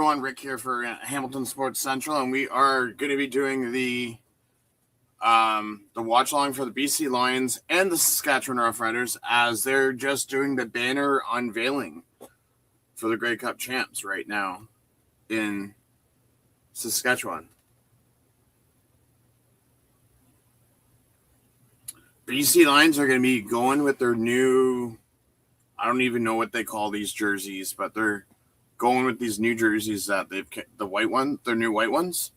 everyone. Rick here for Hamilton Sports Central, and we are going to be doing the watch along for the BC Lions and the Saskatchewan Roughriders as they're just doing the banner unveiling for the Grey Cup champs right now in Saskatchewan. BC Lions are going to be going with their new, I don't even know what they call these jerseys, but they're going with these new jerseys that they've, the white one, their new white ones.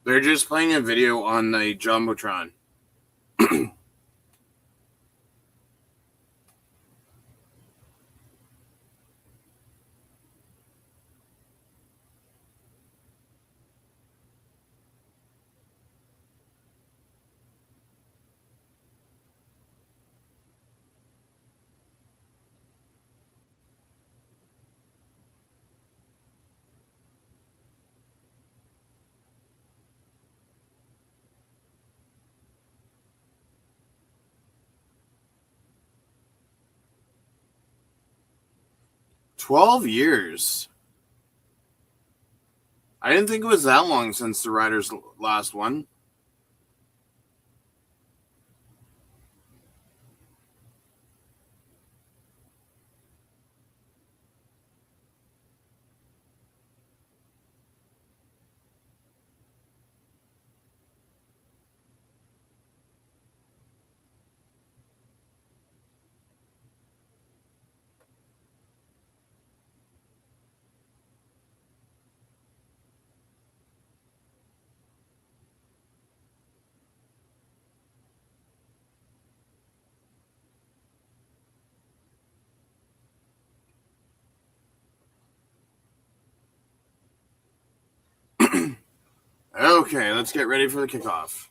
They're just playing a video on the Jumbotron. 12 years. I didn't think it was that long since the Riders last won. Okay, let's get ready for the kickoff.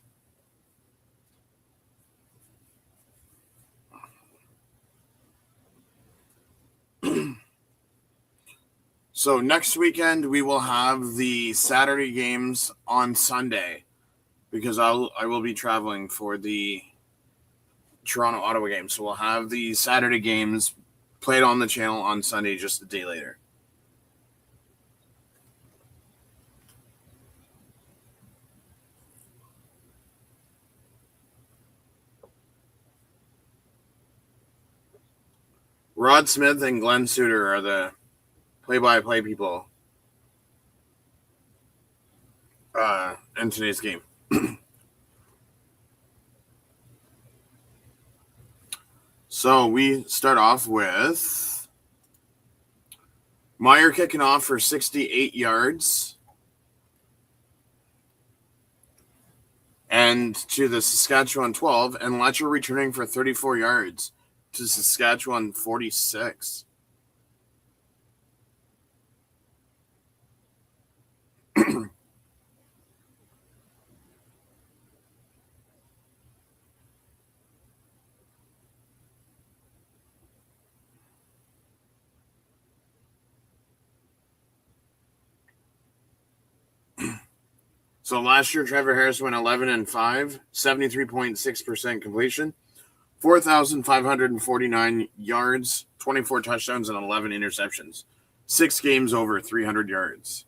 So next weekend we will have the Saturday games on Sunday because I will be traveling for the Toronto-Ottawa game. So we'll have the Saturday games played on the channel on Sunday just a day later. Rod Smith and Glenn Suter are the play-by-play people in today's game. So we start off with Meyer kicking off for 68 yards. And to the Saskatchewan 12, and Letcher returning for 34 yards to Saskatchewan 46. So last year, Trevor Harris went 11-5, 73.6% completion, 4,549 yards, 24 touchdowns, and 11 interceptions. 6 games over 300 yards.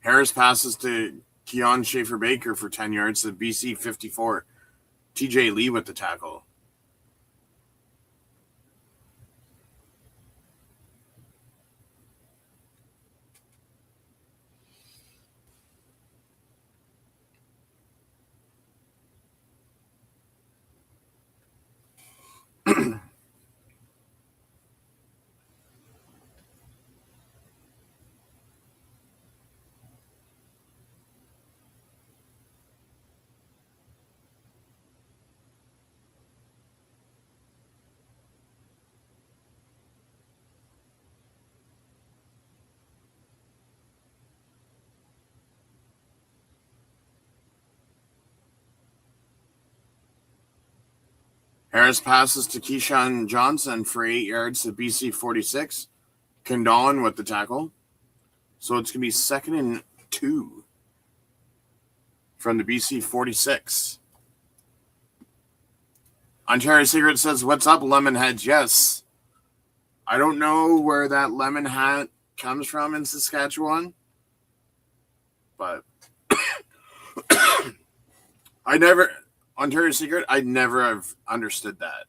Harris passes to Keon Schaefer-Baker for 10 yards to BC 54. TJ Lee with the tackle. Harris passes to Keyshawn Johnson for 8 yards to BC 46. Condon with the tackle. So it's going to be 2nd and 2 from the BC 46. Ontario Secret says, "What's up, Lemonheads?" Yes. I don't know where that lemon hat comes from in Saskatchewan, but Ontario Secret, I never have understood that.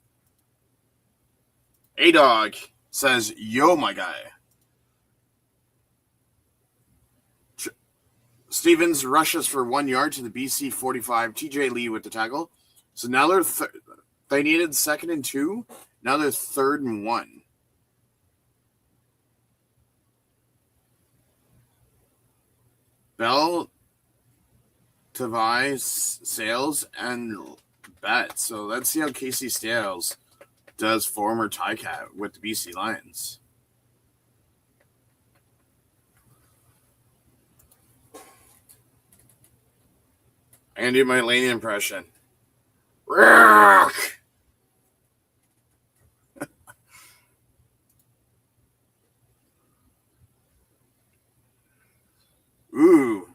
A-Dog says, "Yo, my guy." Stevens rushes for 1 yard to the BC 45. TJ Lee with the tackle. So now they needed 2nd and 2. Now they're 3rd and 1. Bell, Tavai, Sales, and Bet. So let's see how Casey Sales does, former Ticat, with the BC Lions. I'm going to do my Laney impression. Ooh.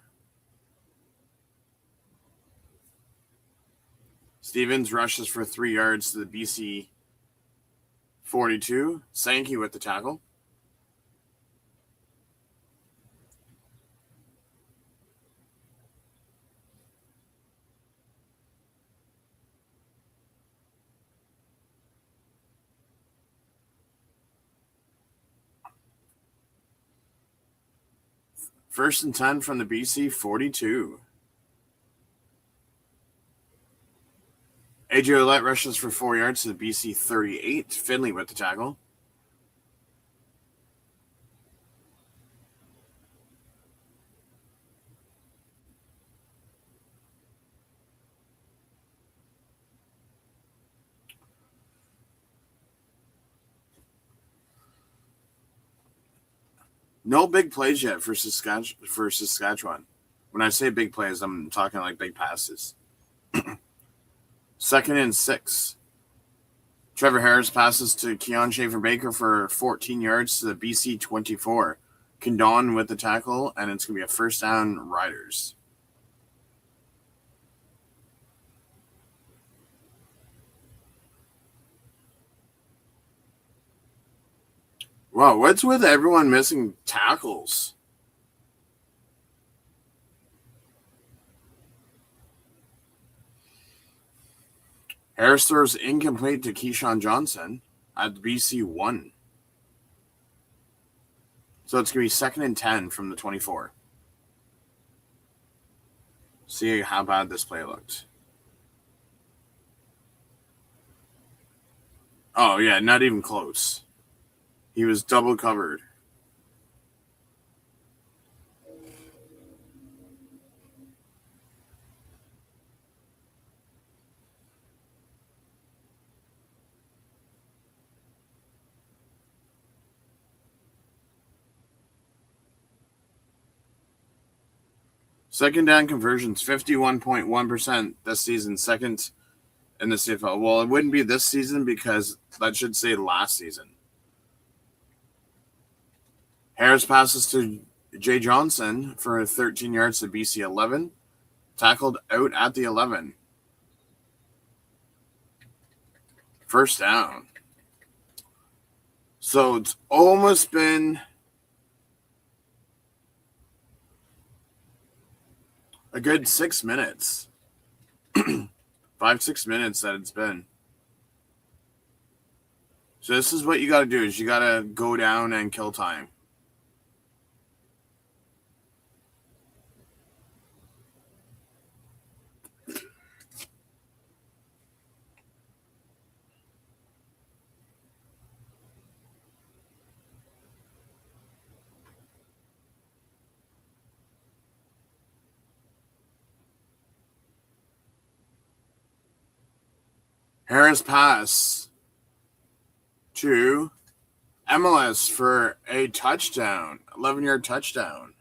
Stevens rushes for 3 yards to the BC 42. Sankey with the tackle. First and 10 from the BC 42. AJ Ouellette rushes for 4 yards to the BC 38. Finley with the tackle. No big plays yet for Saskatchewan. When I say big plays, I'm talking like big passes. 2nd and 6. Trevor Harris passes to Keon Schaefer-Baker for 14 yards to the BC 24. Condon with the tackle, and it's going to be a first down, Riders. Wow, what's with everyone missing tackles? Harris throws incomplete to Keyshawn Johnson at the BC 1. So it's going to be 2nd and 10 from the 24. See how bad this play looked. Oh, yeah, not even close. He was double covered. Second down conversions, 51.1% this season, second in the CFL. Well, it wouldn't be this season because that should say last season. Harris passes to Jay Johnson for 13 yards to BC 11. Tackled out at the 11. First down. So it's almost been a good 6 minutes. 5-6 minutes that it's been. So this is what you got to do: is you got to go down and kill time. Harris pass to MLS for a touchdown, 11-yard touchdown.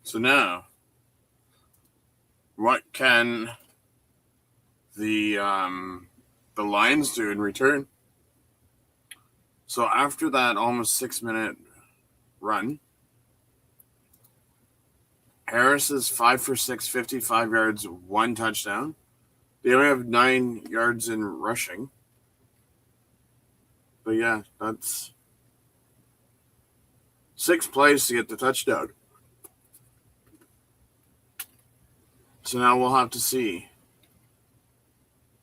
So now, what can the Lions do in return? So after that almost 6-minute run, Harris is 5 for 6, 55 yards, 1 touchdown. They only have 9 yards in rushing. But yeah, that's 6 plays to get the touchdown. So now we'll have to see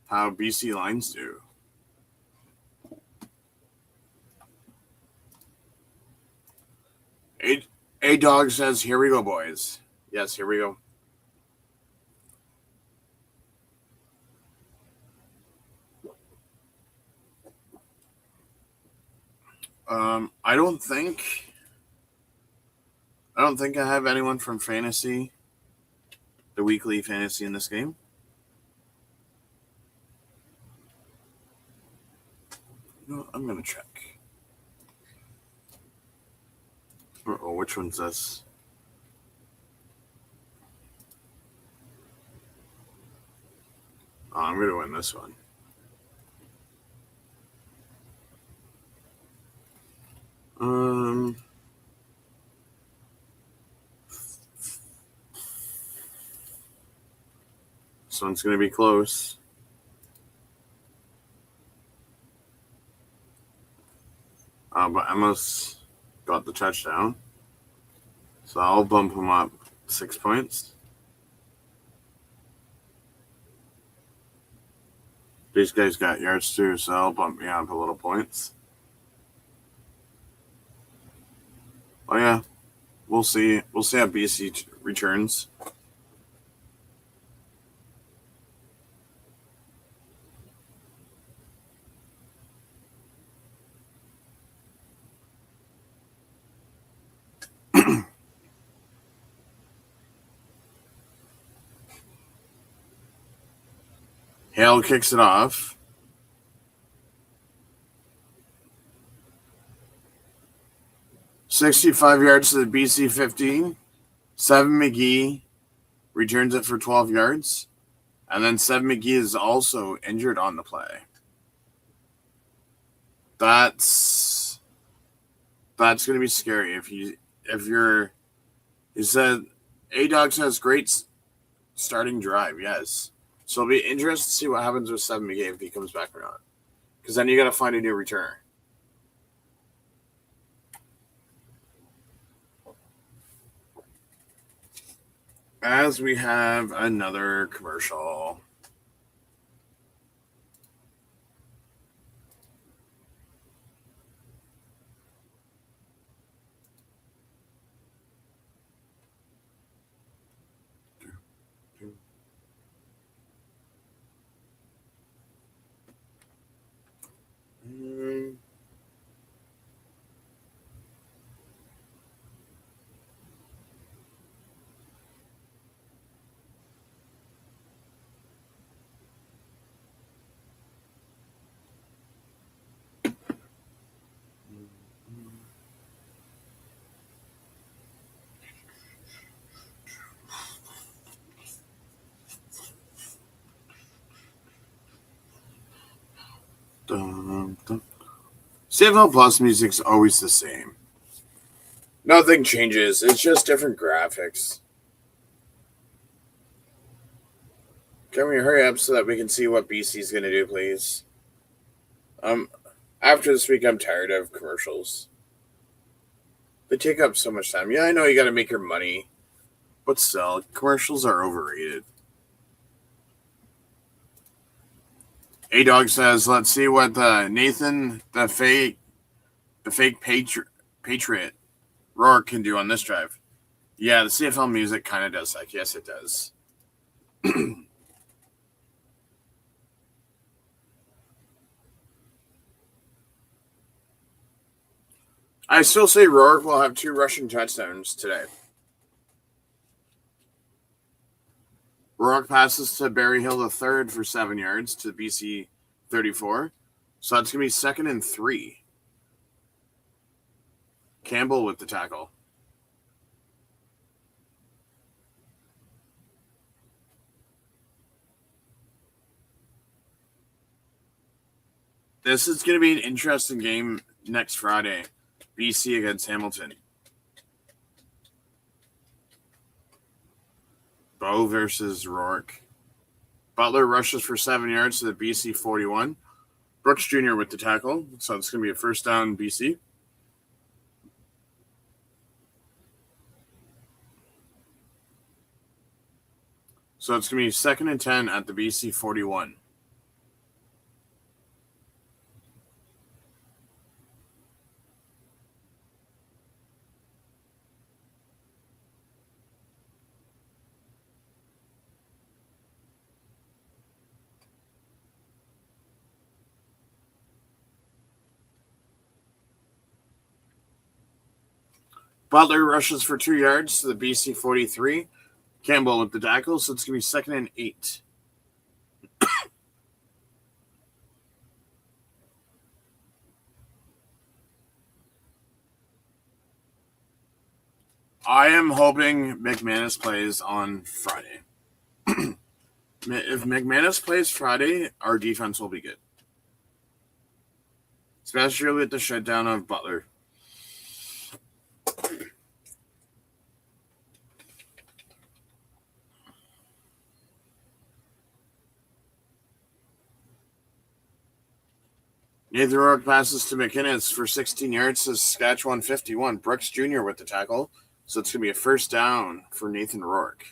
how BC Lions do. A Dog says, "Here we go, boys." Yes, here we go. I don't think I have anyone from fantasy, the weekly fantasy in this game. No, I'm gonna check. Oh, which one's this? Oh, I'm gonna win this one. This one's gonna be close. But Emma's got the touchdown, so I'll bump him up 6 points. These guys got yards too, so I'll bump me up a little points. Oh yeah, we'll see. We'll see how BC returns. Hale kicks it off. "65 yards to the BC 15. 7 McGee returns it for 12 yards. And then 7 McGee is also injured on the play. That's going to be scary if you're. He said A-Dog has great starting drive, yes. So it'll be interesting to see what happens with 7 McGee if he comes back or not. Because then you got to find a new returner. As we have another commercial. CFL Plus music's always the same. Nothing changes. It's just different graphics. Can we hurry up so that we can see what BC's going to do, please? After this week, I'm tired of commercials. They take up so much time. Yeah, I know you got to make your money, but still, commercials are overrated. A-Dog says, let's see what Nathan, the fake Patriot, Rourke can do on this drive. Yeah, the CFL music kind of does that. Yes, it does. I still say Rourke will have 2 rushing touchdowns today. Rourke passes to Barry Hill III for 7 yards to BC 34. So that's going to be 2nd and 3. Campbell with the tackle. This is going to be an interesting game next Friday. BC against Hamilton. Bow versus Rourke. Butler rushes for 7 yards to the BC 41. Brooks Jr. with the tackle. So it's going to be a first down BC. So it's going to be 2nd and 10 at the BC 41. Butler rushes for 2 yards to the BC 43. Campbell with the tackle, so it's going to be 2nd and 8. I am hoping McManus plays on Friday. If McManus plays Friday, our defense will be good. Especially with the shutdown of Butler. Nathan Rourke passes to McInnes for 16 yards to Saskatchewan 51. Brooks Jr. with the tackle. So it's going to be a first down for Nathan Rourke.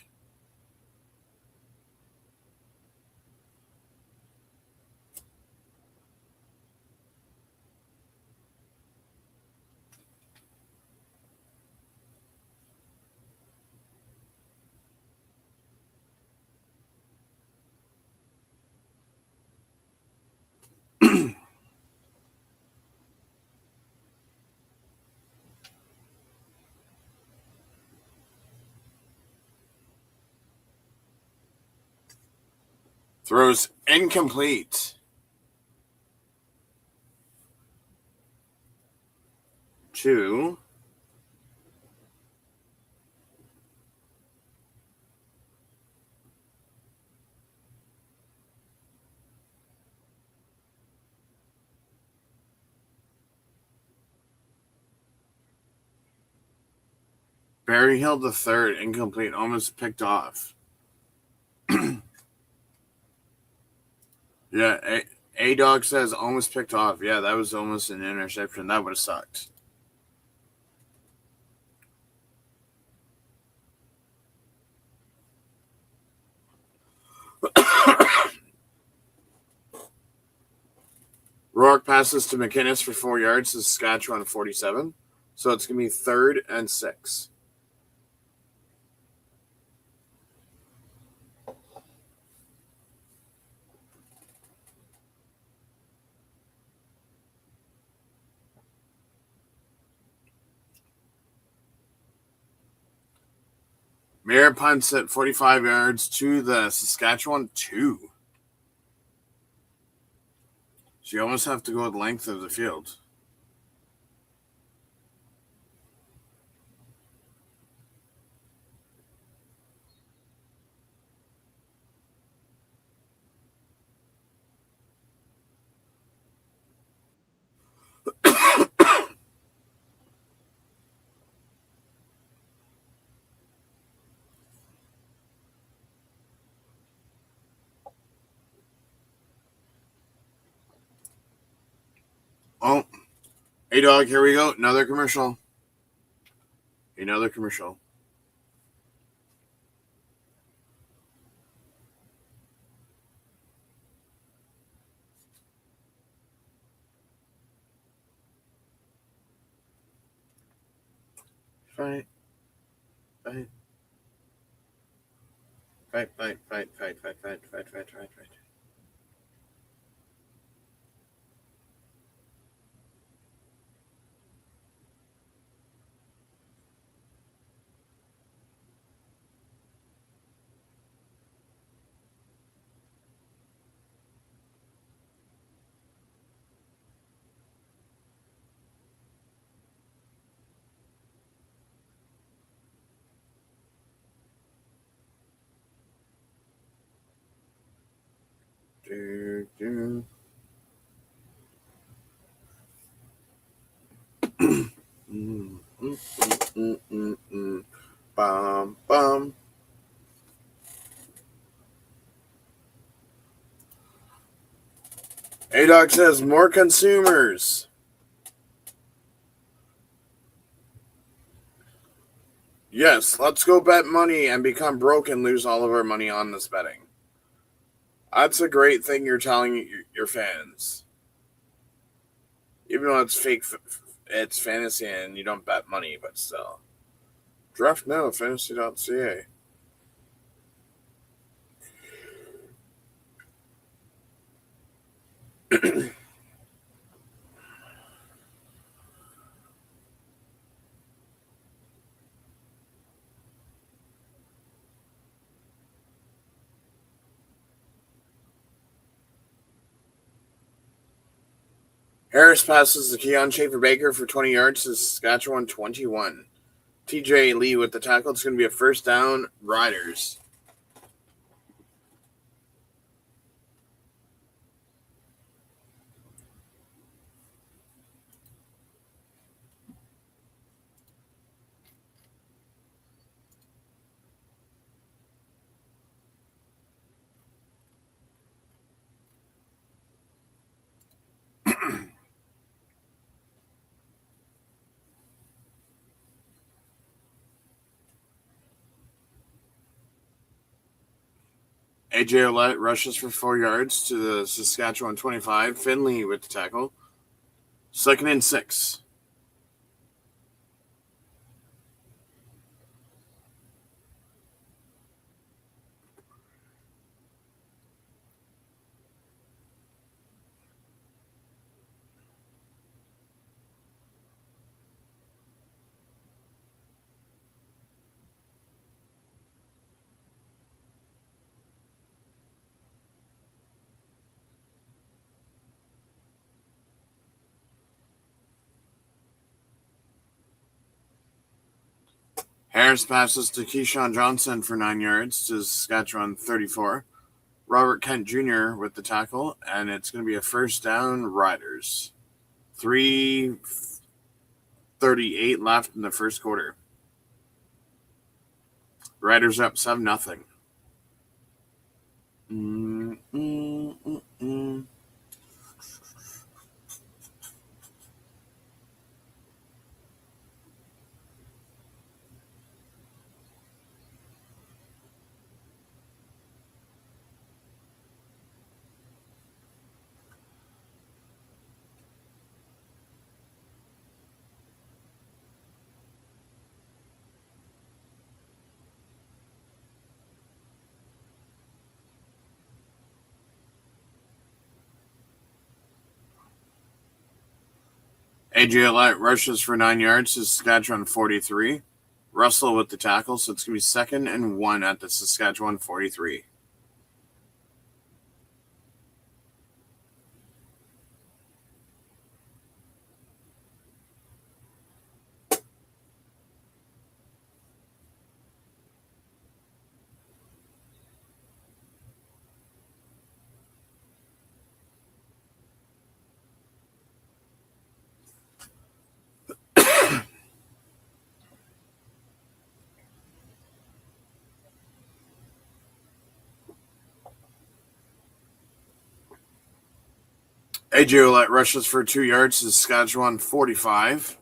Throws incomplete. To Barry Hill III, incomplete, almost picked off. Yeah, A-Dog says almost picked off. Yeah, that was almost an interception. That would have sucked. Rourke passes to McInnes for 4 yards to Saskatchewan 47. So it's going to be 3rd and 6. Mayer punts at 45 yards to the Saskatchewan 2. So you almost have to go the length of the field. Oh, hey dog, here we go. Another commercial. Another commercial. Fight. Fight. Fight, fight, fight, fight, fight, fight, fight, fight, fight, fight. Do, do. Bum, bum. A-Dog says more consumers. Yes, let's go bet money and become broke and lose all of our money on this betting. That's a great thing you're telling your fans. Even though it's fake, it's fantasy and you don't bet money, but still. Draft now, fantasy.ca. Harris passes to Keon Schaefer-Baker for 20 yards to Saskatchewan 21. TJ Lee with the tackle. It's going to be a first down, Riders. AJ Ouellette rushes for 4 yards to the Saskatchewan 25. Finley with the tackle. 2nd and 6. Harris passes to Keyshawn Johnson for 9 yards to Saskatchewan 34. Robert Kent Jr. with the tackle, and it's going to be a first down, Riders. 3:38 left in the first quarter. Riders up 7-0. AJ Ouellette rushes for 9 yards to Saskatchewan 43. Russell with the tackle, so it's going to be 2nd and 1 at the Saskatchewan 43. AJ Ouellette rushes for 2 yards to Saskatchewan 45.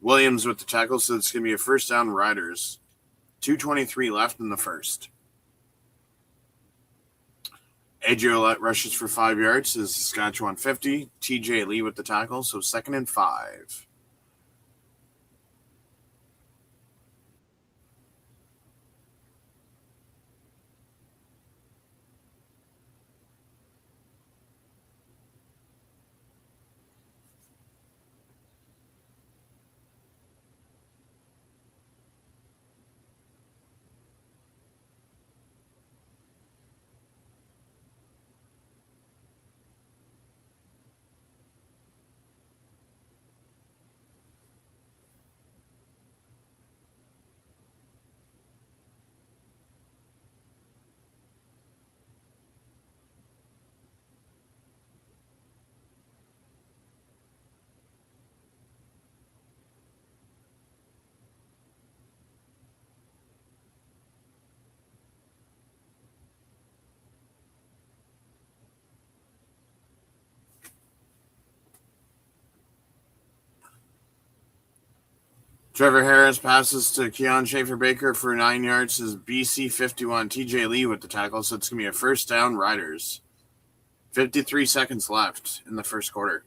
Williams with the tackle, so it's going to be a first down Riders. 2:23 left in the first. AJ Ouellette rushes for 5 yards to Saskatchewan 50. TJ Lee with the tackle, so 2nd and 5. Trevor Harris passes to Keon Schaefer-Baker for 9 yards to BC 51. TJ Lee with the tackle, so it's going to be a first down Riders. 53 seconds left in the first quarter.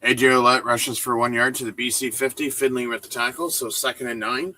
AJ Ouellette rushes for 1 yard to the BC 50. Finley with the tackle, so 2nd and 9.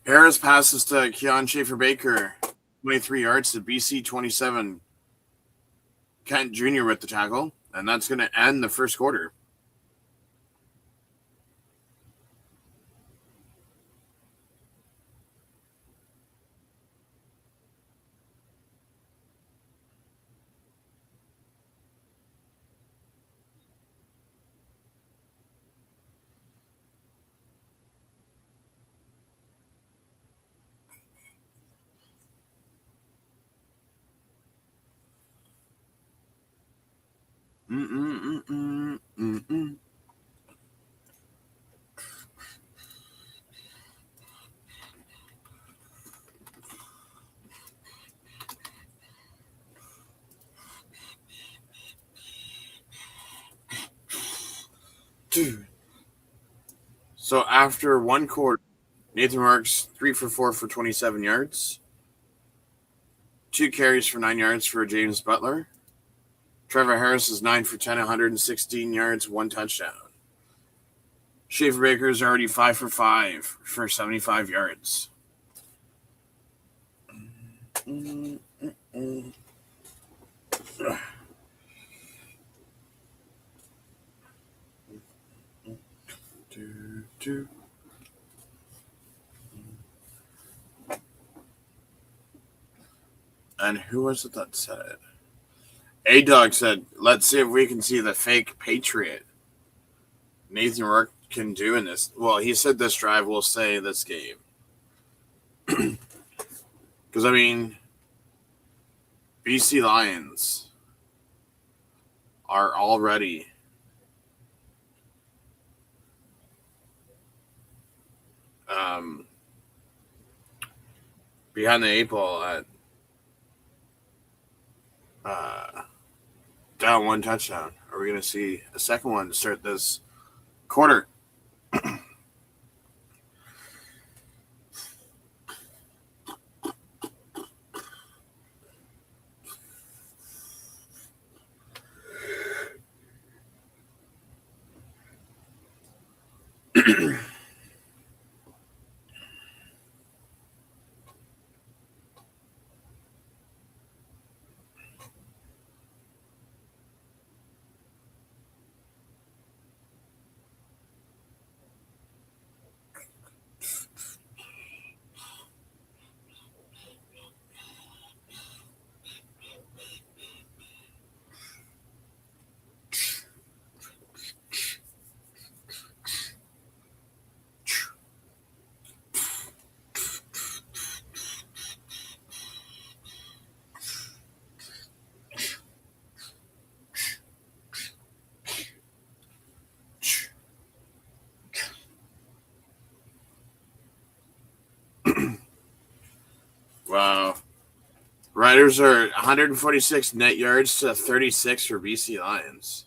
Harris passes to Keon Schaefer-Baker, 23 yards to BC 27. Kent Jr. with the tackle, and that's going to end the first quarter. So after one quarter, Nathan Marks 3 for 4 for 27 yards. 2 carries for 9 yards for James Butler. Trevor Harris is 9 for 10, 116 yards, 1 touchdown. Schaefer-Baker is already 5 for 5 for 75 yards. And who was it that said it? A-Dog said, let's see if we can see the fake Patriot Nathan Rourke can do in this. Well, he said this drive will say this game. Because, I mean, BC Lions are already behind the 8 ball at Down one touchdown. Are we going to see a second one to start this quarter? Wow. Riders are 146 net yards to 36 for BC Lions.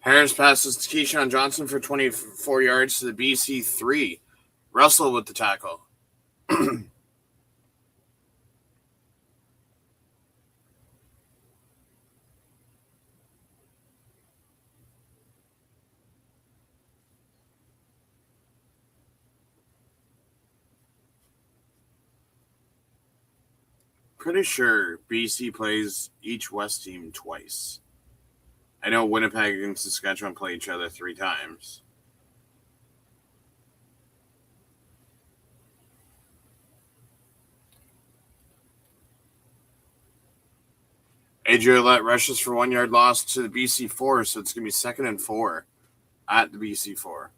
Harris passes to Keyshawn Johnson for 24 yards to the BC 3. Russell with the tackle. Pretty sure BC plays each West team twice. I know Winnipeg and Saskatchewan play each other 3 times. Adrian rushes for 1 yard loss to the BC 4, so it's going to be 2nd and 4 at the BC 4.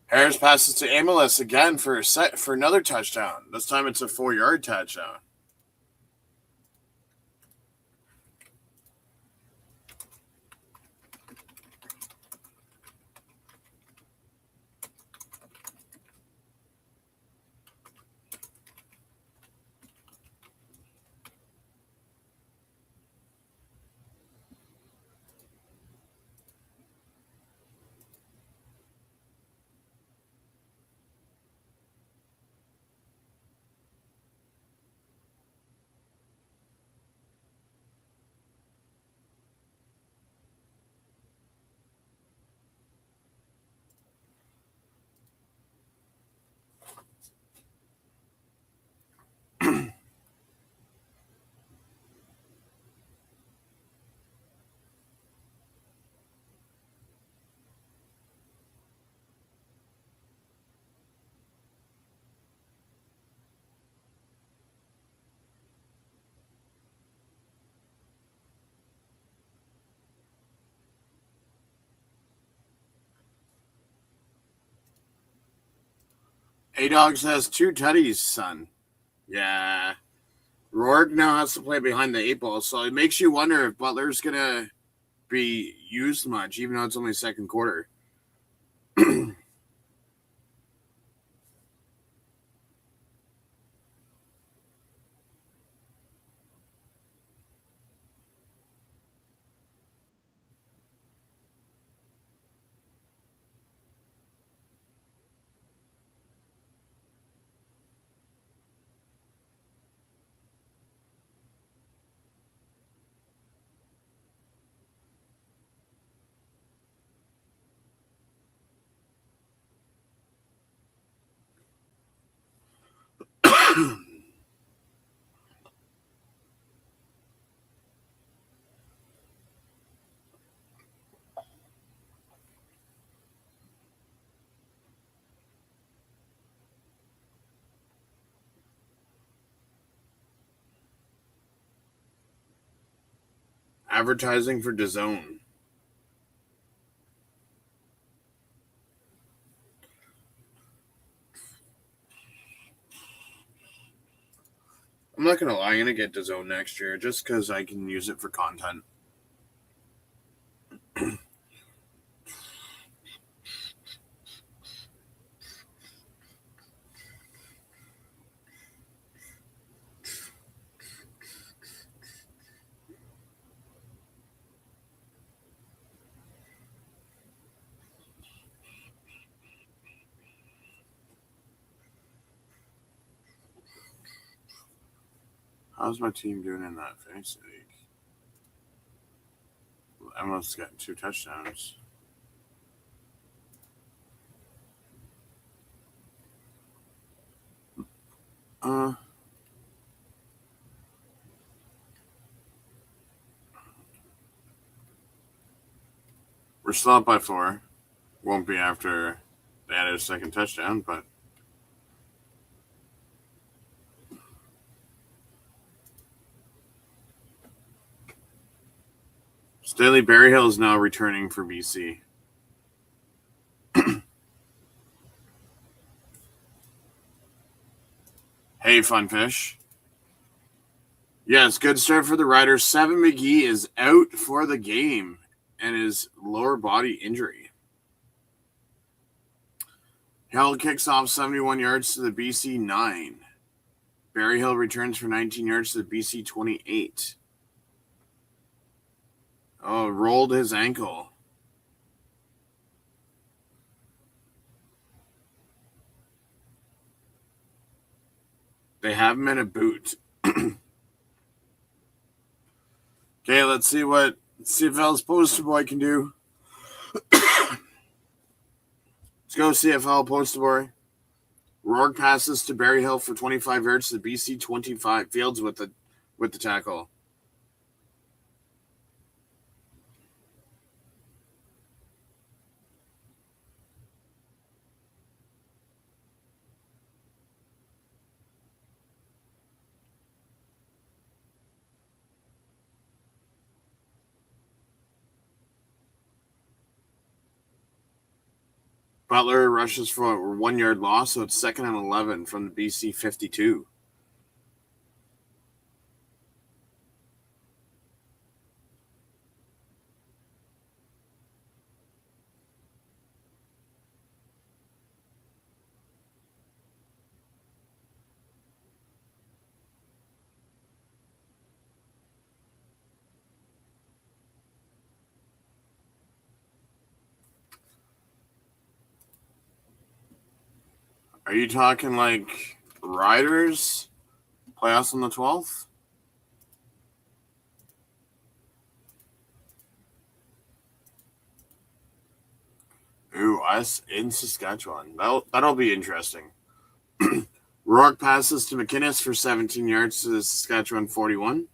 Harris passes to Amolis again for another touchdown. This time it's a 4-yard touchdown. A-Dogs has 2 tutties, son. Yeah. Rourke now has to play behind the 8 ball, so it makes you wonder if Butler's going to be used much, even though it's only second quarter. Advertising for DAZN. I'm not gonna lie, I'm gonna get DAZN next year just because I can use it for content. How's my team doing in that fantasy league? Emma's got 2 touchdowns. We're still up by 4. Won't be after they added a second touchdown, but Staley Berryhill is now returning for BC. Hey, Funfish. Yes, good start for the Riders. Seven McGee is out for the game and his lower body injury. Hill kicks off 71 yards to the BC 9. Berryhill returns for 19 yards to the BC 28. Oh, rolled his ankle. They have him in a boot. Okay, let's see what CFL's poster boy can do. Let's go CFL poster boy. Rourke passes to Berryhill for 25 yards to the BC 25. Fields with the tackle. Butler rushes for a 1 yard loss, so it's 2nd and 11 from the BC 52. Are you talking like Riders playoffs on the 12th? Ooh, us in Saskatchewan. That'll be interesting. Rourke passes to McInnes for 17 yards to the Saskatchewan 41.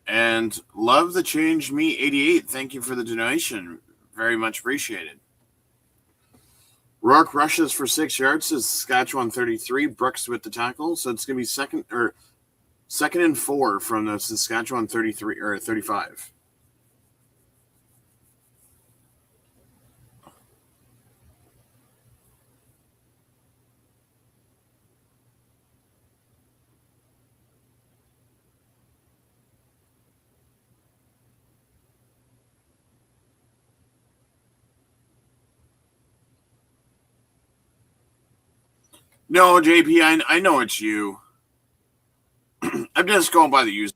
And love the change me 88. Thank you for the donation. Very much appreciated. Rourke rushes for 6 yards to Saskatchewan 33. Brooks with the tackle. So it's going to be second and 4 from the Saskatchewan 33 or 35. No, JP, I know it's you. I'm just going by the user.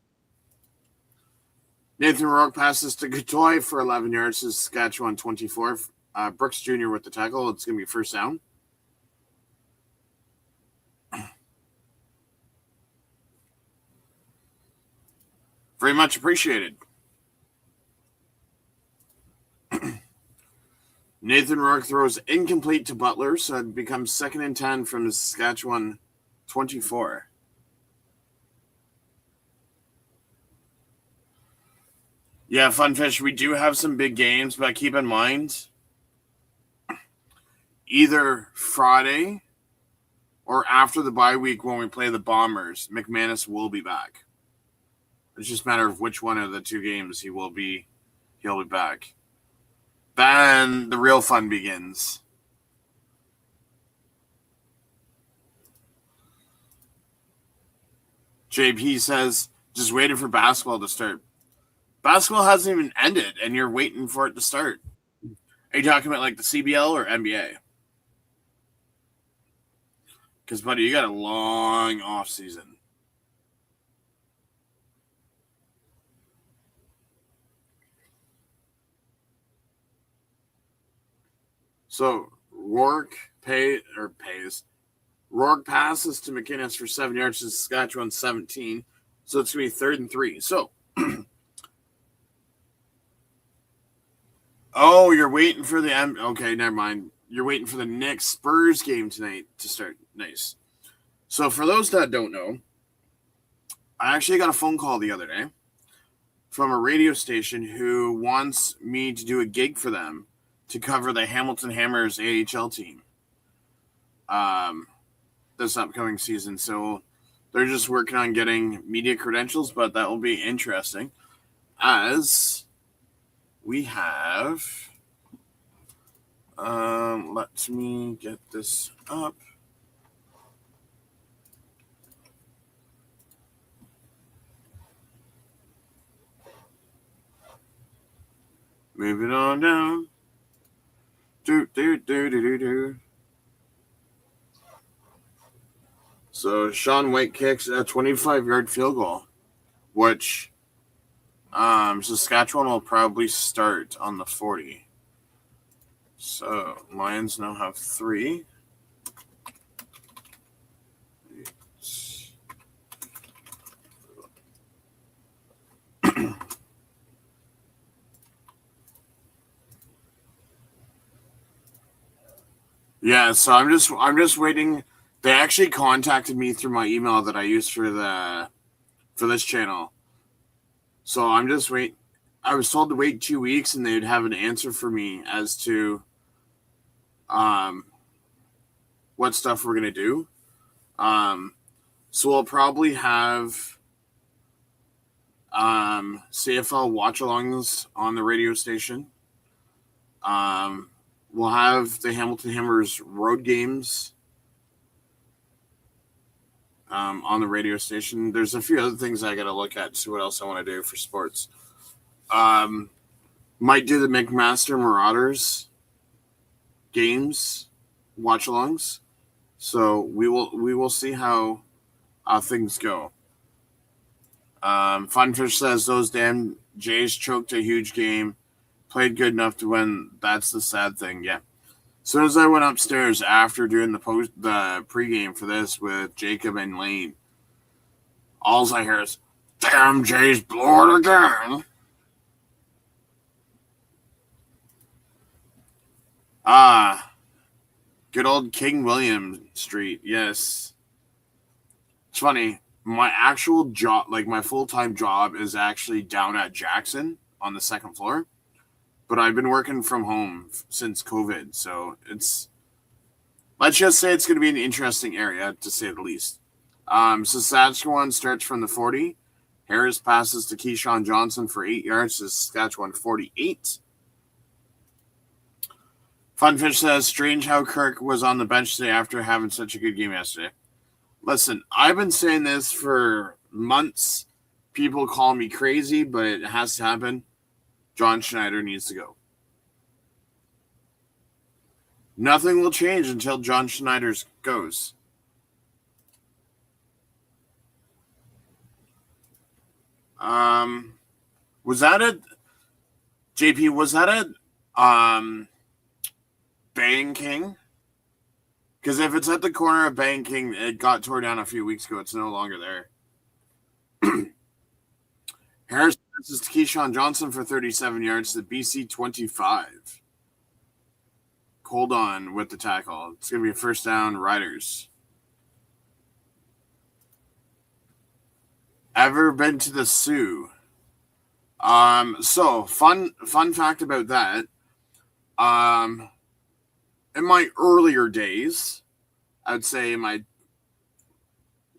Nathan Rourke passes to Gatoy for 11 yards to Saskatchewan 24. Brooks Jr. with the tackle. It's going to be first down. Very much appreciated. Nathan Rourke throws incomplete to Butler, so it becomes 2nd and 10 from the Saskatchewan 24. Yeah, Funfish, we do have some big games, but keep in mind, either Friday or after the bye week when we play the Bombers, McManus will be back. It's just a matter of which one of the two games he'll be back. Then the real fun begins. JP says, just waiting for basketball to start. Basketball hasn't even ended, and you're waiting for it to start. Are you talking about like the CBL or NBA? Because, buddy, you got a long off season. So Rourke pays. Rourke passes to McInnes for 7 yards to Saskatchewan 17. So it's going to be 3rd and 3. So, oh, you're waiting for the end. Okay, never mind. You're waiting for the next Spurs game tonight to start. Nice. So for those that don't know, I actually got a phone call the other day from a radio station who wants me to do a gig for them to cover the Hamilton Hammers AHL team this upcoming season. So they're just working on getting media credentials, but that will be interesting as we have let me get this up. Moving on down. So Sean White kicks a 25-yard field goal, which Saskatchewan will probably start on the 40. So Lions now have 3. Yeah, so I'm just waiting. They actually contacted me through my email that I use for this channel. So I'm just wait. I was told to wait 2 weeks, and they'd have an answer for me as to what stuff we're gonna do. So we'll probably have CFL watch-alongs on the radio station. We'll have the Hamilton Hammers road games on the radio station. There's a few other things I got to look at to see what else I want to do for sports. Might do the McMaster Marauders games, watch-alongs. So we will see how things go. Funfish says those damn Jays choked a huge game. Played good enough to win. That's the sad thing. Yeah. As soon as I went upstairs after doing the pregame for this with Jacob and Lane, all I hear is, "Damn Jays blow it again." Good old King William Street. Yes. It's funny. My actual job, like my full-time job, is actually down at Jackson on the 2nd floor. But I've been working from home since COVID, so let's just say it's going to be an interesting area, to say the least. Saskatchewan starts from the 40. Harris passes to Keyshawn Johnson for 8 yards to Saskatchewan 48. Funfish says, strange how Kirk was on the bench today after having such a good game yesterday. Listen, I've been saying this for months. People call me crazy, but it has to happen. John Schneider needs to go. Nothing will change until John Schneider goes. Was that it? JP, was that it? Bang King? Because if it's at the corner of Bang King, it got torn down a few weeks ago. It's no longer there. Harris passes to Keyshawn Johnson for 37 yards to BC 25. Hold on with the tackle. It's going to be a first down, Riders. Ever been to the Sioux? So fun fact about that. In my earlier days, I'd say in my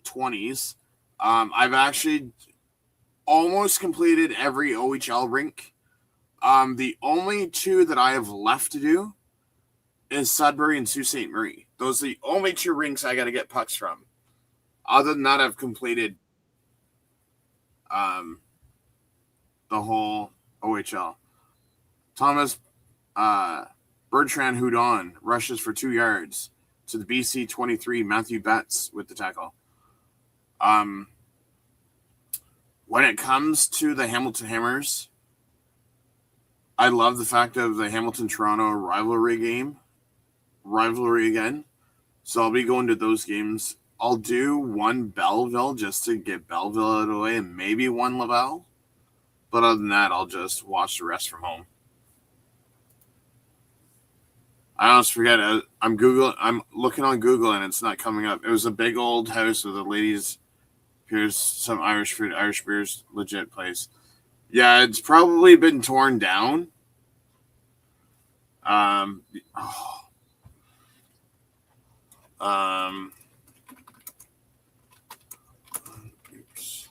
20s, I've actually almost completed every OHL rink. The only two that I have left to do is Sudbury and Sault Ste. Marie. Those are the only two rinks I got to get pucks from. Other than that, I've completed the whole OHL. Thomas Bertrand Houdon rushes for 2 yards to the BC 23, Matthew Betts with the tackle. When it comes to the Hamilton Hammers, I love the fact of the Hamilton-Toronto rivalry again. So I'll be going to those games. I'll do one Belleville just to get Belleville out of the way and maybe one Laval. But other than that, I'll just watch the rest from home. I almost forget. I'm looking on Google and it's not coming up. It was a big old house with a ladies. Here's some Irish food, Irish beers, legit place. Yeah, it's probably been torn down. Oops.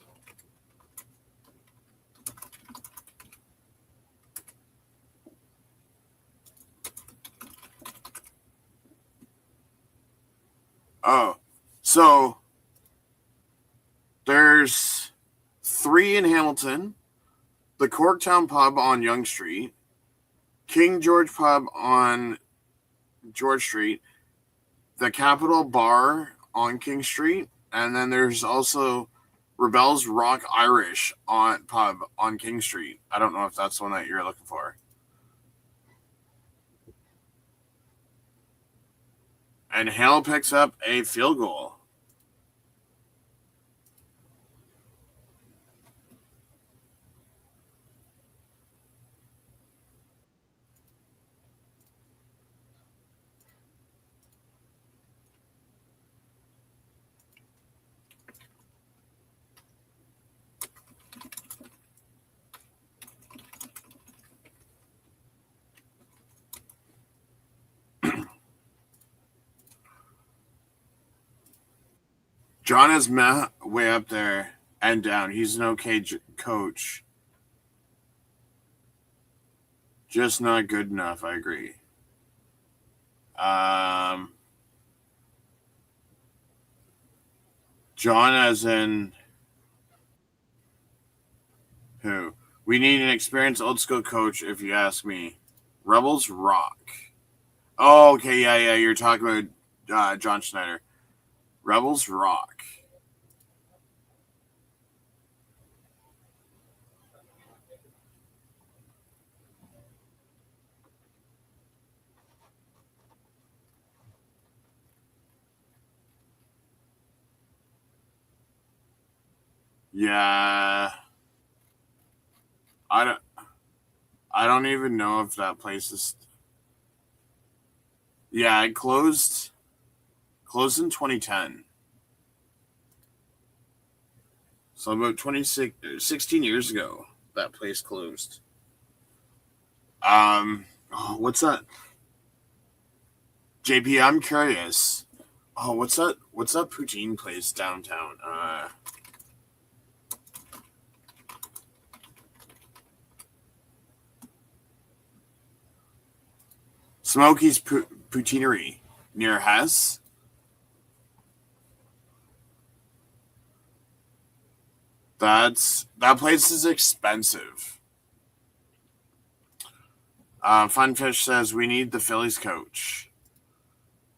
Oh, so there's 3 in Hamilton, the Corktown Pub on Yonge Street, King George Pub on George Street, the Capitol Bar on King Street, and then there's also Rebel's Rock Irish pub on King Street. I don't know if that's the one that you're looking for. And Hale picks up a field goal. John is way up there and down. He's an okay coach. Just not good enough, I agree. John as in who? We need an experienced old school coach, if you ask me. Rebels rock. Oh, okay, yeah. You're talking about John Schneider. Rebels rock. Yeah. I don't even know if that place is. Yeah, it closed in 2010. So about 16 years ago, that place closed. What's that? JP, I'm curious. Oh, what's that poutine place downtown? Smokey's Poutineery near Hess. That place is expensive. Funfish says we need the Phillies coach.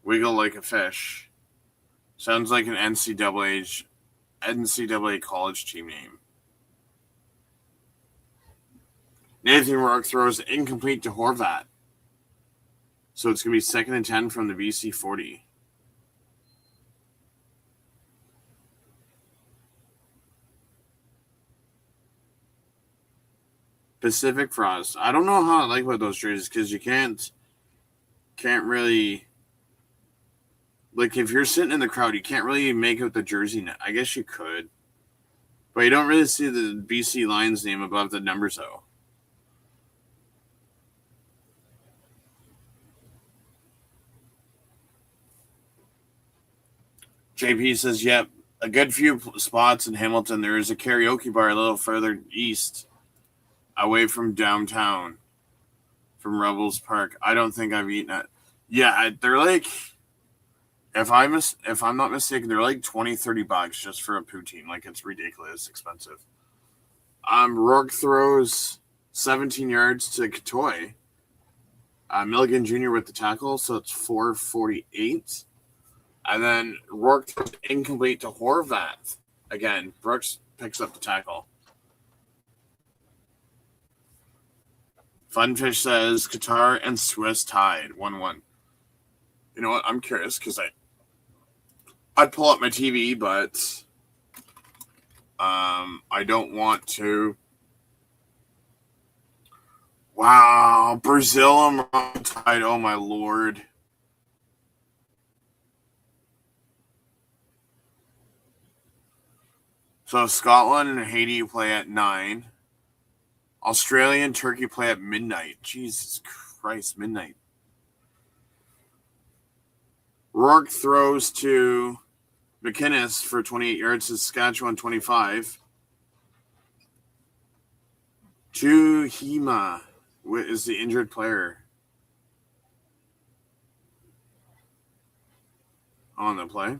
Wiggle like a fish. Sounds like an NCAA college team name. Nathan Rourke throws incomplete to Horvat. So it's going to be 2nd and 10 from the BC 40. Pacific Frost. I don't know how I like about those jerseys because you can't really, like, if you're sitting in the crowd, you can't really make out the jersey. I guess you could, but you don't really see the BC Lions name above the numbers though. JP says, yep, a good few spots in Hamilton. There is a karaoke bar a little further east, away from downtown, from Rebels Park. I don't think I've eaten it. Yeah, they're like, if I'm not mistaken, they're like $20-$30 just for a poutine. Like, it's ridiculous expensive. Rourke throws 17 yards to Katoy. Milligan Jr. with the tackle, so it's 448. And then Rourke throws incomplete to Horvath. Again, Brooks picks up the tackle. Funfish says Qatar and Swiss tied 1-1. You know what? I'm curious because I'd pull up my TV, but I don't want to. Wow, Brazil and Morocco tied. Oh my lord. So Scotland and Haiti play at 9. Australia and Turkey play at midnight. Jesus Christ, midnight. Rourke throws to McInnes for 28 yards to Saskatchewan 25. Juhima is the injured player on the play.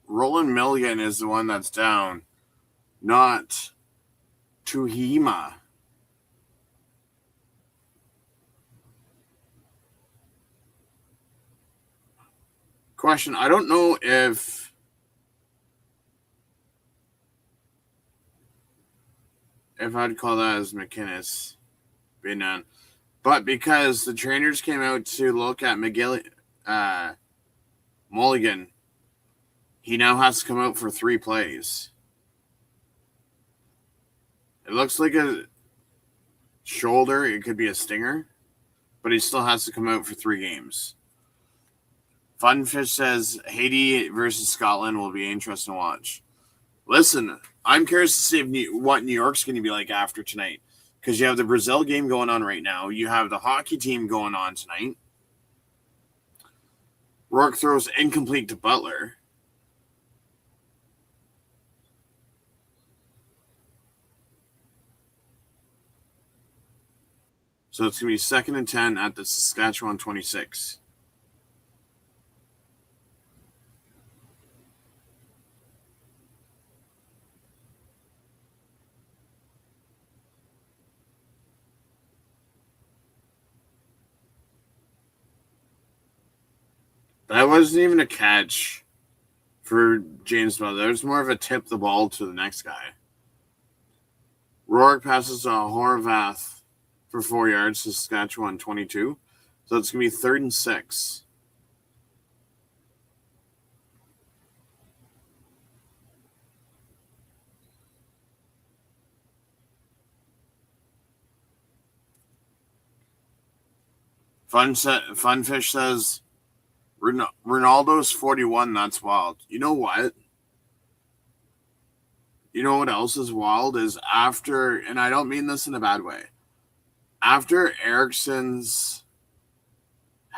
Roland Milligan is the one that's down, not Tuhima. Question, I don't know if I'd call that as McInnes being down. But because the trainers came out to look at Mulligan, he now has to come out for 3 plays. It looks like a shoulder. It could be a stinger, but he still has to come out for 3 games. Funfish says Haiti versus Scotland will be interesting to watch. Listen, I'm curious to see what New York's going to be like after tonight, because you have the Brazil game going on right now. You have the hockey team going on tonight. Rourke throws incomplete to Butler. So it's going to be 2nd and 10 at the Saskatchewan 26. That wasn't even a catch for James Butler. It was more of a tip the ball to the next guy. Rourke passes to Horvath for 4 yards to Saskatchewan 22. So it's going to be 3rd and 6. Funfish says Ronaldo's 41. That's wild. You know what? You know what else is wild is after, and I don't mean this in a bad way, after Ericsson's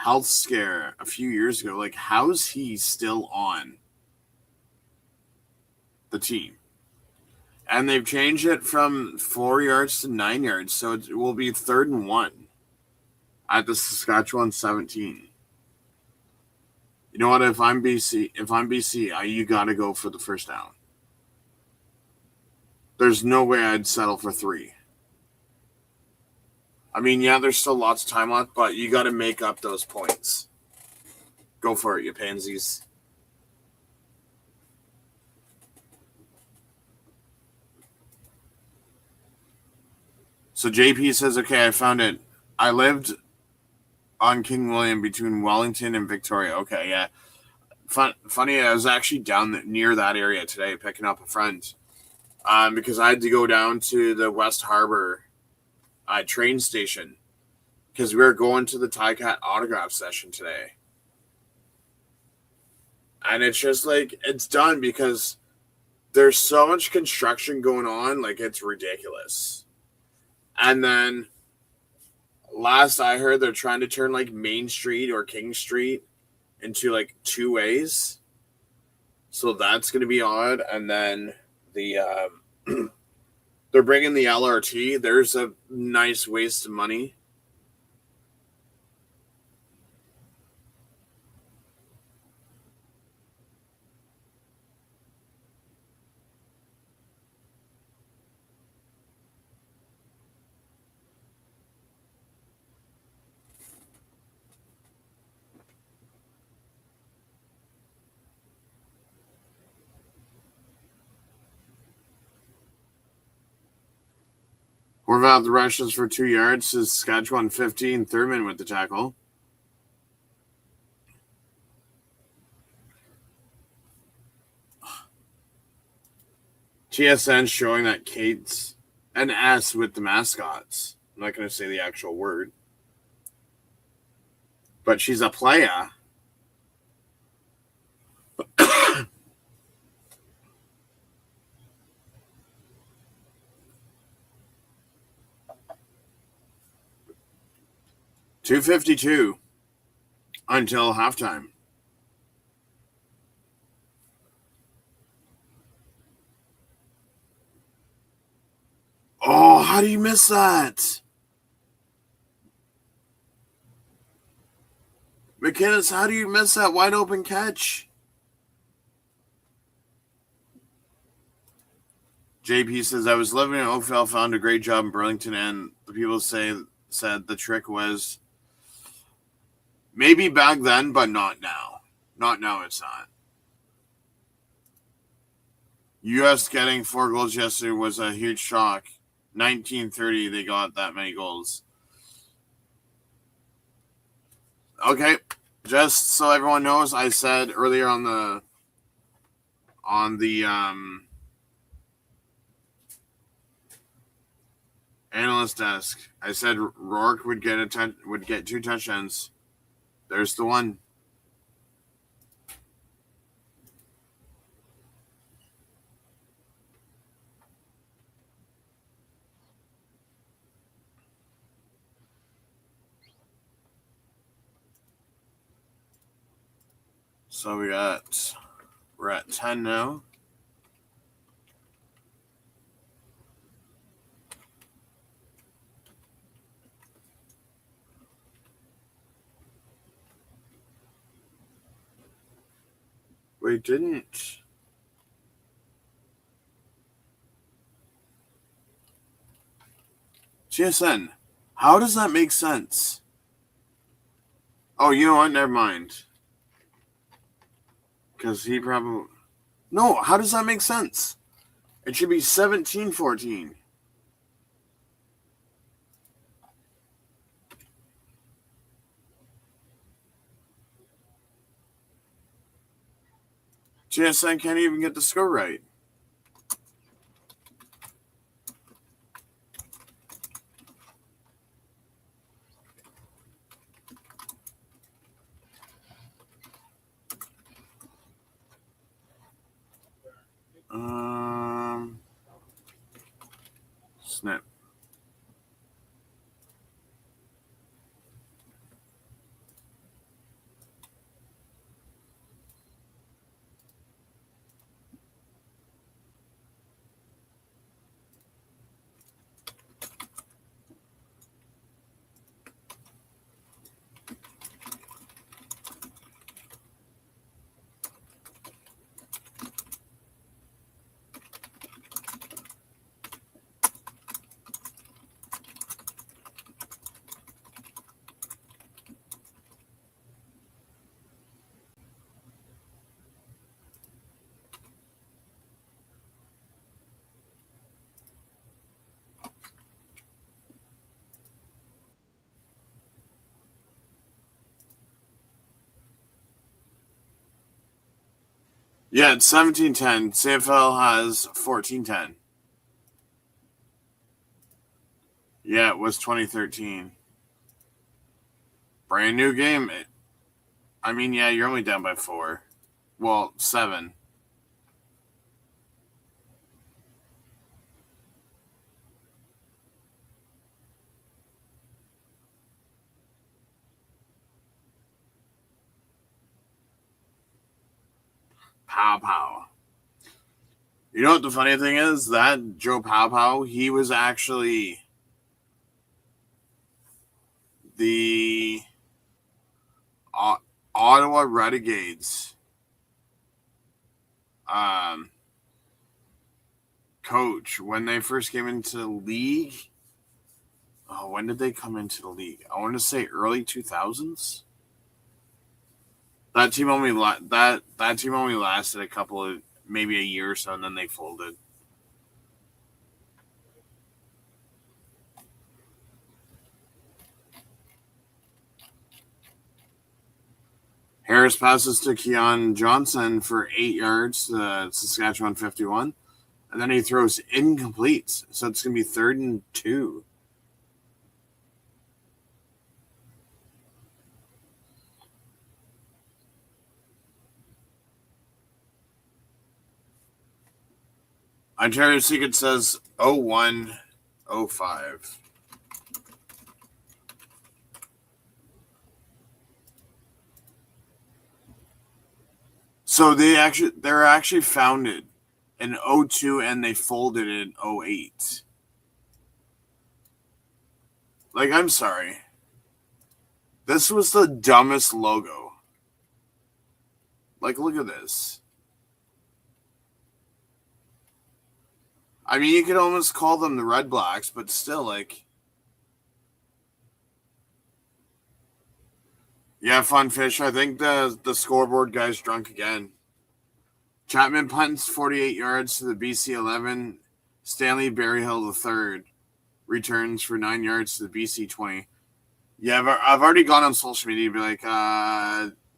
health scare a few years ago. Like, how's he still on the team? And they've changed it from 4 yards to 9 yards, so it will be 3rd and 1 at the Saskatchewan 17. You know what? If I'm BC, you got to go for the first down. There's no way I'd settle for 3. I mean, yeah, there's still lots of time left, but you got to make up those points. Go for it, you pansies. So JP says, okay, I found it. I lived on King William between Wellington and Victoria. Okay, yeah. Funny, I was actually down near that area today picking up a friend because I had to go down to the West Harbor train station because we were going to the Ticat autograph session today. And it's just like, it's done because there's so much construction going on, like it's ridiculous. And then last I heard, they're trying to turn like Main Street or King Street into like 2 ways. So that's going to be odd. And then the they're bringing the LRT. There's a nice waste of money. Horvath rushes for 2 yards. Saskatchewan 15. Thurman with the tackle. TSN showing that Kate's an S with the mascots. I'm not going to say the actual word. But she's a playa. $2.52 until halftime. Oh, how do you miss that? McKinnis, how do you miss that wide open catch? JP says, I was living in Oakville, found a great job in Burlington, and the people said the trick was maybe back then, but not now. Not now, it's not. U.S. getting 4 goals yesterday was a huge shock. 1930, they got that many goals. Okay, just so everyone knows, I said earlier on the analyst desk, I said Rourke would get 2 touchdowns. There's the one. So we're at 10 now. Wait, didn't GSN? How does that make sense? Oh, you know what? Never mind. Because he probably... No, how does that make sense? It should be 17-14. GSN can't even get the score right. Snap. Yeah, it's 17-10. CFL has 14-10. Yeah, it was 2013. Brand new game. I mean, yeah, you're only down by 4. Well, 7. Pow pow. You know what the funny thing is? That Joe Pow Pow, he was actually the Ottawa Renegades coach when they first came into the league. Oh, when did they come into the league? I want to say early 2000s. That team only that team only lasted a couple of maybe a year or so, and then they folded. Harris passes to Keon Johnson for 8 yards to Saskatchewan 51, and then he throws incomplete, so it's going to be 3rd and 2. Ontario Secret says 0105. So they're actually founded in 02 and they folded in 08. Like, I'm sorry. This was the dumbest logo. Like, look at this. I mean, you could almost call them the Red Blacks, but still, like... Yeah, fun fish. I think the scoreboard guy's drunk again. Chapman punts 48 yards to the BC 11. Stanley Berryhill III returns for 9 yards to the BC 20. Yeah, I've already gone on social media to be like,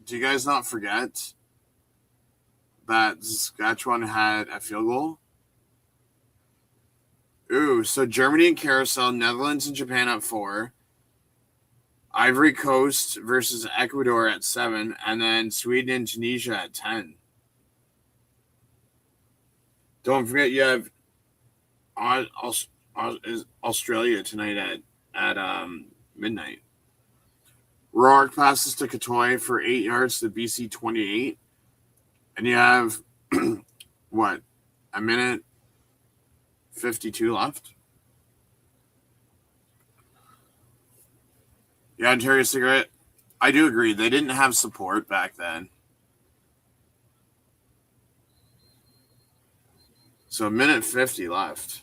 do you guys not forget that Saskatchewan had a field goal? Ooh, so Germany and Carousel, Netherlands and Japan at 4. Ivory Coast versus Ecuador at 7, and then Sweden and Tunisia at 10. Don't forget you have Australia tonight at midnight. Rourke passes to Katoy for 8 yards to BC 28, and you have what, a minute 52 left. Yeah, Ontario Cigarette. I do agree. They didn't have support back then. So a minute 50 left.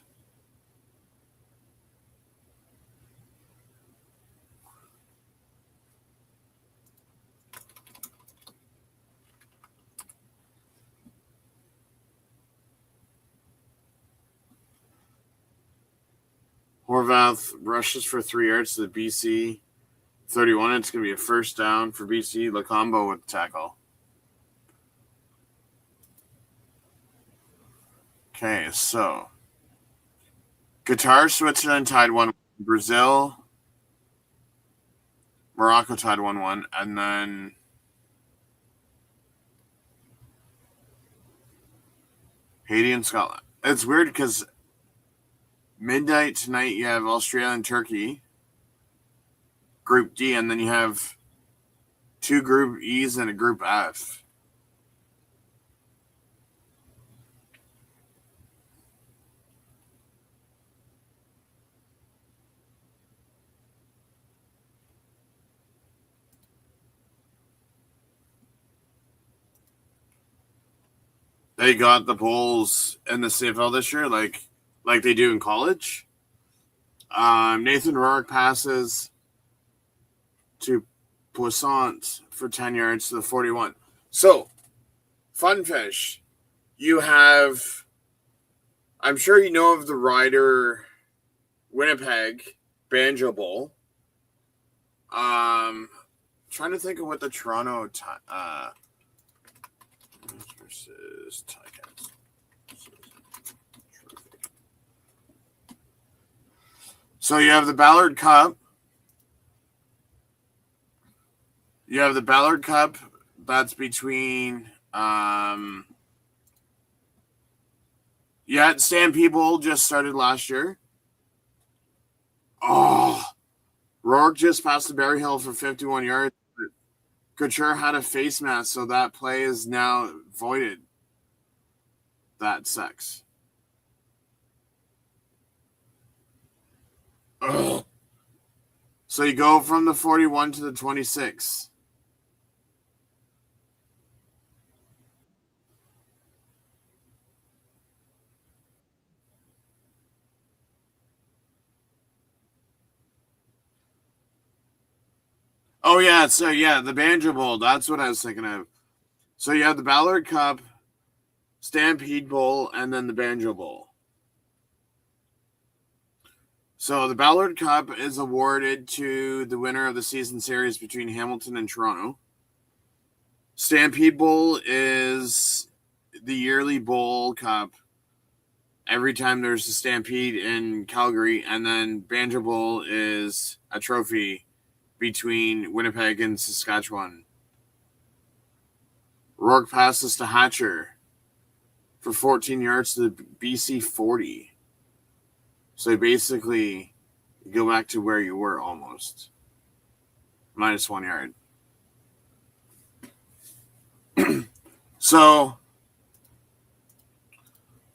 Horvath rushes for 3 yards to the BC 31. It's going to be a first down for BC. Lacombo with the tackle. Okay, so Qatar, Switzerland tied 1. Brazil, Morocco tied 1-1, and then Haiti and Scotland. It's weird because midnight tonight you have Australia and Turkey, Group D, and then you have 2 Group E's and a Group F. They got the polls in the CFL this year, like they do in college. Nathan Rourke passes to Poissant for 10 yards to the 41. So, fun fish. You have, I'm sure you know of the Ryder Winnipeg Banjo Bowl. Trying to think of what the Toronto versus Ticats. So you have the Ballard Cup. You have the Ballard Cup. That's between Stampede Bowl just started last year. Oh, Rourke just passed the Berryhill for 51 yards. Couture had a face mask, so that play is now voided. That sucks. Ugh. So you go from the 41 to the 26. Oh, yeah. So, the Banjo Bowl. That's what I was thinking of. So you have the Ballard Cup, Stampede Bowl, and then the Banjo Bowl. So the Ballard Cup is awarded to the winner of the season series between Hamilton and Toronto. Stampede Bowl is the yearly bowl cup every time there's a stampede in Calgary, and then Banjo Bowl is a trophy between Winnipeg and Saskatchewan. Rourke passes to Hatcher for 14 yards to the BC 40. So basically, you go back to where you were almost. Minus 1 yard. So,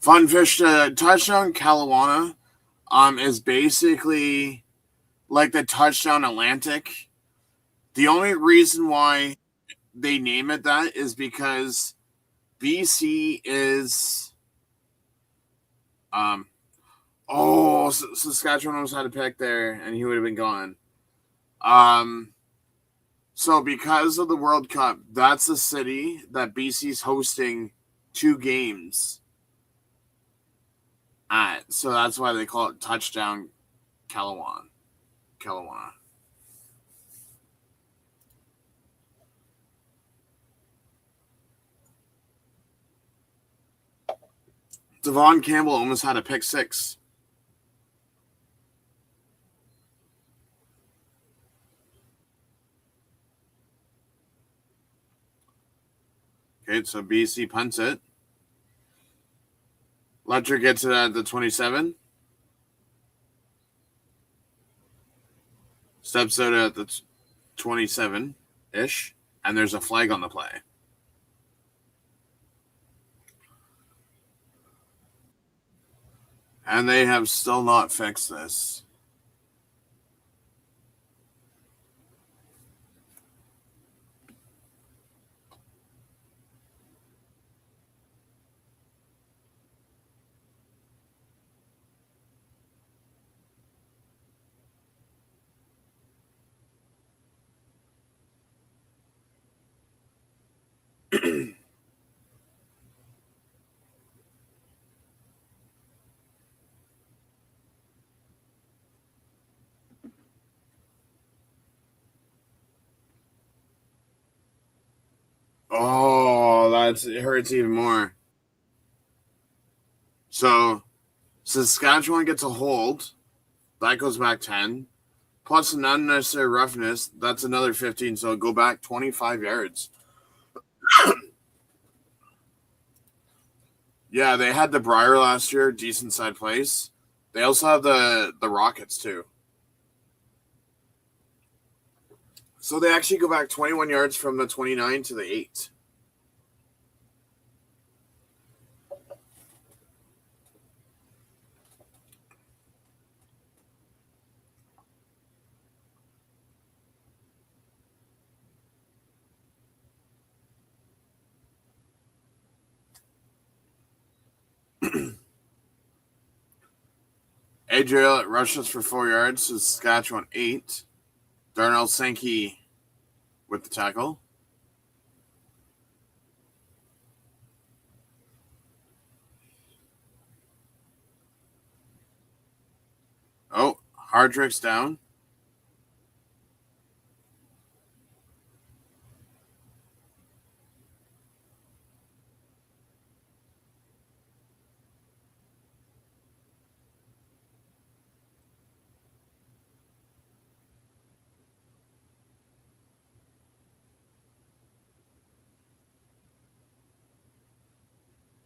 Funfish to touchdown Kelowna is basically like the touchdown Atlantic. The only reason why they name it that is because BC is Saskatchewan almost had a pick there and he would have been gone. So because of the World Cup, that's the city that BC's hosting 2 games at. So that's why they call it touchdown Kelowna. Devon Campbell almost had a pick 6. Okay, so BC punts it. Letcher gets it at the 27. Steps out at the 27-ish. And there's a flag on the play. And they have still not fixed this. Oh, it hurts even more. So Saskatchewan gets a hold. That goes back 10. Plus an unnecessary roughness. That's another 15. So go back 25 yards. Yeah, they had the Briar last year. Decent side place. They also have the Rockets too. So they actually go back 21 yards from the 29 to the 8. Adriel rushes for 4 yards. Saskatchewan 8. Darnell Sankey with the tackle. Oh, Hardrick's down.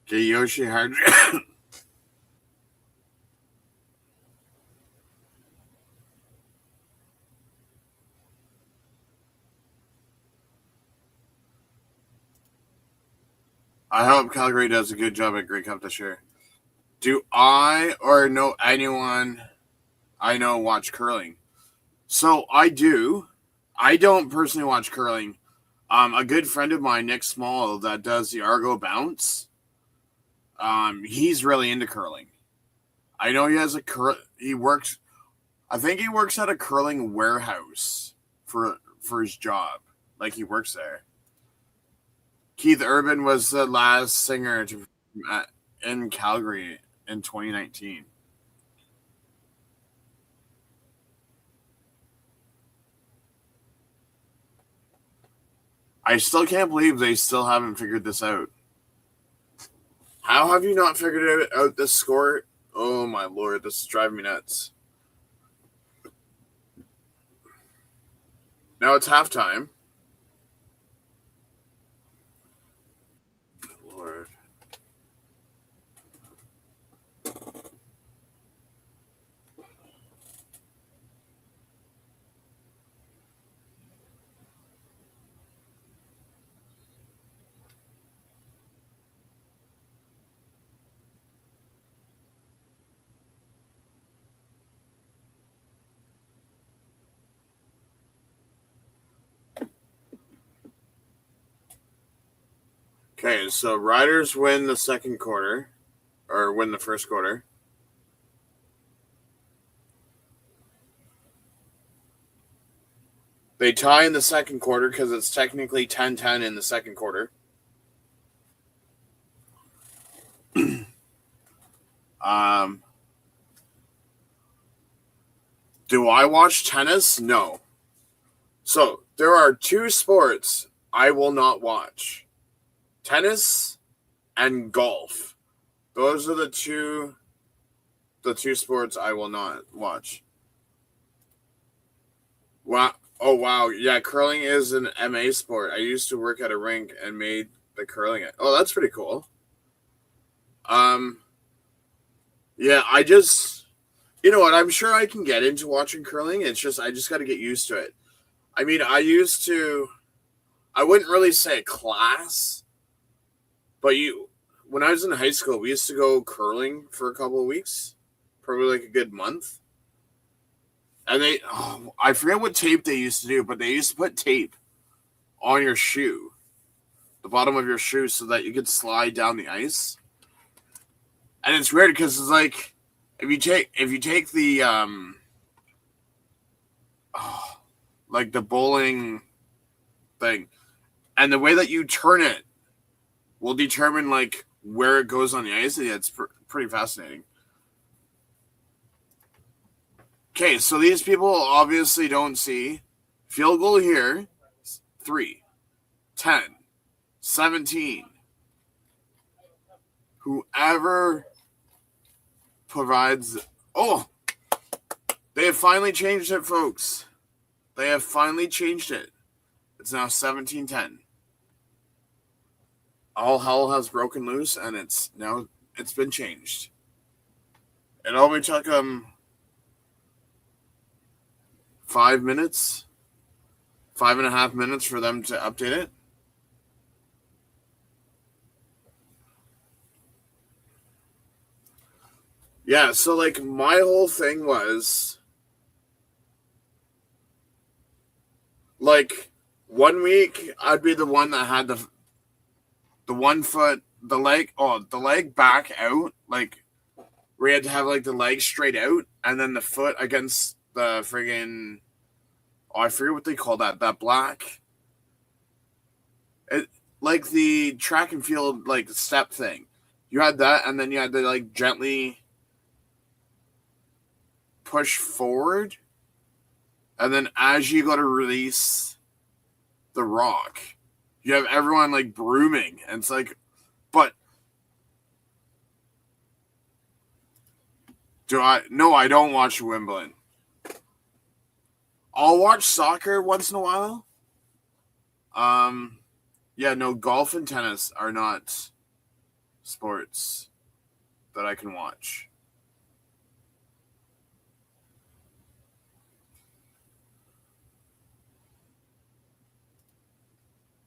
Kiyoshi Hard. I hope Calgary does a good job at Grey Cup this year. Do I or know anyone I know watch curling? So I do. I don't personally watch curling. A good friend of mine, Nick Small, that does the Argo Bounce. He's really into curling. I know he has he works. I think he works at a curling warehouse for his job. Like he works there. Keith Urban was the last singer in Calgary in 2019. I still can't believe they still haven't figured this out. How have you not figured out this score? Oh my lord, this is driving me nuts. Now it's halftime. Lord. Okay, so Riders win the second quarter, or win the first quarter. They tie in the second quarter because it's technically 10-10 in the second quarter. um, do I watch tennis? No. So there are two sports I will not watch: tennis and golf. Those are the two sports I will not watch. Wow. Oh wow. Yeah, curling is an MA sport. I used to work at a rink and made the curling. Oh, that's pretty cool. Um yeah, you know what, I'm sure I can get into watching curling. It's just I just got to get used to it. I mean, I wouldn't really say a class, but when I was in high school, we used to go curling for a couple of weeks, probably like a good month. And I forget what tape they used to do, but they used to put tape on your shoe, the bottom of your shoe, so that you could slide down the ice. And it's weird because it's like if you take the like the bowling thing, and the way that you turn it will determine like where it goes on the ice. Yeah, it's pretty fascinating. Okay, so these people obviously don't see field goal here, 3, 10, 17. Whoever provides. Oh, they have finally changed it, folks. They have finally changed it. It's now 17-10. All hell has broken loose, and it's been changed. It only took 5 minutes, 5.5 minutes for them to update it. Yeah, so like my whole thing was like 1 week I'd be the one that had the 1 foot, the leg back out, like where you had to have like the leg straight out and then the foot against the friggin' I forget what they call that black, it, like the track and field like step thing. You had that, and then you had to like gently push forward, and then as you go to release the rock, you have everyone like brooming, and it's like, but do I? No, I don't watch Wimbledon. I'll watch soccer once in a while. Yeah, no, golf and tennis are not. sports that I can watch.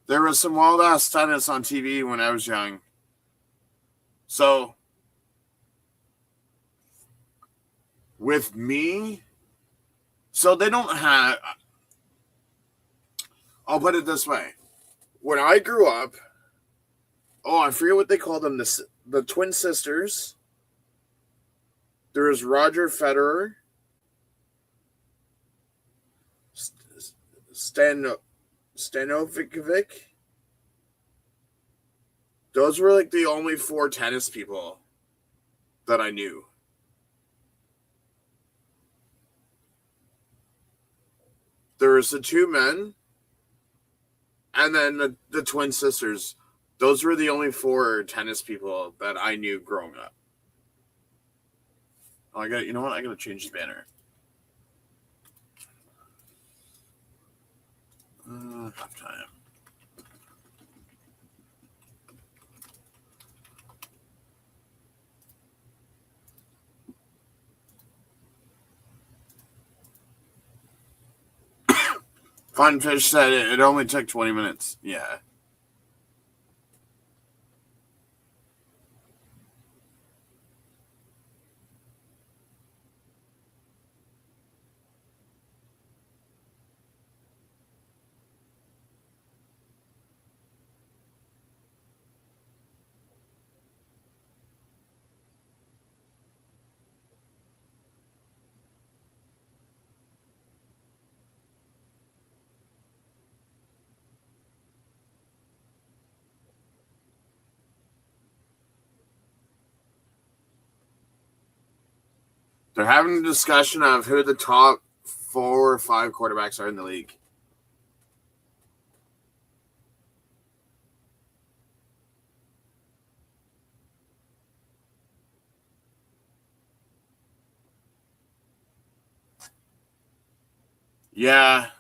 There was some wild ass tennis on TV when I was young. So, with me, so they don't have. I'll put it this way: when I grew up, I forget what they call them. The twin sisters. There was Roger Federer, Stanovic. Those were like the only 4 tennis people that I knew. There was the 2 men, and then the twin sisters. Those were the only 4 tennis people that I knew growing up. Oh, I gotta change the banner. Halftime. Funfish said it only took 20 minutes. Yeah. They're having a discussion of who the top 4 or 5 quarterbacks are in the league. Yeah.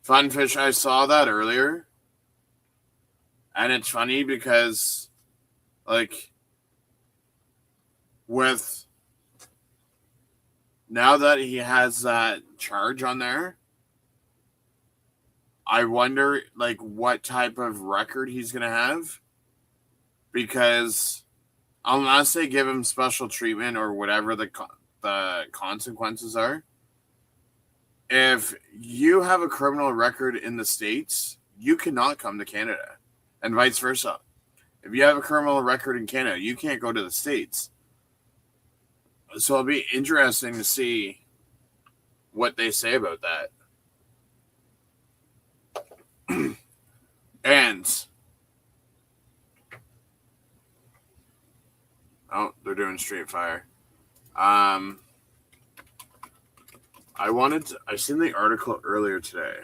Funfish, I saw that earlier. And it's funny because, like, with now that he has that charge on there, I wonder, like, what type of record he's going to have. Because unless they give him special treatment or whatever the consequences are, if you have a criminal record in the States, you cannot come to Canada, and vice versa. If you have a criminal record in Canada, you can't go to the States. So it'll be interesting to see what they say about that. And they're doing Street Fire. I seen the article earlier today.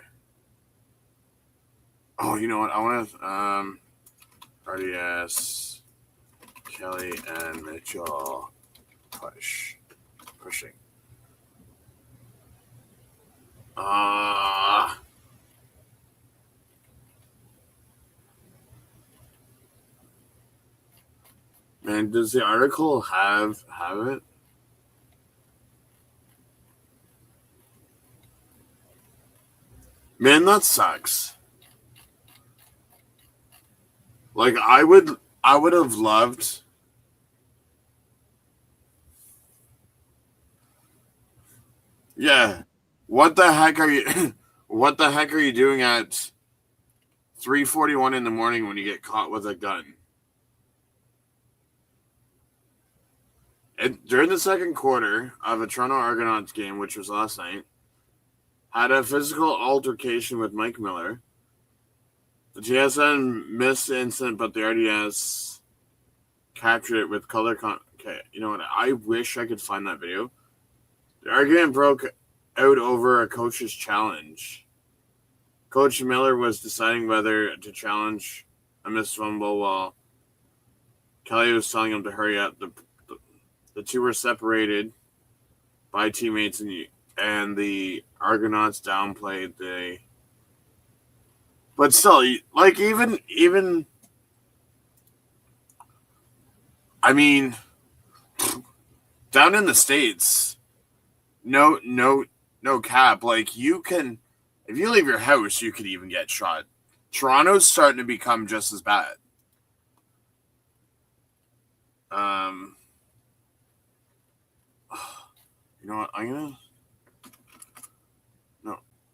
Oh, you know what? I want to RDS Kelly and Mitchell pushing. Man, does the article have it? Man, that sucks. Like, I would have loved. Yeah. What the heck are you what the heck are you doing at 3:41 in the morning when you get caught with a gun? During the second quarter of a Toronto Argonauts game, which was last night, had a physical altercation with Mike Miller. The TSN missed the incident, but the RDS captured it with color. Okay, you know what? I wish I could find that video. The argument broke out over a coach's challenge. Coach Miller was deciding whether to challenge a missed fumble while Kelly was telling him to hurry up. The two were separated by teammates, and the Argonauts downplayed the. But still, like even I mean, down in the States, no cap. Like, you can, if you leave your house, you could even get shot. Toronto's starting to become just as bad. You know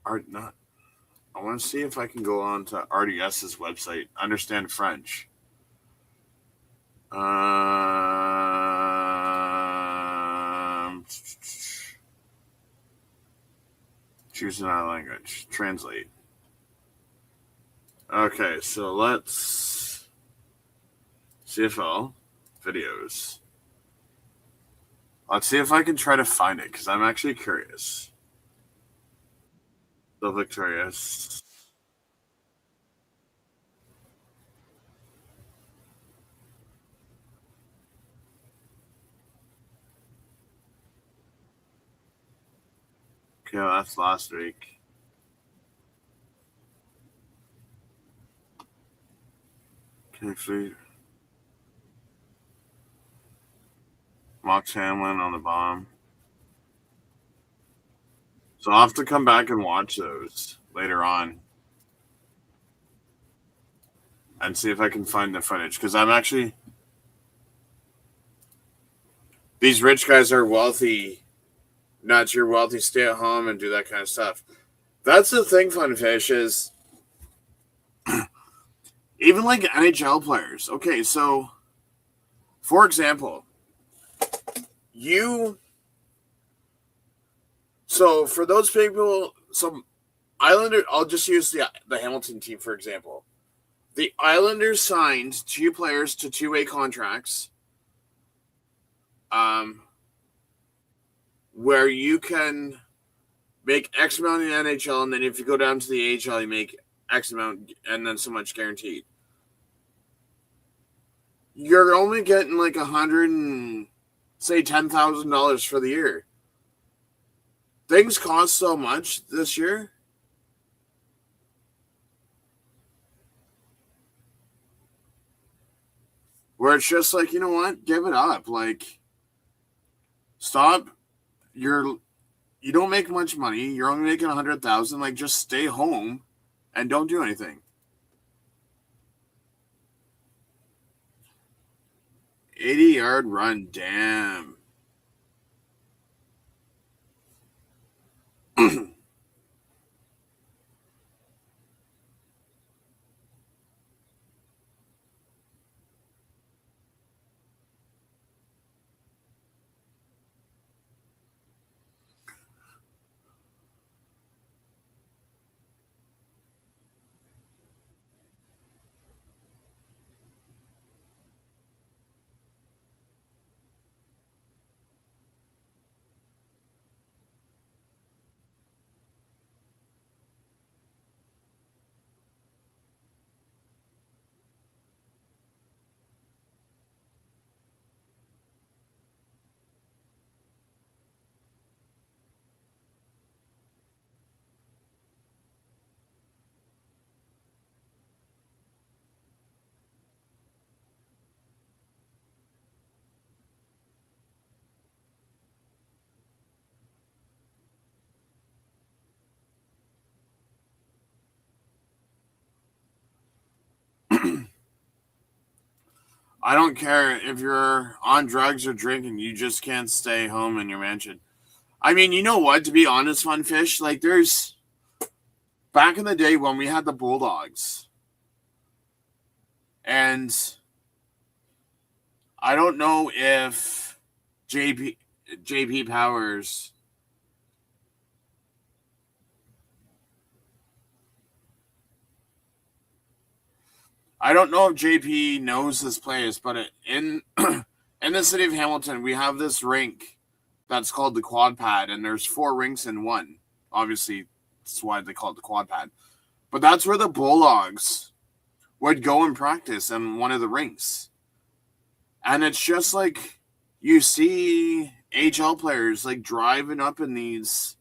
what? Not. I want to see if I can go on to RDS's website. Understand French. Choose another language. Translate. Okay, so let's CFL videos. Let's see if I can try to find it, because I'm actually curious. The Victorious. Okay, well, that's last week. Actually, Mox Hamlin on the bomb. So I'll have to come back and watch those later on and see if I can find the footage, because I'm actually, these rich guys are wealthy. Not you're wealthy, stay at home and do that kind of stuff. That's the thing, Funfish, is even like NHL players. Okay, so for example, for those people, some Islander, I'll just use the Hamilton team for example. The Islanders signed 2 players to 2-way contracts, where you can make X amount in the NHL, and then if you go down to the AHL, you make X amount, and then so much guaranteed. You're only getting like $10,000 for the year. Things cost so much this year. Where it's just like, you know what? Give it up. Like, stop. You don't make much money. You're only making 100,000. Like, just stay home and don't do anything. 80-yard run. Damn. I don't care if you're on drugs or drinking. You just can't stay home in your mansion. I mean, you know what? To be honest, Funfish, like there's back in the day when we had the Bulldogs, and I don't know if JP Powers. I don't know if JP knows this place, but in in the city of Hamilton, we have this rink that's called the Quad Pad, and there's 4 rinks in one. Obviously, that's why they call it the Quad Pad. But that's where the Bulldogs would go and practice in one of the rinks. And it's just like you see HL players like driving up in these,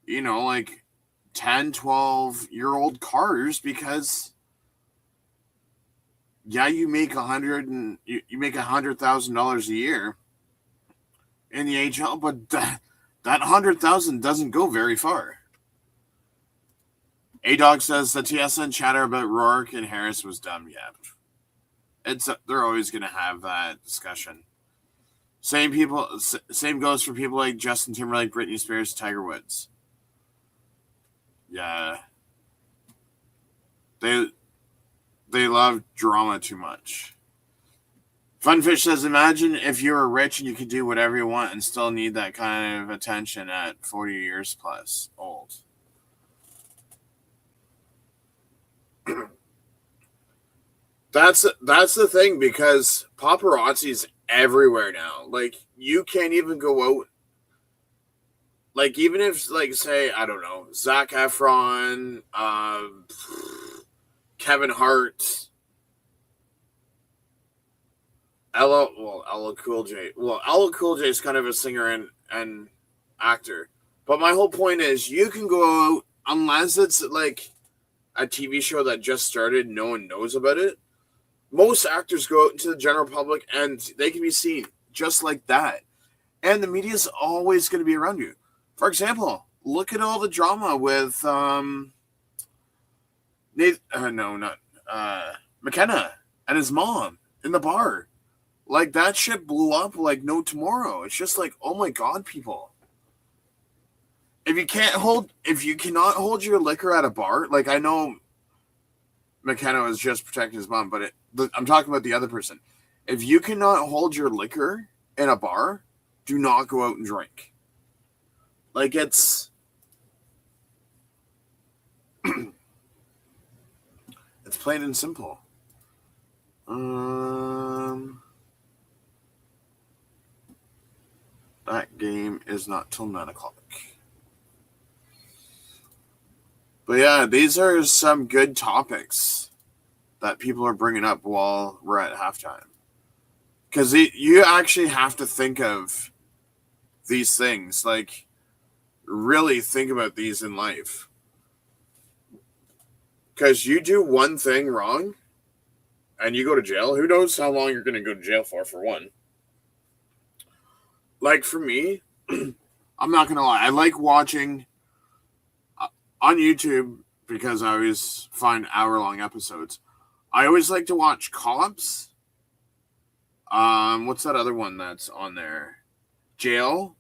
like 10, 12-year-old cars because yeah, you make $100,000 a year in the AHL, but that 100,000 doesn't go very far. A Dog says the TSN chatter about Rourke and Harris was dumb. Yeah, they're always going to have that discussion. Same goes for people like Justin Timberlake, Britney Spears, Tiger Woods. Yeah, they love drama too much. Funfish says, imagine if you were rich and you could do whatever you want and still need that kind of attention at 40 years plus old. That's the thing, because paparazzi's everywhere now. Like, you can't even go out. Like, even if, like, say, I don't know, Zac Efron, Kevin Hart, Ella Cool J. Well, Ella Cool J is kind of a singer and actor. But my whole point is, you can go out, unless it's like a TV show that just started, no one knows about it. Most actors go out into the general public and they can be seen just like that. And the media is always going to be around you. For example, look at all the drama with McKenna and his mom in the bar. Like, that shit blew up like no tomorrow. It's just like, oh my God, people. If you cannot hold your liquor at a bar, like, I know McKenna was just protecting his mom, but I'm talking about the other person. If you cannot hold your liquor in a bar, do not go out and drink. Like, it's it's plain and simple. That game is not till 9 o'clock. But yeah, these are some good topics that people are bringing up while we're at halftime. Because you actually have to think of these things. Like, really think about these in life. Because you do one thing wrong and you go to jail. Who knows how long you're going to go to jail for one. Like, for me, I'm not going to lie. I like watching on YouTube, because I always find hour-long episodes. I always like to watch Cops. What's that other one that's on there? Jail.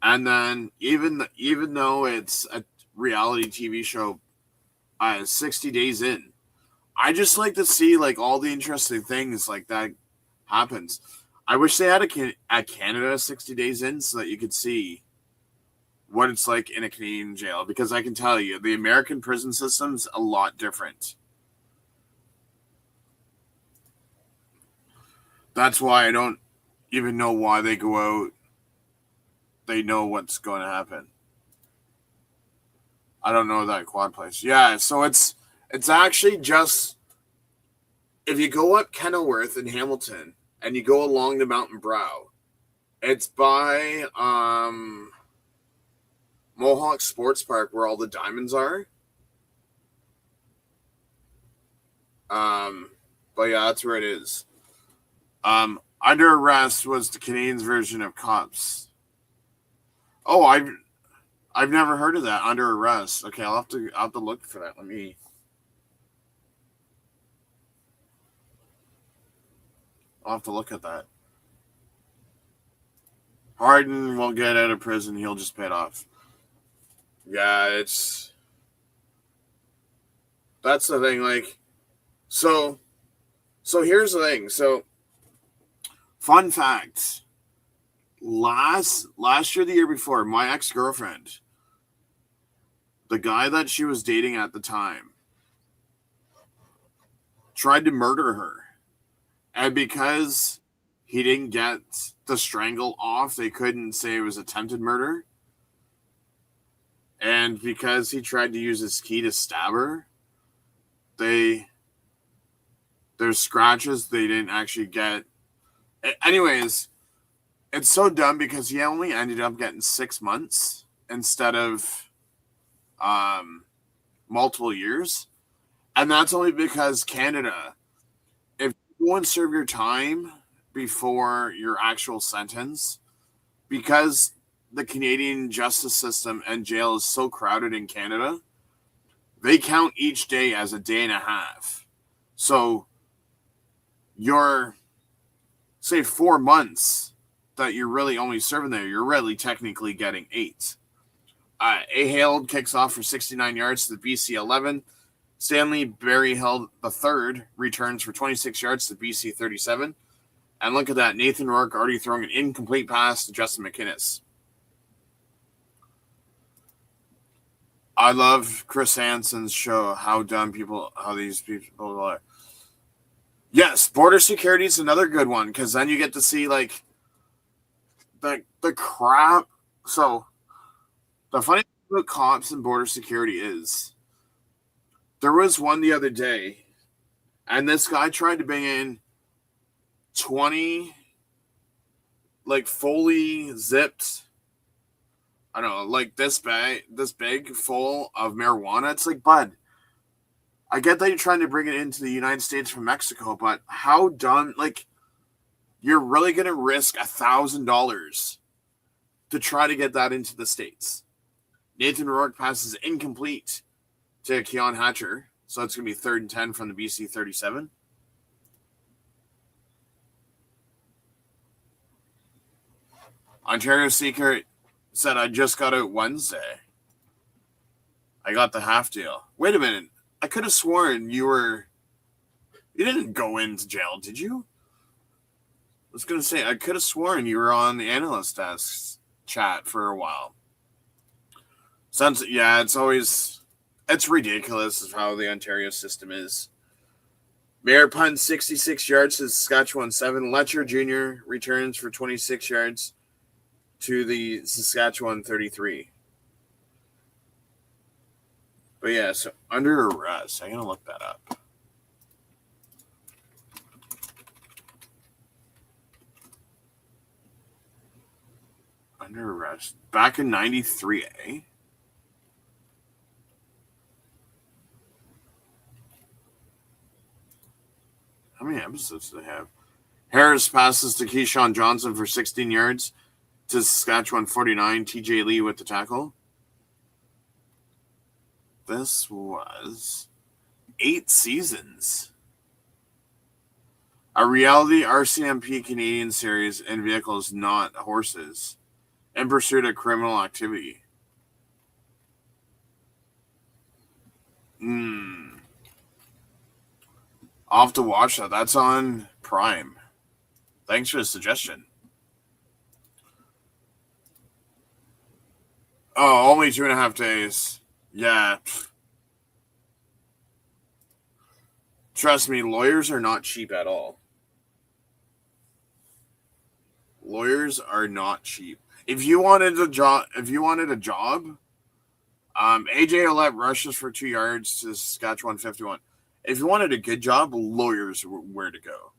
And then even though it's a reality TV show, 60 Days In, I just like to see like all the interesting things like that happens. I wish they had a Canada 60 Days In so that you could see what it's like in a Canadian jail, because I can tell you the American prison system's a lot different. That's why I don't even know why they go out. They know what's going to happen. I don't know that quad place. Yeah, so it's actually just, if you go up Kenilworth in Hamilton and you go along the mountain brow, it's by Mohawk Sports Park, where all the diamonds are. But yeah, that's where it is. Under Arrest was the Canadians' version of Cops. Oh, I've never heard of that. Under Arrest. Okay, I'll have to look for that. I'll have to look at that. Harden won't get out of prison. He'll just pay it off. Yeah, that's the thing. Like, so here's the thing. So, fun fact. Last year, the year before, my ex-girlfriend, the guy that she was dating at the time, tried to murder her. And because he didn't get the strangle off, they couldn't say it was attempted murder. And because he tried to use his key to stab her, there's scratches they didn't actually get. Anyways, it's so dumb because he only ended up getting 6 months instead of multiple years. And that's only because Canada go and serve your time before your actual sentence, because the Canadian justice system and jail is so crowded in Canada, they count each day as a day and a half. So your, say, 4 months that you're really only serving there, you're really technically getting 8. Ahale kicks off for 69 yards to the BC 11. Stanley Berryhill III returns for 26 yards to BC 37. And look at that, Nathan Rourke already throwing an incomplete pass to Justin McInnes. I love Chris Hansen's show, how these people are. Yes, border security is another good one, because then you get to see, like, the crap. So, the funny thing about cops and border security is, there was one the other day, and this guy tried to bring in 20, like, fully zipped, I don't know, like this big full of marijuana. It's like, bud, I get that you're trying to bring it into the United States from Mexico, but how dumb, like, you're really going to risk $1,000 to try to get that into the States. Nathan Rourke passes incomplete to Keon Hatcher, so it's going to be 3rd and 10 from the BC 37. Ontario Secret said, I just got out Wednesday. I got the half deal. Wait a minute. I could have sworn you didn't go into jail, did you? I was going to say, I could have sworn you were on the analyst desk chat for a while. Yeah, it's ridiculous of how the Ontario system is. Mayor punts 66 yards to Saskatchewan 7. Letcher Jr. returns for 26 yards to the Saskatchewan 33. But yeah, so under arrest. I'm going to look that up. Under arrest. Back in 93, eh? How many episodes do they have? Harris passes to Keyshawn Johnson for 16 yards to Saskatchewan 49. TJ Lee with the tackle. This was 8 seasons. A reality RCMP Canadian series and vehicles, not horses, in pursuit of criminal activity. I'll have to watch that. That's on Prime. Thanks for the suggestion. Oh, only 2.5 days. Yeah. Trust me, lawyers are not cheap at all. Lawyers are not cheap. If you wanted a job, AJ Ouellette rushes for 2 yards to Saskatchewan 51. If you wanted a good job, lawyers were where to go.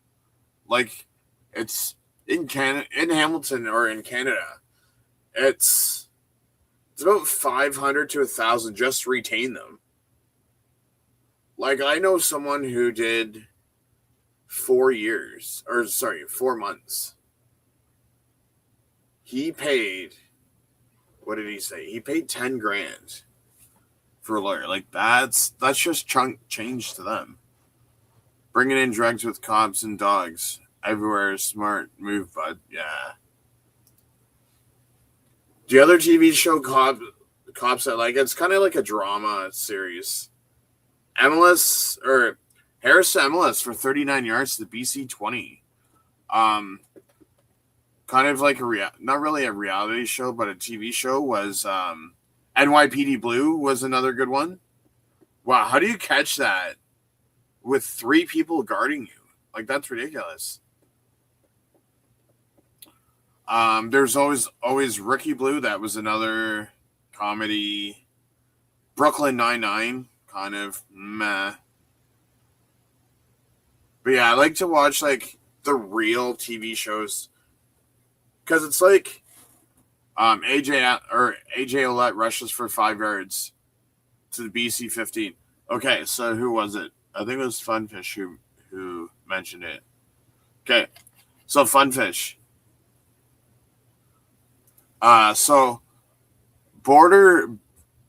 Like, it's in Hamilton or in Canada, it's about 500 to 1,000 just to retain them. Like, I know someone who did 4 months. He paid, what did he say? He paid 10 grand for a lawyer. Like, that's just chunk change to them. Bringing in drugs with cops and dogs everywhere is smart move, bud. Yeah. The other TV show cops I like, it's kind of like a drama series. Harris MLS for 39 yards to the BC 20. Kind of like not really a reality show, but a TV show was NYPD Blue was another good one. Wow, how do you catch that with 3 people guarding you? Like, that's ridiculous. There's always Rookie Blue. That was another comedy. Brooklyn Nine-Nine, kind of meh. But yeah, I like to watch, like, the real TV shows, because it's like AJ Ouellette rushes for 5 yards to the BC 15. Okay, so who was it? I think it was Funfish who mentioned it. Okay. So Funfish. So border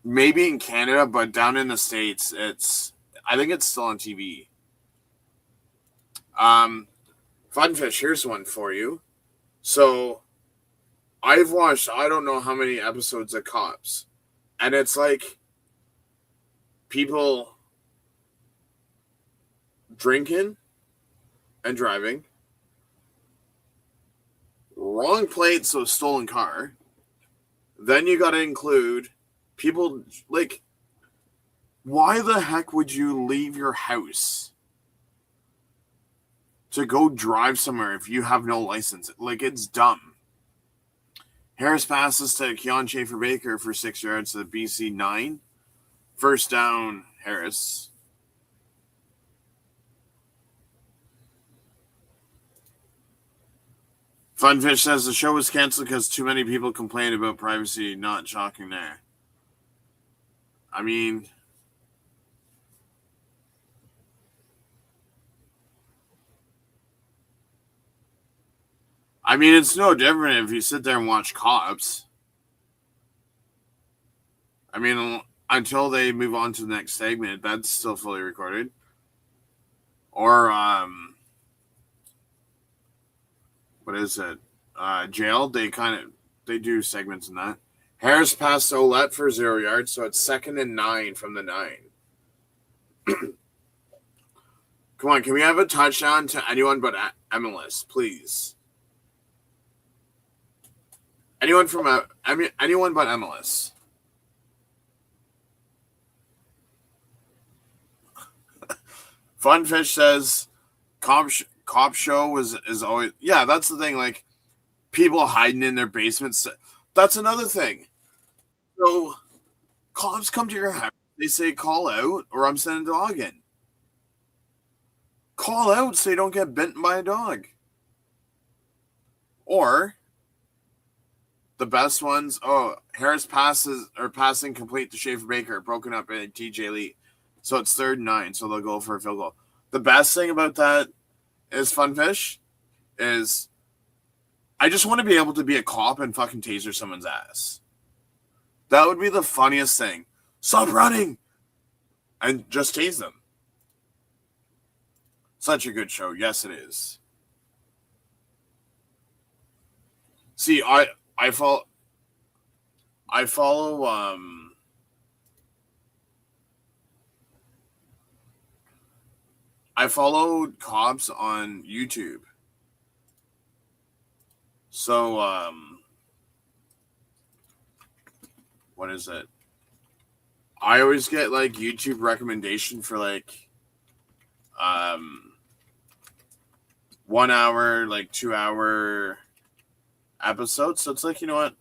maybe in Canada, but down in the States, I think it's still on TV. Funfish, here's one for you. So I've watched I don't know how many episodes of Cops, and it's like people drinking and driving, wrong plate, so stolen car. Then you got to include people like, why the heck would you leave your house to go drive somewhere if you have no license? Like, it's dumb. Harris passes to Keon Schaefer-Baker for 6 yards to the BC 9. First down, Harris. Funfish says the show was canceled because too many people complained about privacy. Not shocking there. I mean, it's no different if you sit there and watch Cops. I mean, until they move on to the next segment, that's still fully recorded. Or, what is it? Jail. They do segments in that. Harris passed Ouellette for 0 yards, so it's 2nd and 9 from the 9. Come on, can we have a touchdown to anyone but MLS, please? Anyone but MLS. Funfish says cop show is always, yeah, that's the thing, like people hiding in their basements. That's another thing. So cops come to your house, they say call out or I'm sending a dog in. Call out so you don't get bitten by a dog. Or the best ones, Harris passing complete to Schaefer-Baker, broken up in TJ Lee. So it's 3rd and 9, so they'll go for a field goal. The best thing about that is Funfish is I just want to be able to be a cop and fucking taser someone's ass. That would be the funniest thing. Stop running! And just tase them. Such a good show. Yes, it is. See, I follow I followed Cops on YouTube. So, what is it? I always get like YouTube recommendation for like 1 hour, like 2 hour episodes. So it's like, you know what?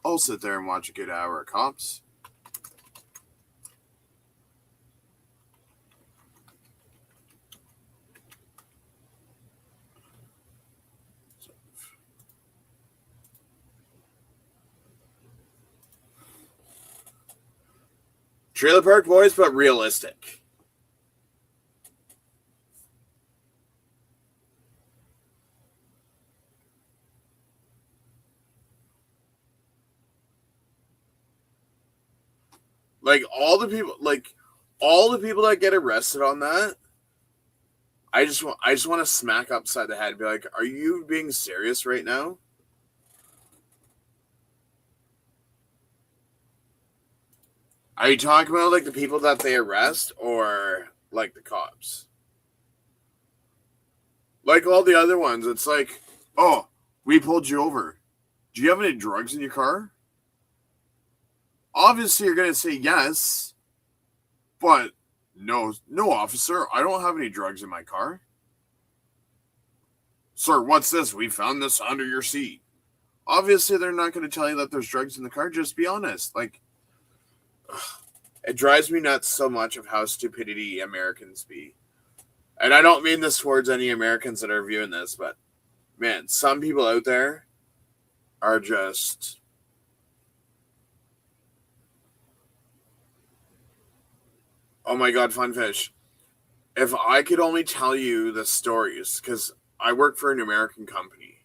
I'll sit there and watch a good hour of Cops. Trailer Park Boys, but realistic. Like all the people that get arrested on that, I just want to smack upside the head and be like, are you being serious right now? Are you talking about like the people that they arrest or like the cops? Like all the other ones, it's like, oh, we pulled you over. Do you have any drugs in your car? Obviously, you're going to say yes, but no, officer, I don't have any drugs in my car. Sir, what's this? We found this under your seat. Obviously, they're not going to tell you that there's drugs in the car. Just be honest. Like, it drives me nuts so much of how stupidity Americans be. And I don't mean this towards any Americans that are viewing this, but man, some people out there are just... Oh my God, Funfish. If I could only tell you the stories, because I work for an American company,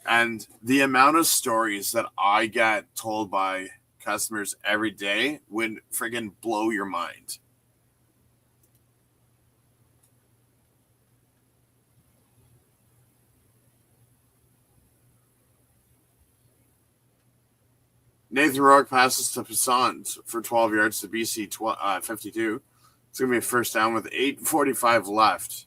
and the amount of stories that I get told by customers every day would friggin' blow your mind. Nathan Rourke passes to Passant for 12 yards to BC 52. It's going to be a first down with 8:45 left.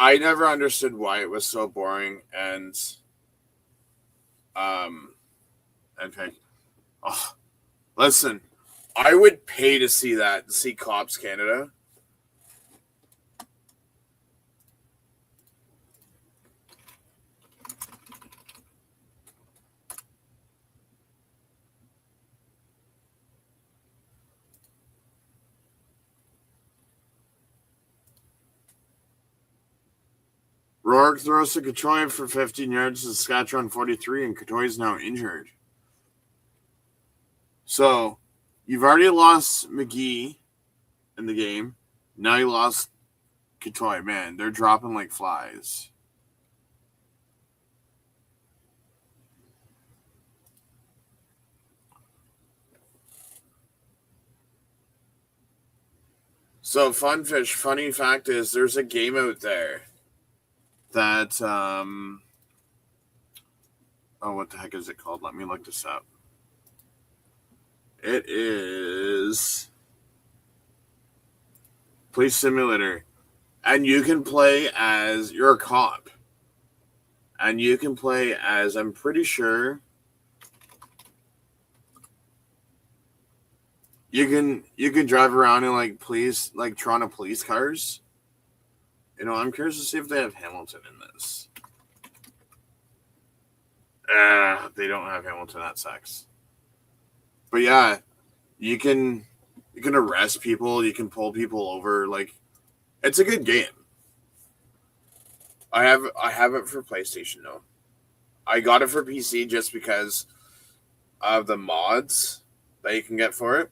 I never understood why it was so boring and listen, I would pay to see that, to see Cops Canada. Rourke throws to Cotoy for 15 yards to Saskatchewan 43, and Cotoy is now injured. So, you've already lost McGee in the game. Now you lost Cotoy. Man, they're dropping like flies. So, funny fact is there's a game out there that, what the heck is it called? Let me look this up. It is Police Simulator. And you can play as, you're a cop. And you can play as, I'm pretty sure, you can drive around in like Toronto police cars. I'm curious to see if they have Hamilton in this. They don't have Hamilton. That sucks. But yeah, you can arrest people. You can pull people over. Like, it's a good game. I have it for PlayStation though. I got it for PC just because of the mods that you can get for it.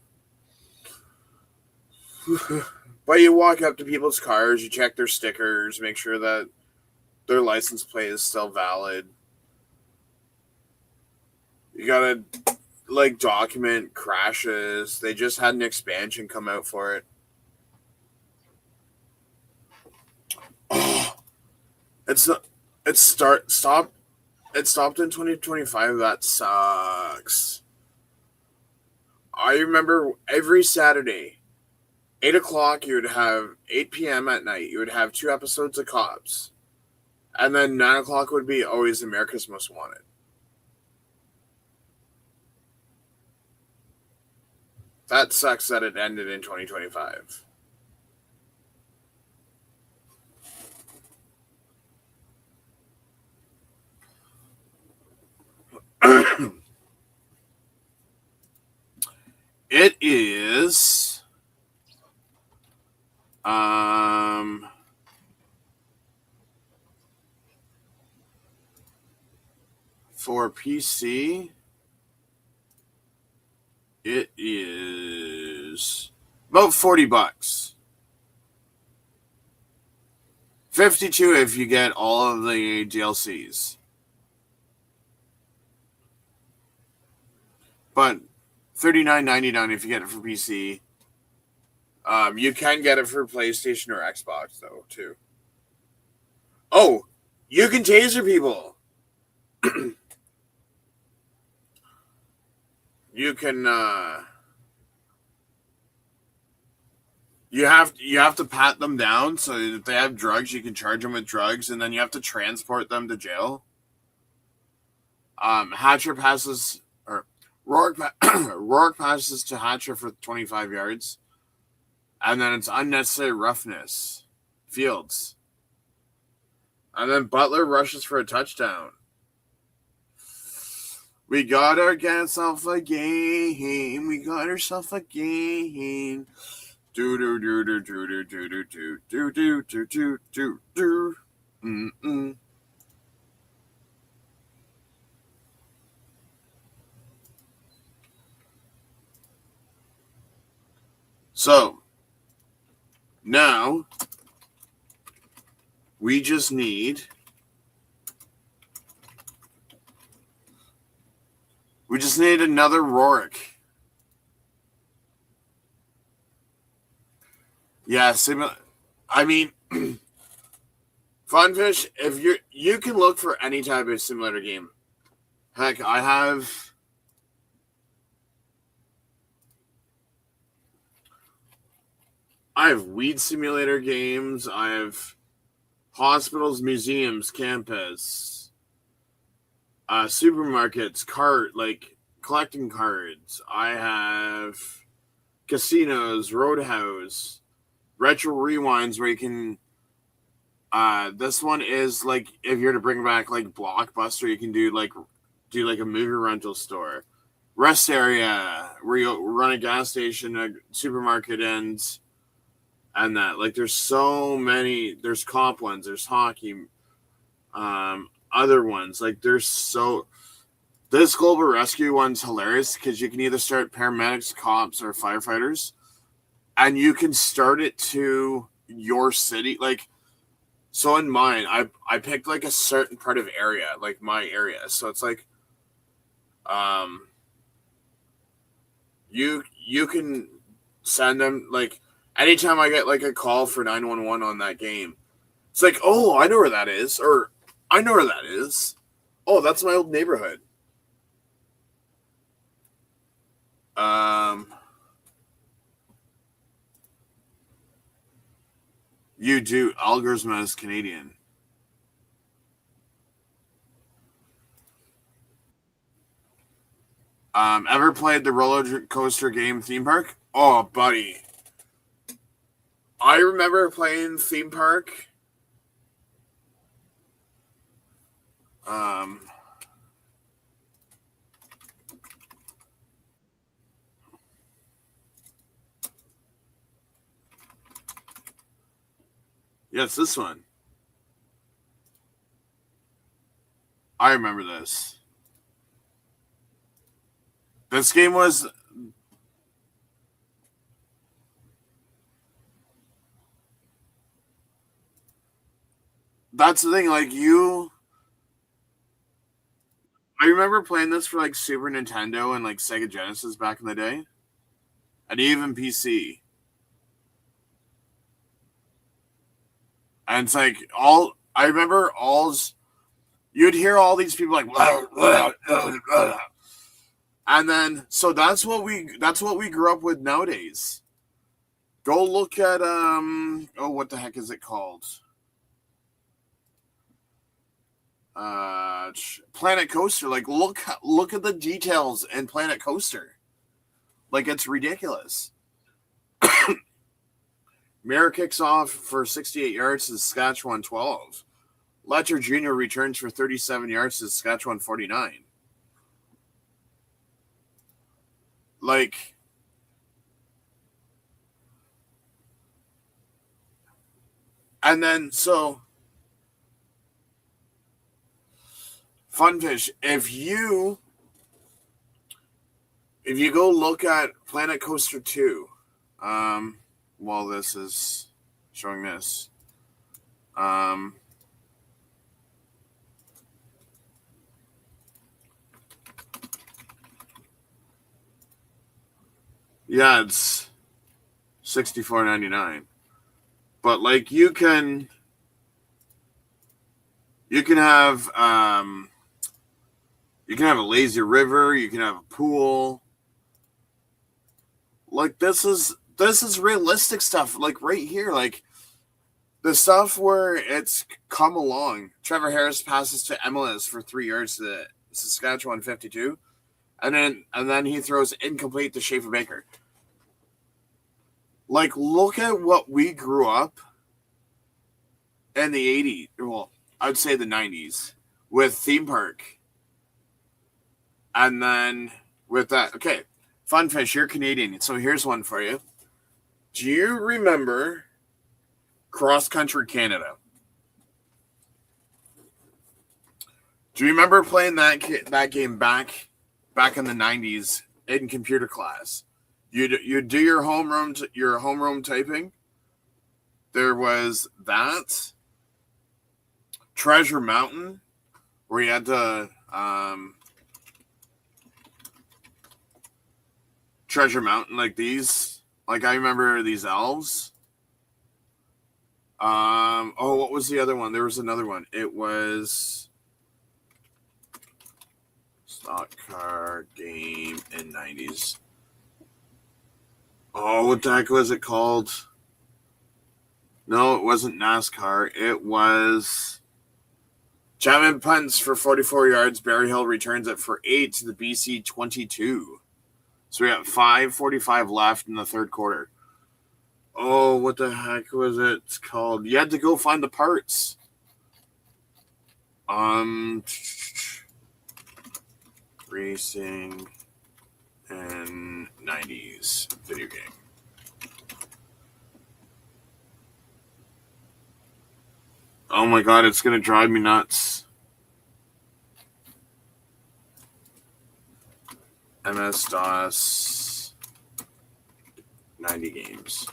But you walk up to people's cars, you check their stickers, make sure that their license plate is still valid. You gotta document crashes. They just had an expansion come out for it. It stopped in 2025. That sucks. I remember every Saturday, 8 o'clock, you would have 8 p.m. at night. You would have 2 episodes of Cops. And then 9 o'clock would be always America's Most Wanted. That sucks that it ended in 2025. It is for PC, it is about $40. 52 if you get all of the DLCs. But $39.99 if you get it for PC. You can get it for PlayStation or Xbox though too. Oh, you can taser people. You can you have to pat them down, so if they have drugs, you can charge them with drugs, and then you have to transport them to jail. Hatcher passes, or Rourke passes to Hatcher for 25 yards, and then it's unnecessary roughness. Fields. And then Butler rushes for a touchdown. We got ourselves a game. We got ourselves a game. Do do do do do do do do do do do do do do. Mm-mm. So now we just need another Rorik. Yeah, I mean, Funfish. If you can look for any type of simulator game. Heck, I have weed simulator games. I have hospitals, museums, campus, supermarkets, collecting cards. I have casinos, roadhouse, retro rewinds where you can. This one is like if you're to bring back like Blockbuster, you can do like a movie rental store, rest area where you run a gas station, a supermarket, and that. Like there's so many. There's comp ones. There's hockey. Other ones like this global rescue one's hilarious because you can either start paramedics, cops, or firefighters, and you can start it to your city. Like, so in mine, I picked like a certain part of area, like my area. So it's like, you can send them like anytime I get like a call for 911 on that game. It's like, oh, I know where that is, or I know where that is. Oh, that's my old neighborhood. You do. Algorithm is Canadian. Ever played the roller coaster game Theme Park? Oh, buddy. I remember playing Theme Park. Um, yes, this one. I remember this. This game was. That's the thing. Like I remember playing this for like Super Nintendo and like Sega Genesis back in the day, and even PC. And it's like all I remember all's you'd hear all these people like and then so that's what we grew up with nowadays. Go look at what the heck is it called? Planet Coaster. Like look at the details in Planet Coaster. Like it's ridiculous. Mirror kicks off for 68 yards to Saskatchewan 12. Letcher Jr. returns for 37 yards to Saskatchewan 49. Like, and then so Funfish, if you go look at Planet Coaster 2, while this is showing this, yeah, it's $64.99. But like you can have a lazy river, you can have a pool. Like this is realistic stuff. Like right here, like the stuff where it's come along. Trevor Harris passes to MLS for 3 yards to the Saskatchewan 52, and then he throws incomplete to Schaefer Baker. Like look at what we grew up in the 80s. Well, I'd say the 90s with Theme Park. And then with that, okay, fun fish, you're Canadian. So here's one for you. Do you remember Cross Country Canada? Do you remember playing that game back in the 90s in computer class? You do your homeroom typing. There was that Treasure Mountain where you had to Treasure Mountain like these. Like I remember these elves. What was the other one? There was another one. It was stock car game in 90s. Oh, what the heck was it called? No, it wasn't NASCAR. It was Chapman punts for 44 yards. Barry Hill returns it for 8 to the BC 22. So we got 5:45 left in the third quarter. Oh, what the heck was it called? You had to go find the parts. Racing and 90s video game. Oh my god, it's gonna drive me nuts. MS-DOS 90 games.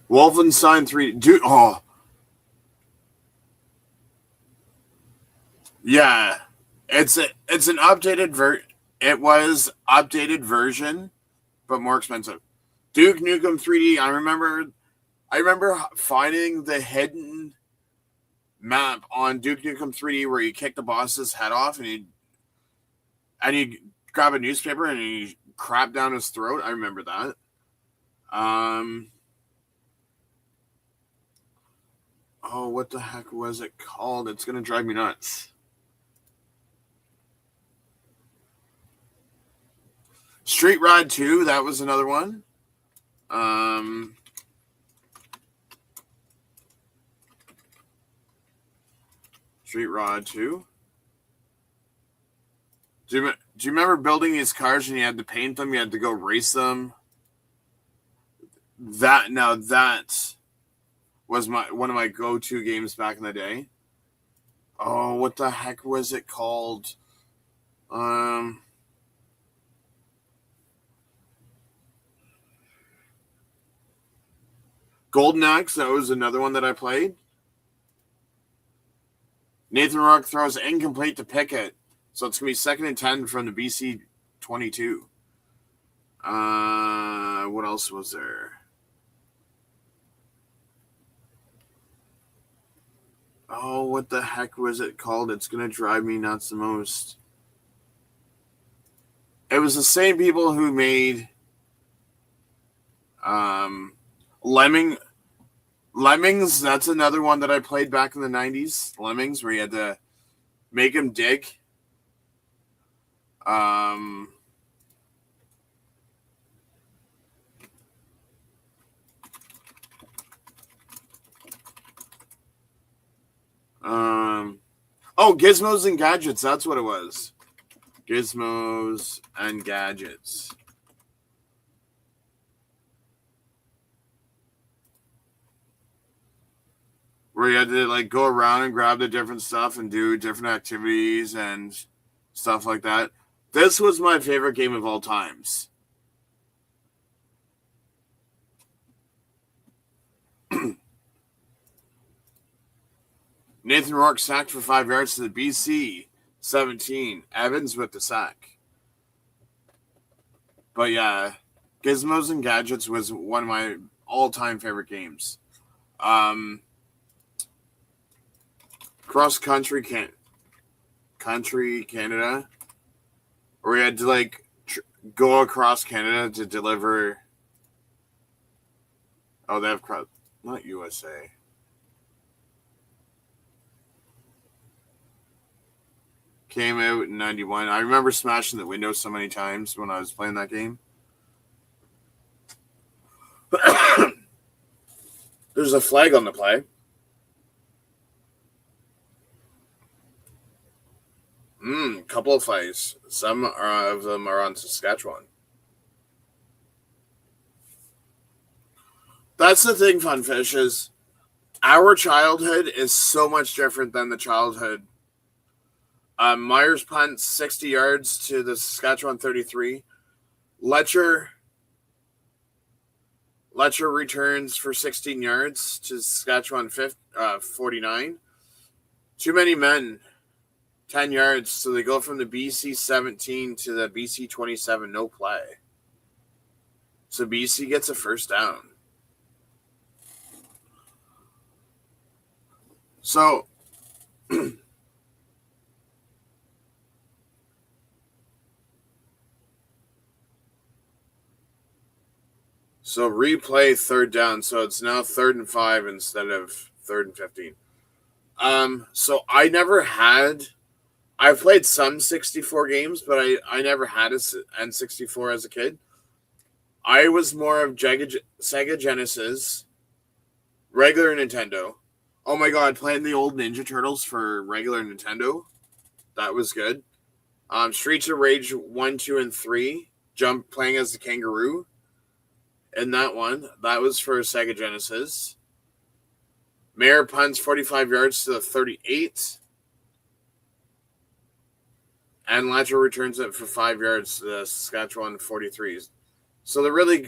Wolfenstein 3. Dude, oh. Yeah. It's an updated it was updated version, but more expensive. Duke Nukem 3D. I remember finding the hidden map on Duke Nukem 3D where you kick the boss's head off and you grab a newspaper and you crap down his throat. I remember that. Oh, what the heck was it called? It's gonna drive me nuts. Street Rod 2, that was another one. Street Rod 2. Do you remember building these cars and you had to paint them? You had to go race them. That was one of my go-to games back in the day. Oh, what the heck was it called? Golden Axe, that was another one that I played. Nathan Rourke throws incomplete to Pickett. So it's going to be 2nd and 10 from the BC 22. What else was there? Oh, what the heck was it called? It's going to drive me nuts the most. It was the same people who made Lemmings. That's another one that I played back in the 90s. Lemmings, where you had to make them dig. Gizmos and Gadgets. That's what it was. Gizmos and Gadgets. Where you had to like go around and grab the different stuff and do different activities and stuff like that. This was my favorite game of all times. Nathan Rourke sacked for 5 yards to the BC 17. Evans with the sack. But yeah, Gizmos and Gadgets was one of my all-time favorite games. Cross Country Canada, where we had to like go across Canada to deliver. Oh, they have not USA. Came out in 91. I remember smashing the window so many times when I was playing that game. There's a flag on the play. Couple of fights. Some of them are on Saskatchewan. That's the thing, Funfish, is our childhood is so much different than the childhood. Myers punts 60 yards to the Saskatchewan 33. Letcher returns for 16 yards to Saskatchewan 49. Too many men, 10 yards. So they go from the BC 17 to the BC 27, no play. So BC gets a first down. So replay third down. So it's now 3rd and 5 instead of 3rd and 15. So I've played some 64 games, but I never had a N64 as a kid. I was more of Sega Genesis, regular Nintendo. Oh my god, playing the old Ninja Turtles for regular Nintendo. That was good. Streets of Rage 1, 2, and 3. Playing as the kangaroo. In that one, that was for Sega Genesis. Mayor punts 45 yards to the 38. And Letcher returns it for 5 yards to the Saskatchewan 43s. So they really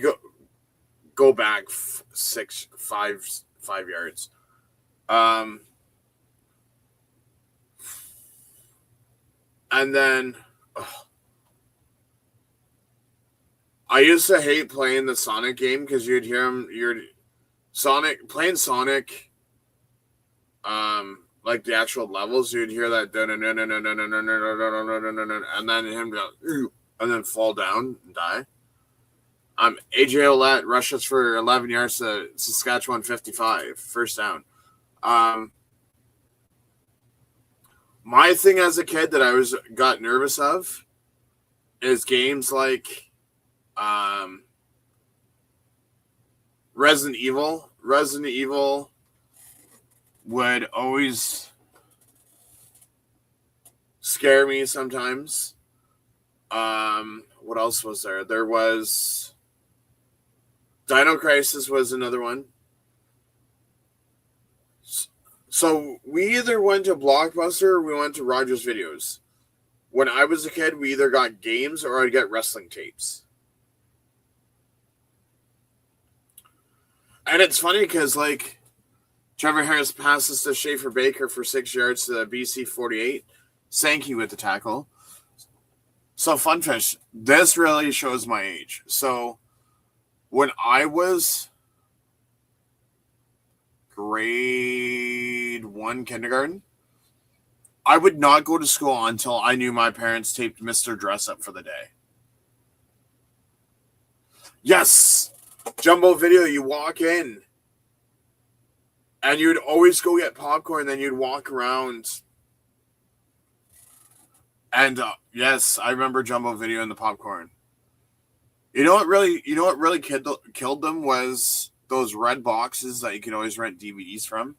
go back 5 yards. And then I used to hate playing the Sonic game because you'd hear him. Playing Sonic, like the actual levels, you'd hear that, and then him go, and then fall down and die. AJ Ouellette rushes for 11 yards to Saskatchewan 55, first down. My thing as a kid that I got nervous of is games like Resident Evil. Resident Evil would always scare me sometimes. What else was there? There was Dino Crisis was another one. So we either went to Blockbuster or we went to Rogers Videos. When I was a kid, we either got games or I'd get wrestling tapes. And it's funny because, like, Trevor Harris passes to Schaefer Baker for 6 yards to the BC 48. Sankey with the tackle. So, Funfish, this really shows my age. So, when I was grade 1 kindergarten, I would not go to school until I knew my parents taped Mr. Dress Up for the day. Yes! Jumbo Video, you walk in and you'd always go get popcorn, then you'd walk around. And yes, I remember Jumbo Video and the popcorn. You know what really killed them was those red boxes that you could always rent DVDs from.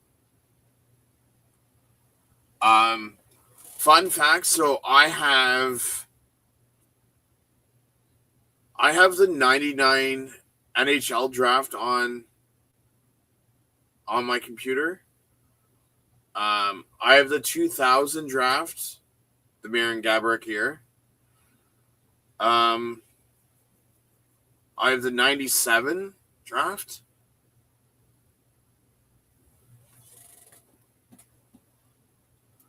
Fun fact, so I have the 99 NHL draft on my computer. I have the 2000 draft, the Mirren Gaborik here. I have the 97 draft.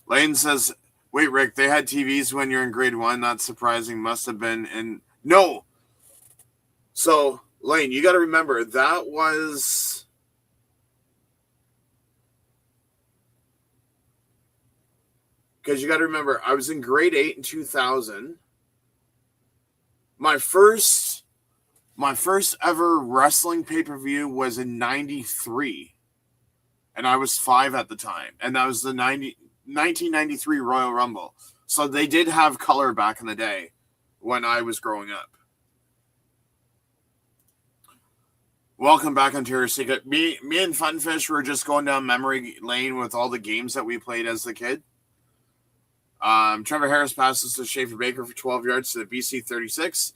Lane says, wait, Rick, they had TVs when you're in grade 1. That's surprising. Must have been in... No. So, Lane, you got to remember, that was... Because you got to remember, I was in grade 8 in 2000. My first ever wrestling pay-per-view was in 93. And I was 5 at the time. And that was the 1993 Royal Rumble. So they did have color back in the day when I was growing up. Welcome back, Ontario Secret. Me and Funfish were just going down memory lane with all the games that we played as a kid. Trevor Harris passes to Schaefer Baker for 12 yards to the BC 36.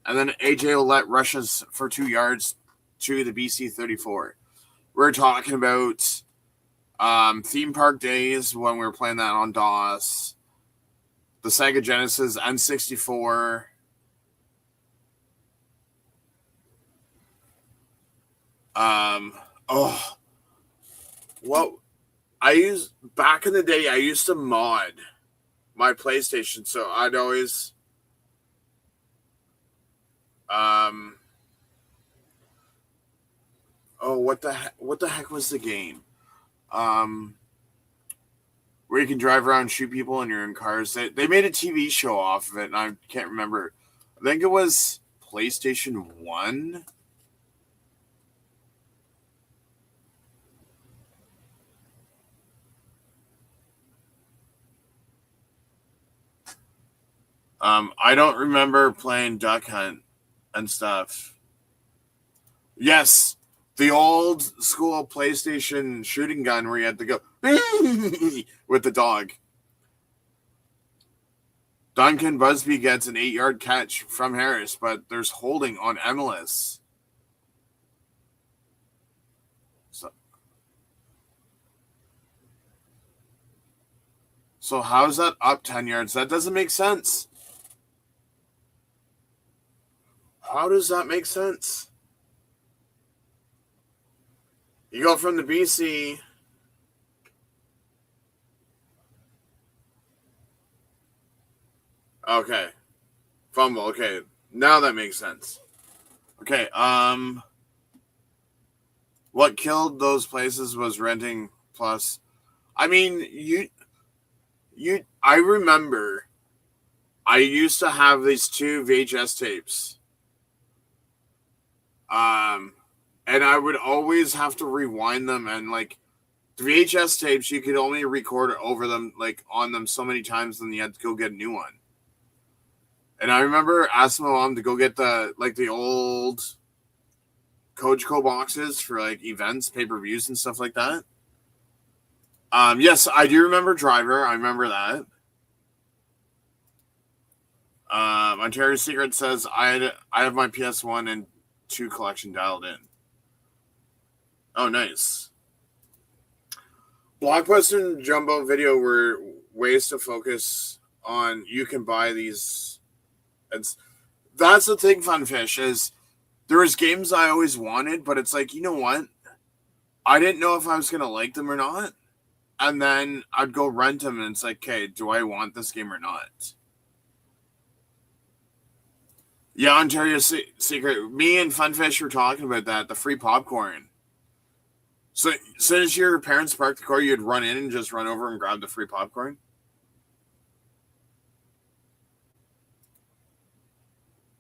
And then AJ Ouellette rushes for 2 yards to the BC 34. We're talking about theme park days when we were playing that on DOS. The Sega Genesis N64. Back in the day, I used to mod my PlayStation, so I'd always what the heck was the game? Where you can drive around and shoot people and you're in cars. They made a TV show off of it, and I can't remember. I think it was PlayStation 1. I don't remember playing Duck Hunt and stuff. Yes, the old school PlayStation shooting gun where you had to go with the dog. Duncan Busby gets an 8-yard catch from Harris, but there's holding on Emilus. So how is that up 10 yards? That doesn't make sense. How does that make sense? You go from the BC. Okay. Fumble. Okay. Now that makes sense. Okay. What killed those places was renting plus. I mean, I remember I used to have these 2 VHS tapes. And I would always have to rewind them, and like the VHS tapes, you could only record over them, like on them so many times, then you had to go get a new one. And I remember asking my mom to go get the old Cogeco boxes for like events, pay-per-views and stuff like that. Yes, I do remember Driver. I remember that. Ontario Secret says I have my PS1 and 2 collection dialed in. Oh, nice. Blockbuster and Jumbo Video were ways to focus on you can buy these. That's the thing, Funfish, is there was games I always wanted, but it's like, you know what? I didn't know if I was going to like them or not. And then I'd go rent them, and it's like, okay, do I want this game or not? Yeah, Ontario Secret. Me and Funfish were talking about that, the free popcorn. So as your parents parked the car, you'd run in and just run over and grab the free popcorn?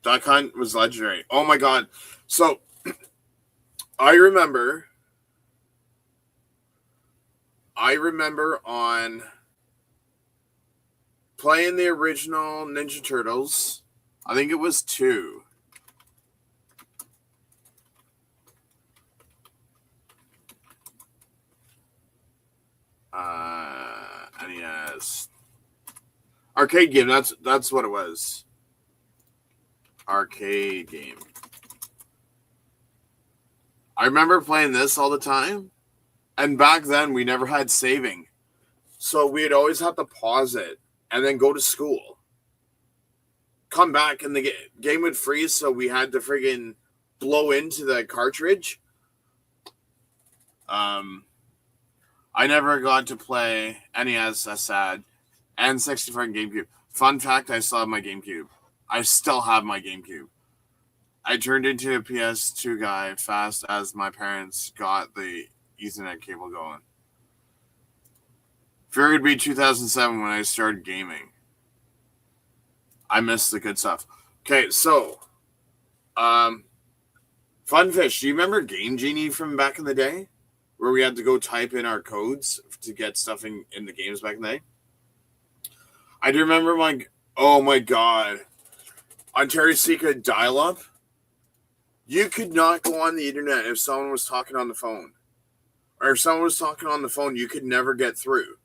Duck Hunt was legendary. Oh my god. So I remember on playing the original Ninja Turtles. I think it was 2. NES arcade game. That's what it was. Arcade game. I remember playing this all the time, and back then we never had saving, so we'd always have to pause it and then go to school, come back, and the game would freeze, so we had to friggin' blow into the cartridge. I never got to play NES, that's sad, and 64 and GameCube. Fun fact, I still have my GameCube. I still have my GameCube. I turned into a PS2 guy fast as my parents got the Ethernet cable going. Figured it'd be 2007 when I started gaming. I missed the good stuff. Okay, so, Funfish, do you remember Game Genie from back in the day? Where we had to go type in our codes to get stuff in the games back in the day? I do remember oh my god. Ontario Secret dial-up. You could not go on the internet if someone was talking on the phone. Or if someone was talking on the phone, you could never get through.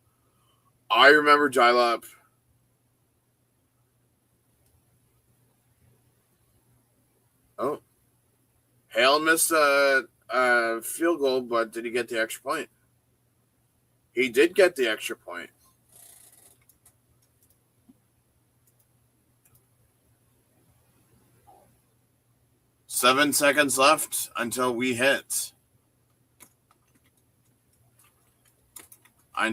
I remember dial-up Hale missed a field goal, but did he get the extra point? He did get the extra point. Seven seconds left until we hit. I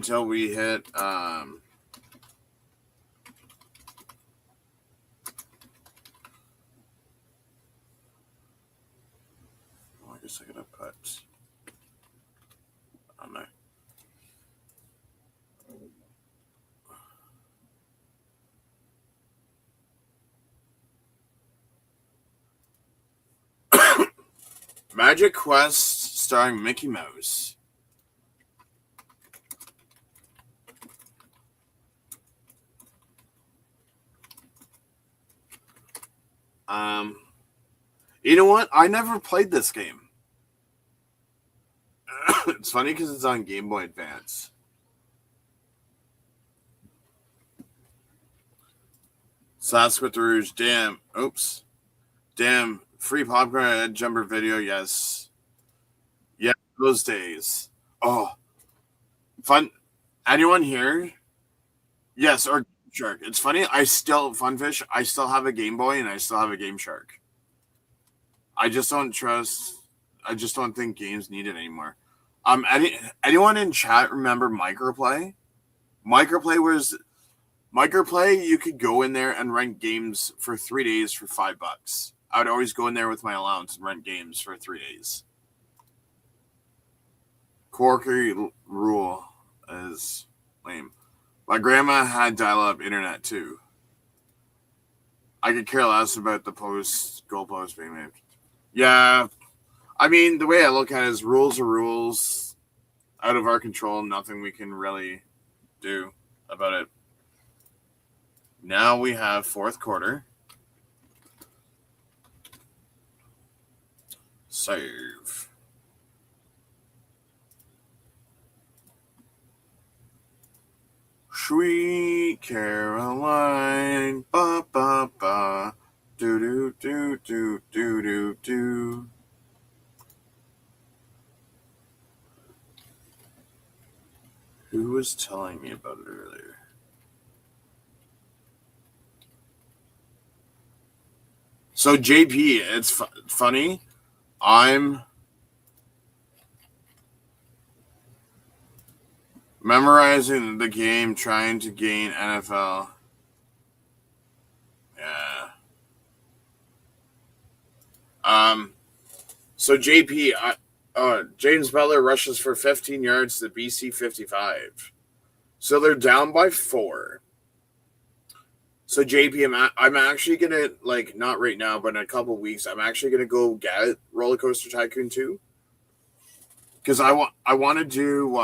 guess I gotta put on there. Magic Quest starring Mickey Mouse. You know what? I never played this game. It's funny because it's on Game Boy Advance. Sask with the Rouge. Damn. Oops. Damn. Free popcorn jumper video. Yes. Yeah, those days. Oh. Fun. Anyone here? Yes, or Shark. It's funny. Funfish, I still have a Game Boy and I still have a Game Shark. I just don't think games need it anymore. Anyone in chat remember Microplay? Microplay, you could go in there and rent games for 3 days for $5. I would always go in there with my allowance and rent games for 3 days. Quirky rule is lame. My grandma had dial-up internet too. I could care less about the goalpost being made. Yeah, I mean, the way I look at it is rules are rules, out of our control, nothing we can really do about it. Now we have fourth quarter. Save. Sweet Caroline, ba ba ba, do do do do do do do. Who was telling me about it earlier? So JP, it's funny. I'm memorizing the game, trying to gain NFL. Yeah. So JP, James Butler rushes for 15 yards to BC 55. So they're down by 4. So JP, I'm actually gonna, like, not right now, but in a couple weeks, I'm actually gonna go get Roller Coaster Tycoon 2 because I want to do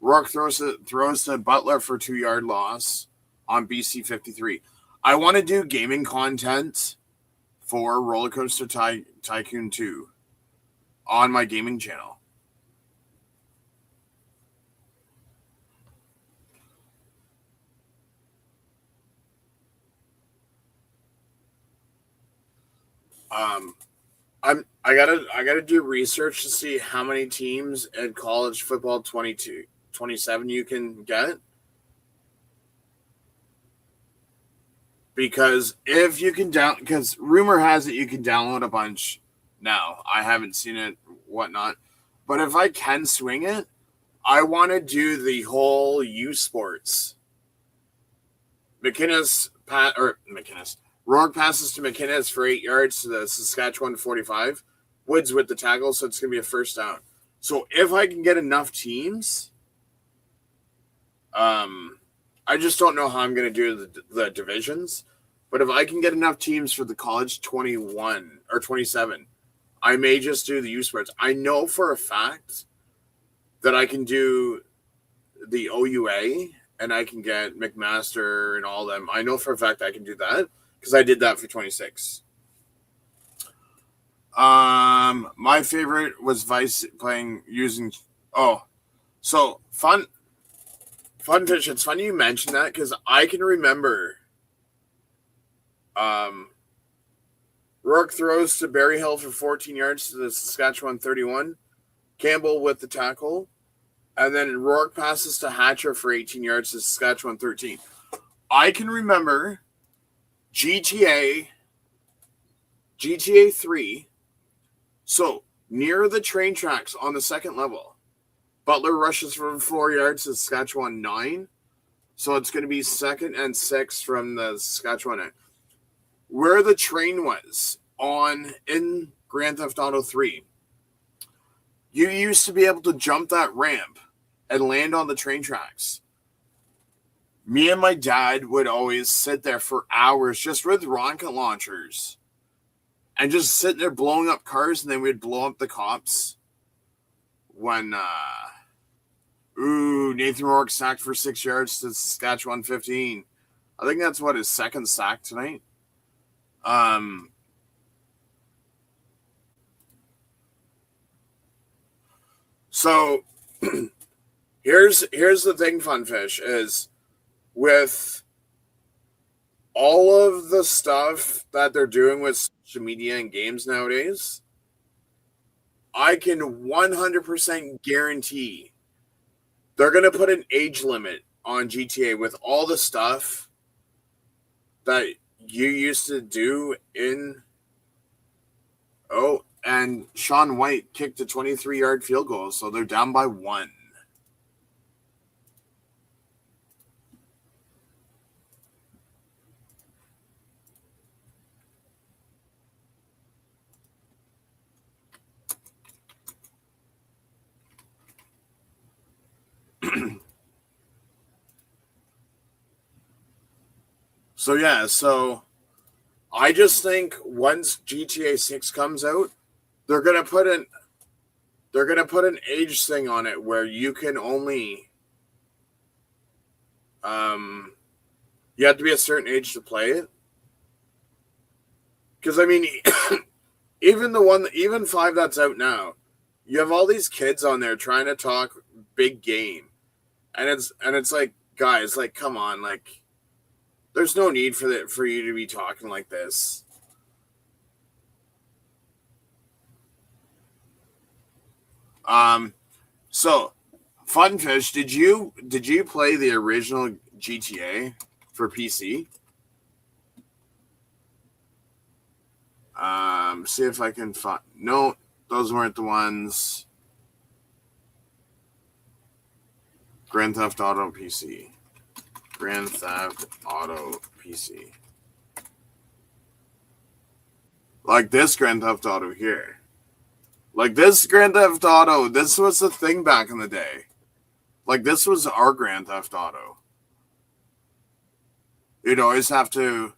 Rourke throws to Butler for 2-yard loss on BC 53. I want to do gaming content for Roller Coaster Tycoon 2 on my gaming channel. I gotta do research to see how many teams in college football 27 you can get. Because if you can because rumor has it you can download a bunch now. I haven't seen it, whatnot. But if I can swing it, I want to do the whole U Sports. Rourke passes to McInnes for 8 yards to the Saskatchewan 45. Woods with the tackle, so it's going to be a first down. So if I can get enough teams, I just don't know how I'm going to do the divisions. But if I can get enough teams for the college 21 or 27, I may just do the U Sports. I know for a fact that I can do the OUA and I can get McMaster and all them. I know for a fact I can do that because I did that for 26. My favorite was Vice using. So Funfish. It's funny you mentioned that because I can remember. Rourke throws to Berryhill for 14 yards to the Saskatchewan 31. Campbell with the tackle. And then Rourke passes to Hatcher for 18 yards to Saskatchewan 13. I can remember GTA 3. So, near the train tracks on the second level, Butler rushes for 4 yards to Saskatchewan 9. So, it's going to be 2nd and 6 from the Saskatchewan end. Where the train was in Grand Theft Auto 3, you used to be able to jump that ramp and land on the train tracks. Me and my dad would always sit there for hours just with rocket launchers and just sitting there blowing up cars, and then we'd blow up the cops when Nathan Rourke sacked for 6 yards to Saskatchewan 15. I think that's what his second sack tonight. So here's the thing, Funfish, is with all of the stuff that they're doing with social media and games nowadays, I can 100% guarantee they're going to put an age limit on GTA with all the stuff that you used to do in... Oh, and Sean White kicked a 23-yard field goal, so they're down by 1. So I just think once GTA 6 comes out, they're gonna put an age thing on it where you can only you have to be a certain age to play it. Because I mean, even 5 that's out now, you have all these kids on there trying to talk big game, and it's like, guys, like, come on, like, there's no need for you to be talking like this. So Funfish, did you play the original GTA for PC? See if I can find. No, those weren't the ones. Grand Theft Auto PC. Grand Theft Auto PC. Like this Grand Theft Auto here. Like this Grand Theft Auto, this was the thing back in the day. Like this was our Grand Theft Auto. You'd always have to,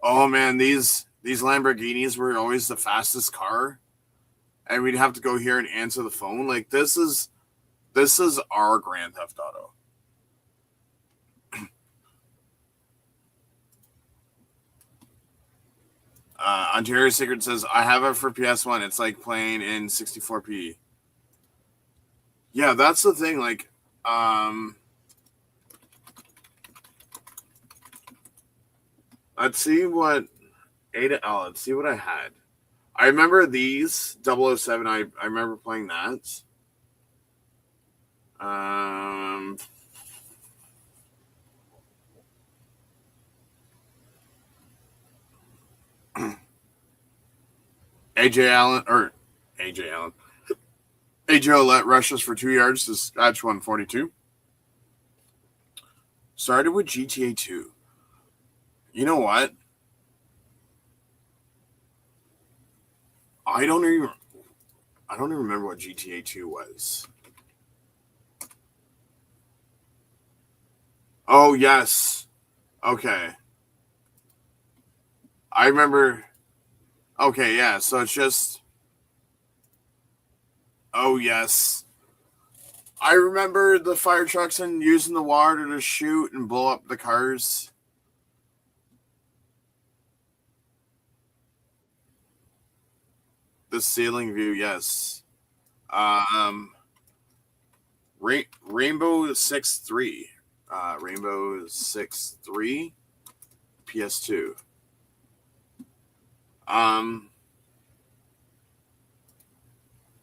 oh man, these Lamborghinis were always the fastest car. And we'd have to go here and answer the phone. Like this is our Grand Theft Auto. Ontario Secret says, I have it for PS1. It's like playing in 64p. Yeah, that's the thing. Like, let's see what let's see what I had. I remember these 007. I remember playing that. AJ Ouellette rushes for 2 yards to Saskatchewan 42. Started with GTA 2. You know what? I don't even remember what GTA 2 was. Oh, yes. Okay. I remember. Okay, yeah, so it's just. Oh, yes. I remember the fire trucks and using the water to shoot and blow up the cars. The ceiling view, yes. Rainbow 6-3. Rainbow 6-3. PS2. Um.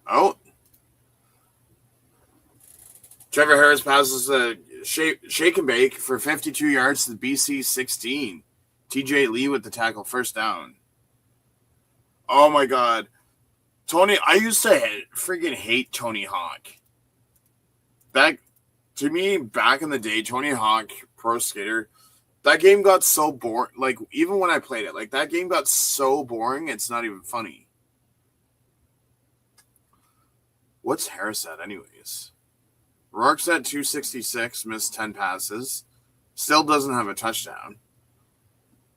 Oh, Trevor Harris passes a shake and bake for 52 yards to the BC 16. TJ Lee with the tackle, first down. Oh my God, Tony! I used to freaking hate Tony Hawk. To me, back in the day, Tony Hawk Pro Skater, that game got so boring. Like, even when I played it, like, that game got so boring, it's not even funny. What's Harris at, anyways? Rourke's at 266, missed 10 passes. Still doesn't have a touchdown.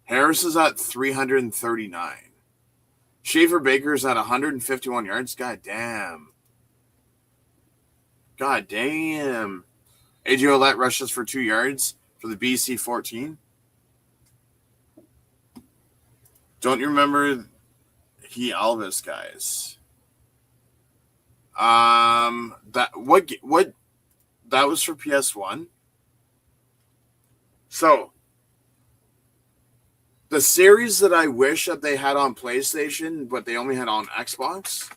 Harris is at 339. Schaefer Baker's at 151 yards. God damn. AJ Ouellette rushes for 2 yards for the BC 14. Don't you remember Elvis guys? That was for PS1. So the series that I wish that they had on PlayStation, but they only had on Xbox.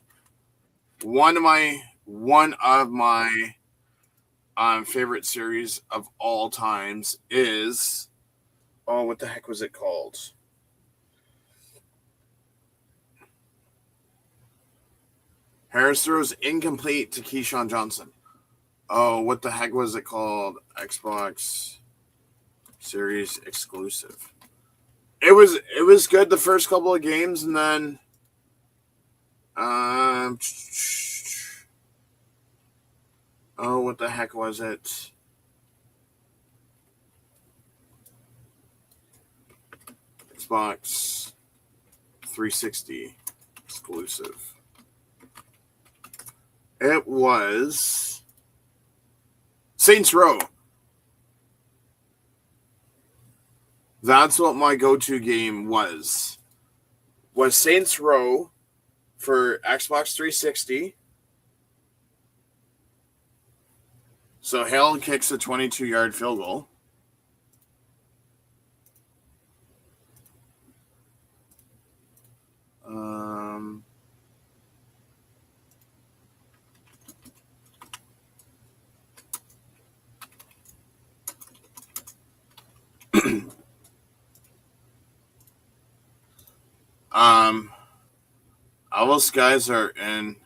One of my favorite series of all times is, what the heck was it called? Harris throws incomplete to Keyshawn Johnson. Oh, what the heck was it called? Xbox Series exclusive. It was good the first couple of games, and then what the heck was it? Xbox 360 exclusive. It was Saints Row. That's what my go-to game was Saints Row for Xbox 360. So Hale kicks a 22-yard field goal. Elvis guys are in.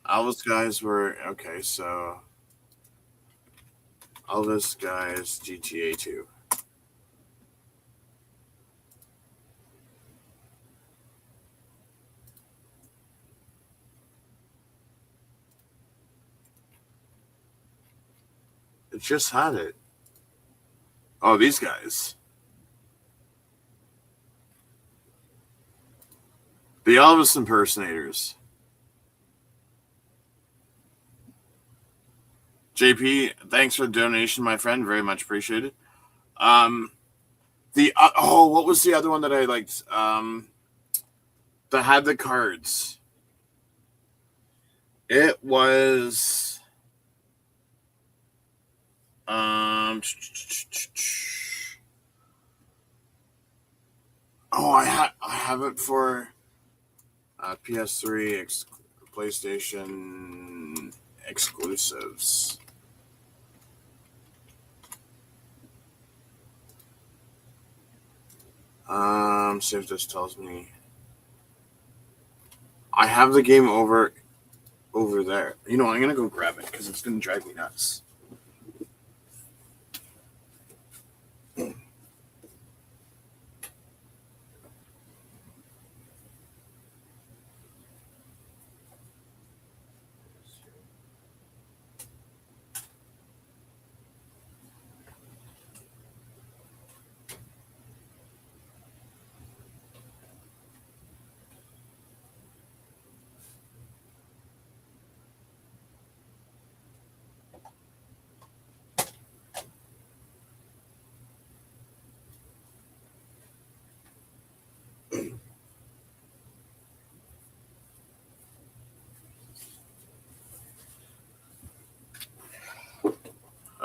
Elvis guys were okay. So Elvis guys GTA 2. It just had it. Oh, these guys. The Elvis impersonators. JP, thanks for the donation, my friend. Very much appreciated. What was the other one that I liked? That had the cards. It was I have it for PS3 PlayStation exclusives. See if this tells me. I have the game over there. You know, I'm gonna go grab it because it's gonna drive me nuts.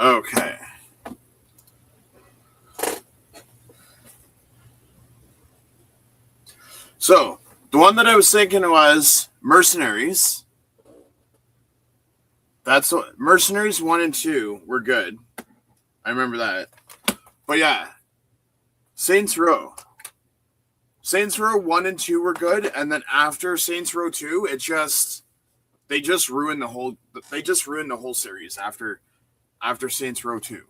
Okay. So the one that I was thinking was Mercenaries. That's Mercenaries 1 and 2 were good. I remember that. But yeah, Saints Row. Saints Row 1 and 2 were good, and then after Saints Row 2, they just ruined the whole series after Saints Row 2.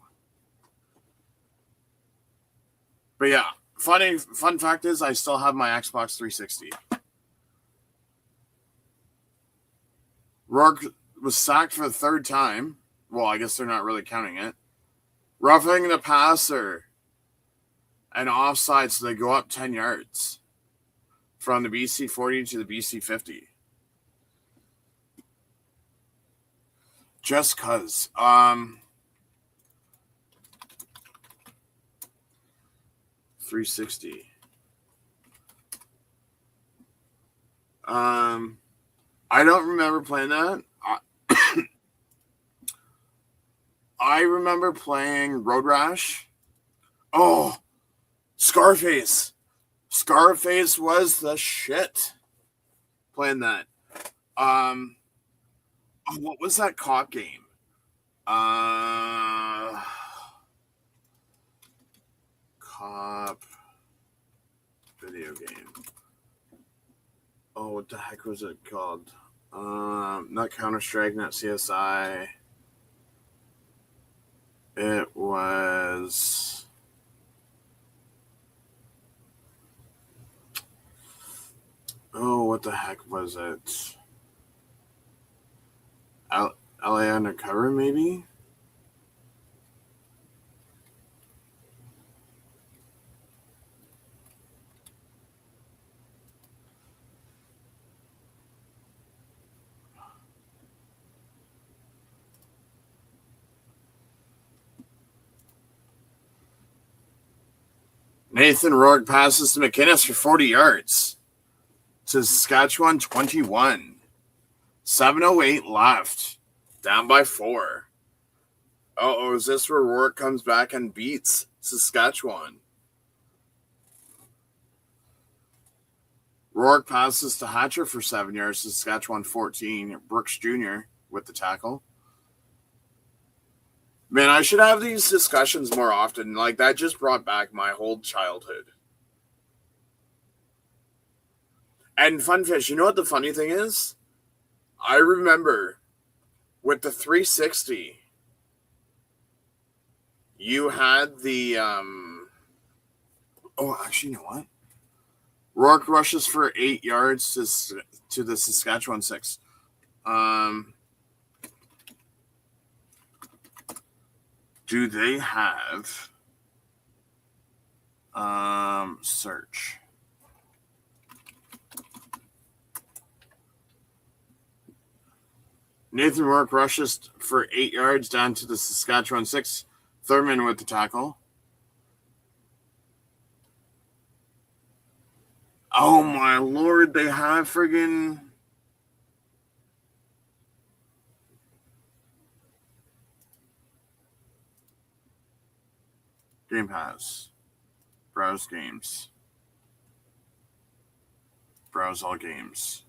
But yeah, fun fact is I still have my Xbox 360. Rourke was sacked for the third time. Well, I guess they're not really counting it. Roughing the passer and offside, so they go up 10 yards from the BC 40 to the BC 50. Just cause. 360. I don't remember playing that. I remember playing Road Rash. Oh, Scarface. Scarface was the shit. Playing that. What was that cop game? Cop video game. Oh, what the heck was it called? Not Counter-Strike, not CSI. It was... Oh, what the heck was it? LA Undercover, maybe? Nathan Rourke passes to McInnes for 40 yards. To Saskatchewan 21. 7:08 left. Down by 4. Uh-oh, is this where Rourke comes back and beats Saskatchewan? Rourke passes to Hatcher for 7 yards. Saskatchewan 14. Brooks Jr. with the tackle. Man, I should have these discussions more often. Like, that just brought back my whole childhood. And Funfish, you know what the funny thing is? I remember with the 360, you had the actually, you know what? Rourke rushes for 8 yards to the Saskatchewan 6. Do they have search? Nathan Rourke rushes for 8 yards down to the Saskatchewan 6. Thurman with the tackle. Oh my lord, they have friggin' Game Pass. Browse games. Browse all games.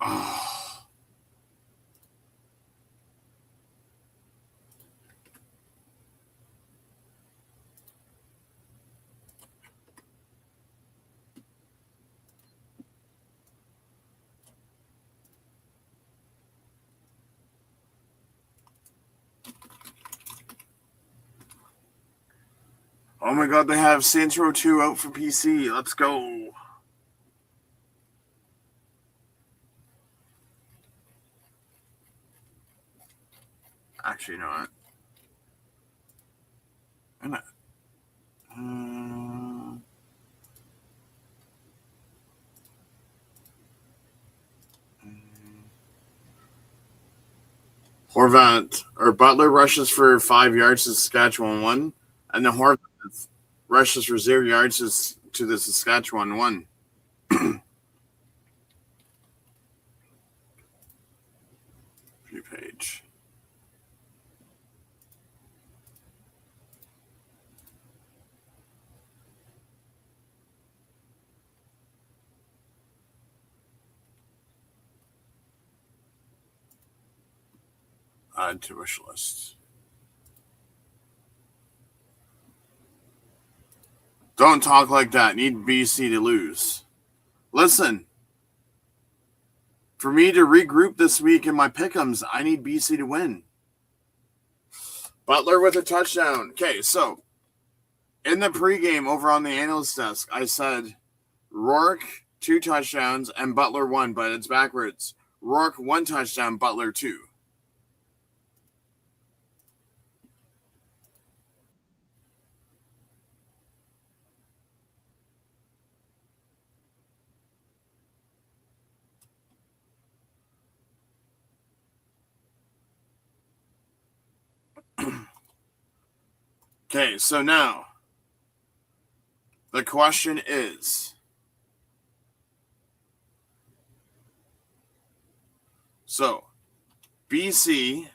Oh. Oh my god, they have Saints Row 2 out for PC. Let's go. Actually, you know what? Horvat or Butler rushes for 5 yards to Saskatchewan 1, and then Horvat rushes for 0 yards to the Saskatchewan 1. View page. Add to wish list. Don't talk like that. Need BC to lose. Listen, for me to regroup this week in my pick'ems, I need BC to win. Butler with a touchdown. Okay, so in the pregame over on the analyst desk, I said Rourke 2 touchdowns and Butler 1, but it's backwards. Rourke 1 touchdown, Butler 2. Okay, so now the question is, so BC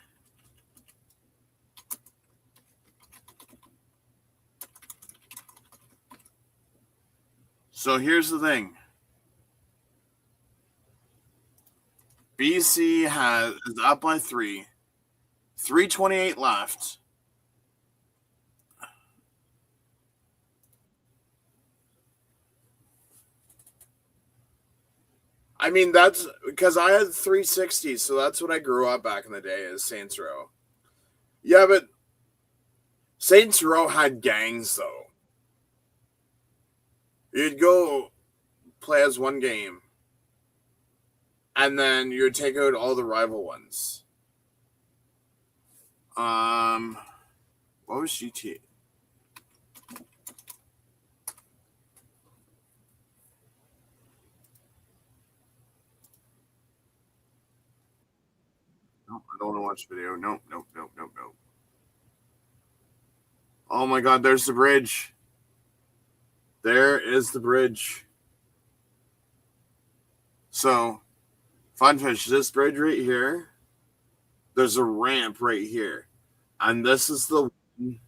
so here's the thing. BC is up by 3. 3:28 left. I mean, that's because I had 360, so that's what I grew up back in the day as Saints Row. Yeah, but Saints Row had gangs, though. You'd go play as one game, and then you would take out all the rival ones. What was GTA? Nope, I don't want to watch video. Nope. Oh my God, there's the bridge. There is the bridge. So, Funfish, this bridge right here, there's a ramp right here. And this is the one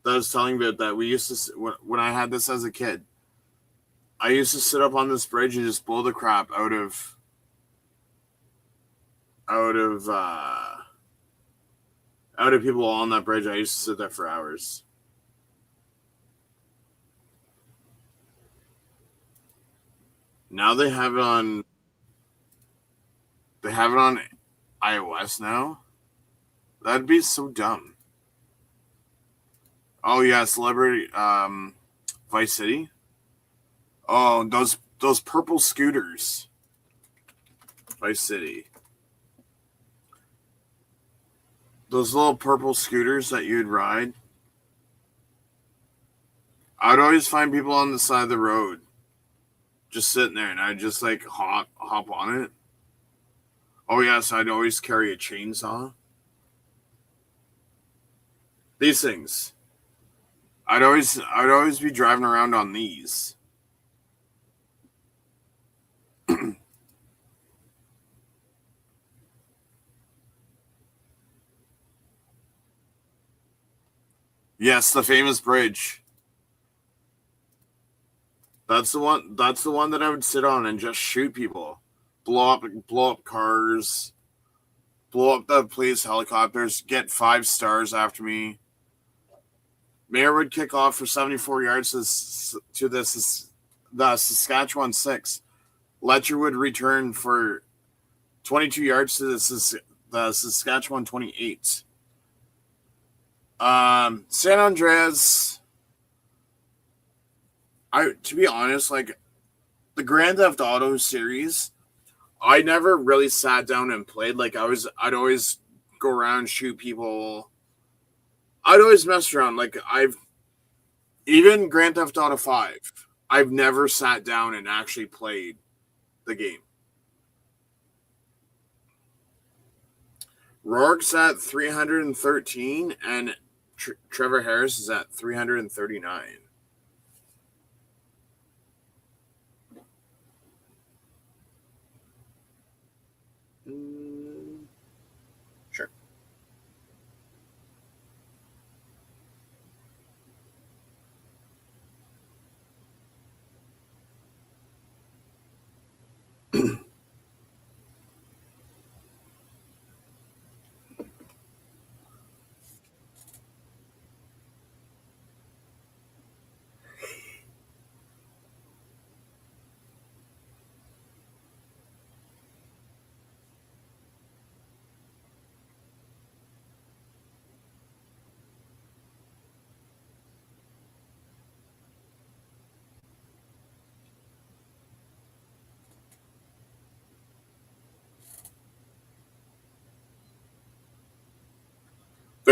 that I was telling you that we used to, when I had this as a kid, I used to sit up on this bridge and just blow the crap out of people on that bridge. I used to sit there for hours. Now they have it on iOS now. That'd be so dumb. Oh yeah, Celebrity Vice City. Oh, those purple scooters. Vice City. Those little purple scooters that you'd ride. I'd always find people on the side of the road just sitting there, and I'd just like hop on it. Oh yes, I'd always carry a chainsaw. These things. I'd always be driving around on these. Yes, the famous bridge. That's the one that I would sit on and just shoot people. Blow up cars. Blow up the police helicopters, get 5 stars after me. Mayor would kick off for 74 yards to the Saskatchewan 6. Letcher would return for 22 yards to the Saskatchewan 28. San Andreas, to be honest, like the Grand Theft Auto series, I never really sat down and played. Like I'd always go around, shoot people. I'd always mess around. Like even Grand Theft Auto 5, I've never sat down and actually played the game. Rourke's at 313 and Trevor Harris is at 339. Sure.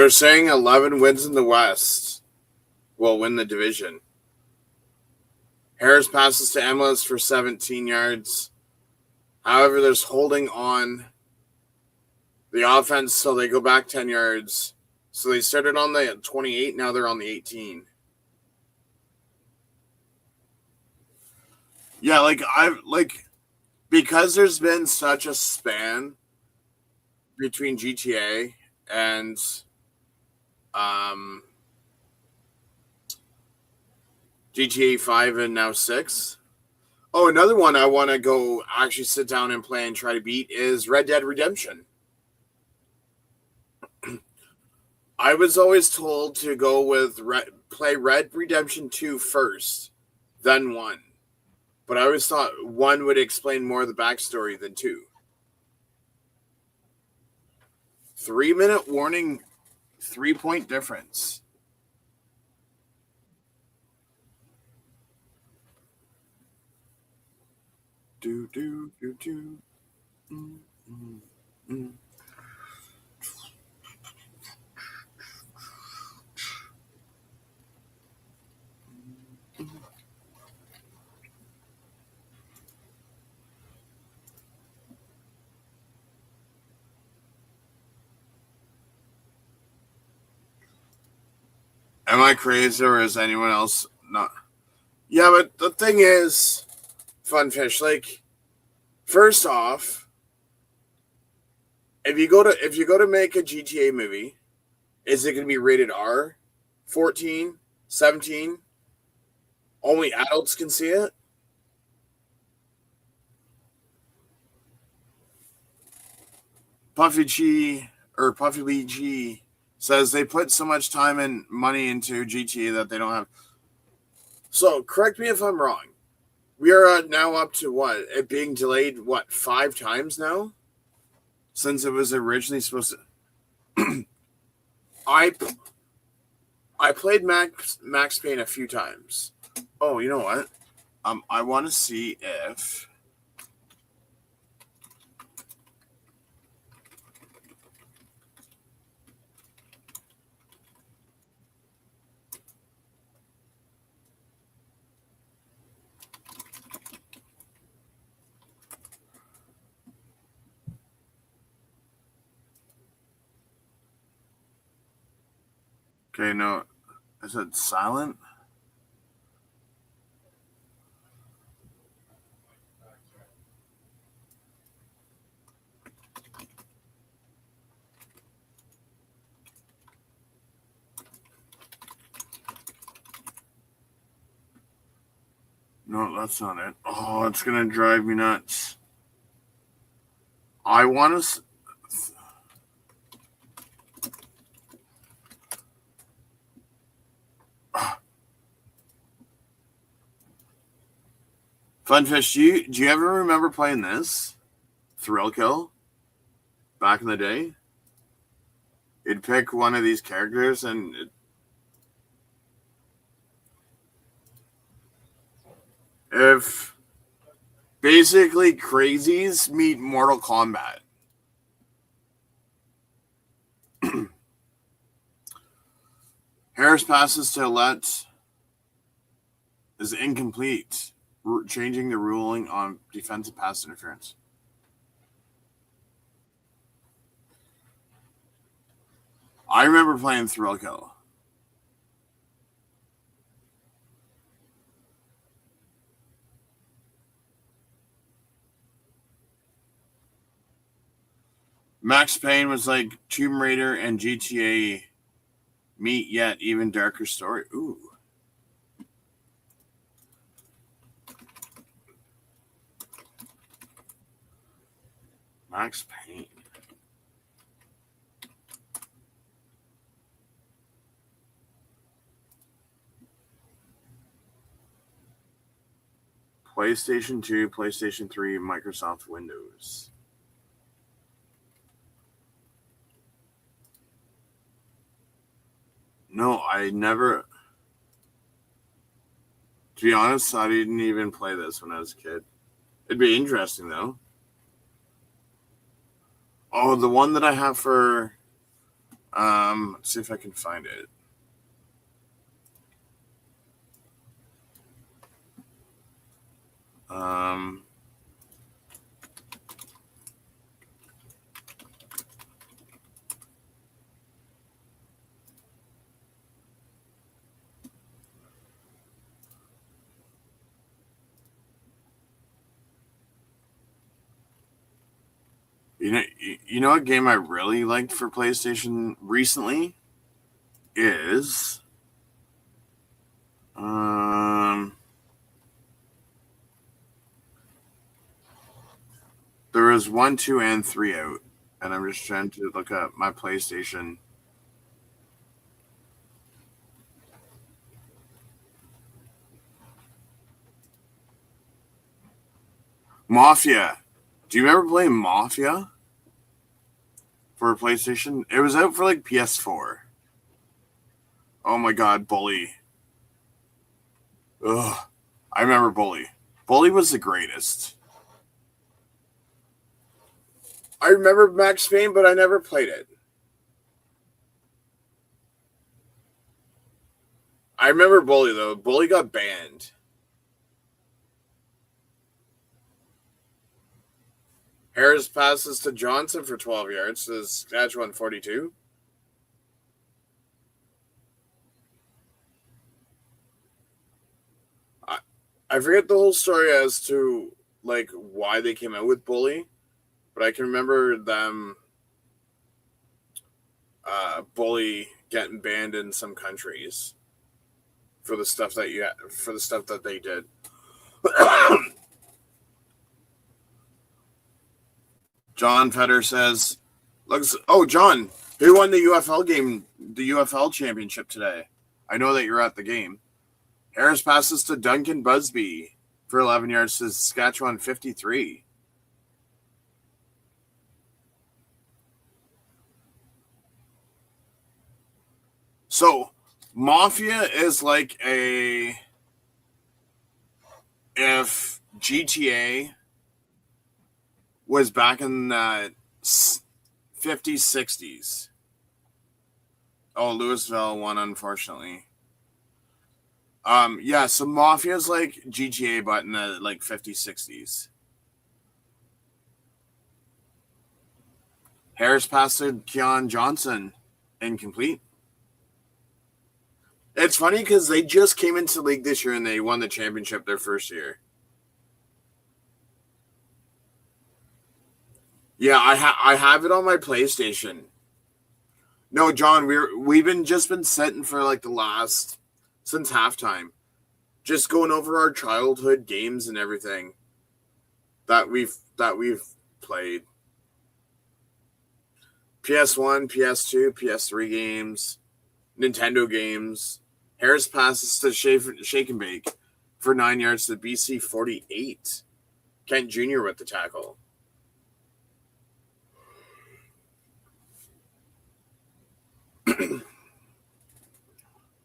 They're saying 11 wins in the West will win the division. Harris passes to Emlis for 17 yards. However, there's holding on the offense, so they go back 10 yards. So they started on the 28, now they're on the 18. Yeah, because there's been such a span between GTA and GTA 5 and now 6. Oh, another one I want to go actually sit down and play and try to beat is Red Dead Redemption. I was always told to go with play Red Redemption 2 first, then 1. But I always thought 1 would explain more of the backstory than 2. 3-minute warning, 3-point difference. Do, do, do, do. Mm, mm, mm. Am I crazy or is anyone else not? Yeah, but the thing is, Funfish, like, first off, if you go to make a GTA movie, is it going to be rated R, 14, 17? Only adults can see it? Puffy Lee G says they put so much time and money into GTA that they don't have. So correct me if I'm wrong. We are now up to what? It being delayed, 5 times now? Since it was originally supposed to. I played Max Payne a few times. Oh, you know what? I want to see if. Okay, no. Is it silent? No, that's not it. Oh, it's going to drive me nuts. I want to. Funfish, do you ever remember playing this? Thrill Kill? Back in the day? You'd pick one of these characters and. If. Basically, crazies meet Mortal Kombat. Harris passes to Let is incomplete, changing the ruling on defensive pass interference. I remember playing Thrill Kill. Max Payne was like Tomb Raider and GTA meet yet even darker story. Ooh. Max Payne. PlayStation 2, PlayStation 3, Microsoft Windows. No, I never. To be honest, I didn't even play this when I was a kid. It'd be interesting, though. Oh, the one that I have for. Let's see if I can find it. You know what game I really liked for PlayStation recently is there was 1, 2, and 3 out, and I'm just trying to look up my PlayStation. Mafia. Do you remember playing Mafia for PlayStation? It was out for like PS4. Oh my god, Bully. Ugh. I remember Bully. Bully was the greatest. I remember Max Payne, but I never played it. I remember Bully, though. Bully got banned. Harris passes to Johnson for 12 yards to Saskatchewan 42. I forget the whole story as to like why they came out with Bully, but I can remember them Bully getting banned in some countries for the stuff that they did. John Fetter says, "Looks. Oh, John, who won the UFL game, the UFL championship today? I know that you're at the game." Harris passes to Duncan Busby for 11 yards to Saskatchewan 53. So, Mafia is like if GTA was back in the 50s, 60s. Oh, Louisville won, unfortunately. Yeah, so Mafia is like GTA, but in the like 50s, 60s. Harris passed to Keon Johnson, incomplete. It's funny because they just came into the league this year and they won the championship their first year. Yeah, I have it on my PlayStation. No, John, we've been sitting for like the last since halftime, just going over our childhood games and everything that we've played. PS1, PS2, PS3 games, Nintendo games. Harris passes to Shake and Bake for 9 yards to BC 48. Kent Jr. with the tackle.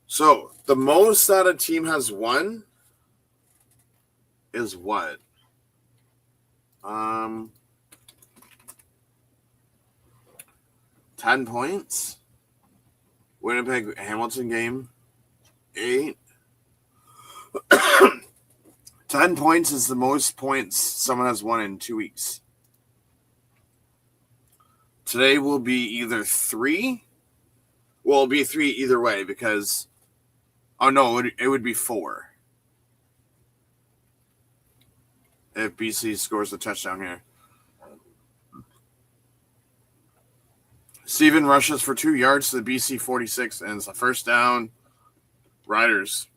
So, the most that a team has won is what? 10 points. Winnipeg Hamilton game, 8. 10 points is the most points someone has won in 2 weeks. Today will be either 3. Well, it'll be 3 either way because, oh no, it would be 4 if BC scores a touchdown here. Steven rushes for 2 yards to the BC 46 and it's a first down. Riders.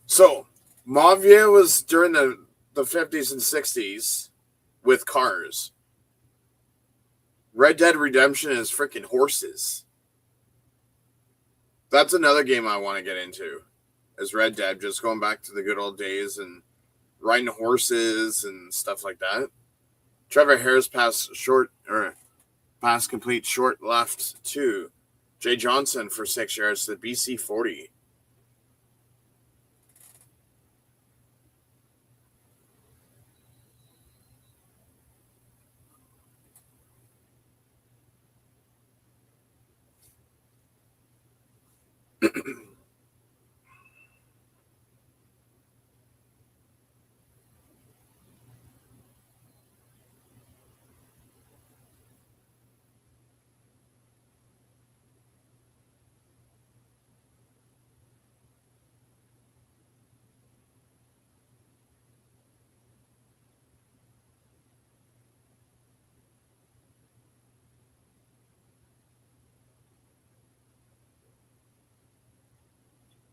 So, Mafia was during the 50s and 60s with cars. Red Dead Redemption is freaking horses. That's another game I want to get into. Is Red Dead, just going back to the good old days and riding horses and stuff like that. Trevor Harris pass complete short left to Jay Johnson for 6 yards to the BC 40.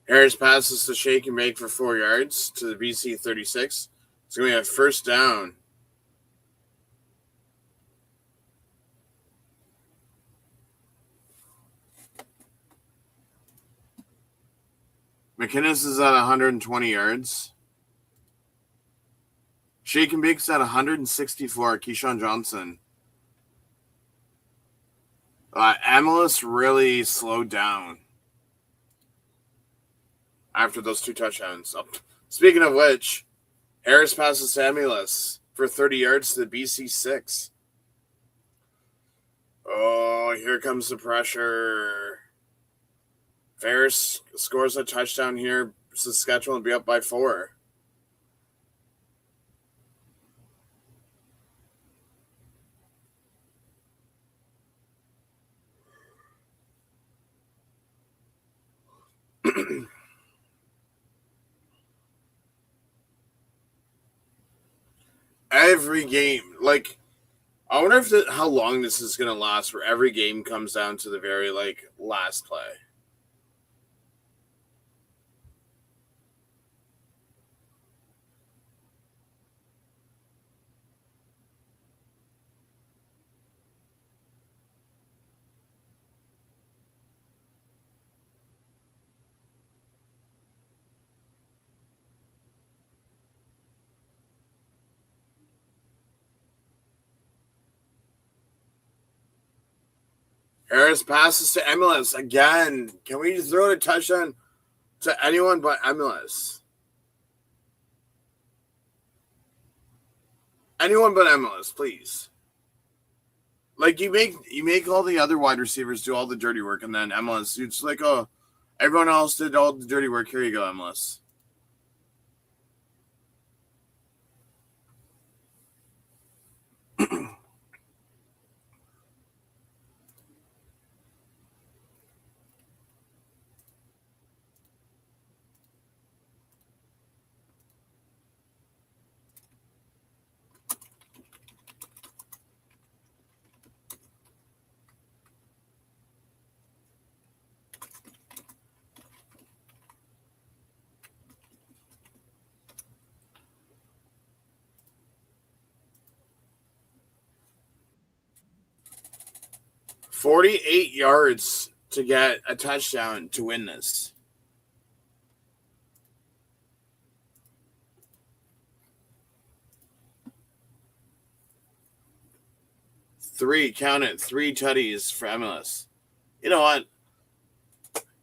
Harris passes to Shake and Bake for 4 yards to the BC 36. It's going to be a first down. McInnes is at 120 yards. Shake and Bake's at 164. Keyshawn Johnson. Amelis really slowed down after those 2 touchdowns. Oh, speaking of which, Harris passes to Amelis for 30 yards to the BC 6. Oh, here comes the pressure. Ferris scores a touchdown here. Saskatchewan will be up by 4. Every game, like, I wonder if how long this is going to last, where every game comes down to the very, last play. Harris passes to Emelis again. Can we just throw a touchdown to anyone but Emelis? Anyone but Emelis, please. Like, you make all the other wide receivers do all the dirty work, and then Emelis, it's like, oh, everyone else did all the dirty work. Here you go, Emelis. $48 yards to get a touchdown to win this. Three tutties for Emelis. You know what?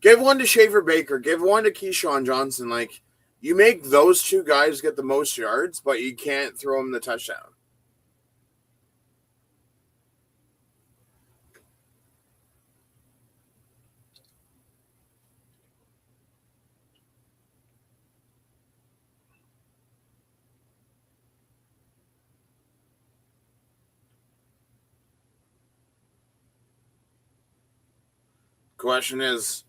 Give one to Schaefer Baker. Give one to Keyshawn Johnson. Like, you make those 2 guys get the most yards, but you can't throw them the touchdown. Question is,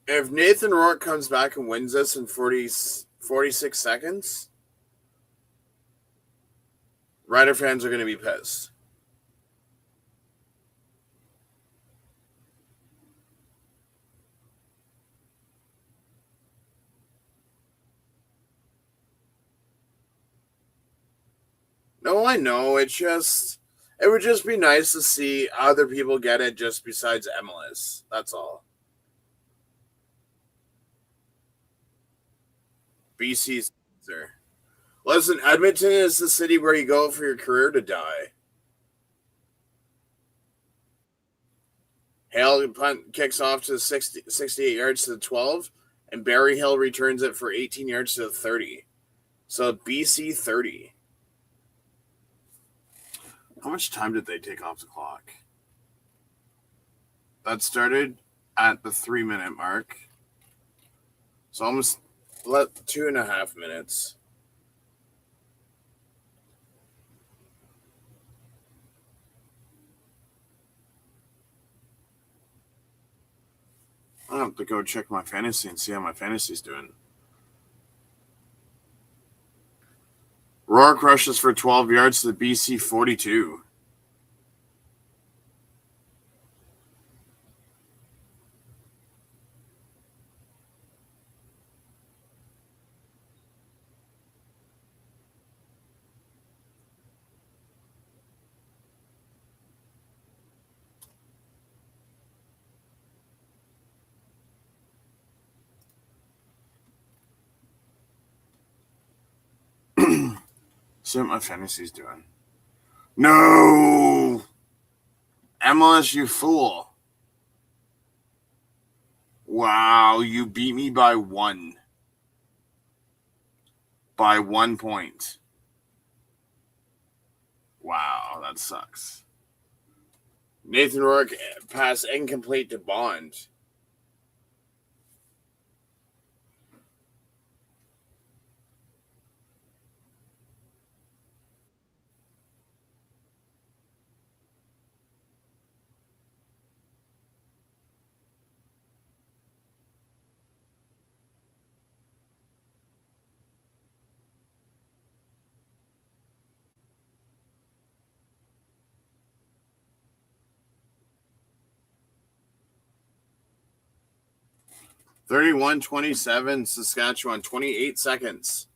if Nathan Rourke comes back and wins this in 46 seconds, Rider fans are going to be pissed. No, I know. It would just be nice to see other people get it just besides Emelis. That's all. BC's answer. Listen, Edmonton is the city where you go for your career to die. Hale punt kicks off to 68 yards to the 12, and Barry Hill returns it for 18 yards to the 30. So BC 30. How much time did they take off the clock? That started at the 3-minute mark. So almost 2.5 minutes. I have to go check my fantasy and see how my fantasy's doing. Rourke rushes for 12 yards to the BC 42. See what my fantasy's doing. No! MLS, you fool. Wow, you beat me by 1. By 1 point. Wow, that sucks. Nathan Rourke pass incomplete to Bond. (31-27) Saskatchewan, 28 seconds.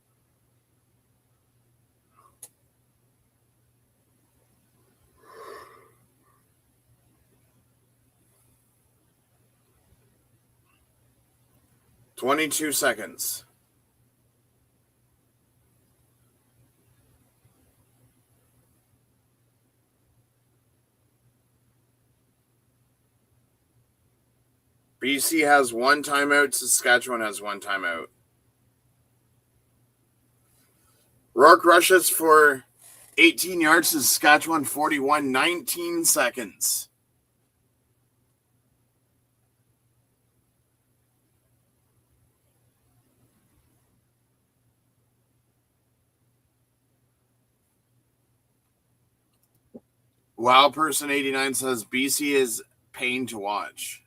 (22 seconds). BC has 1 timeout. Saskatchewan has 1 timeout. Rourke rushes for 18 yards to Saskatchewan 41, 19 seconds. Wow Person 89 says BC is pain to watch.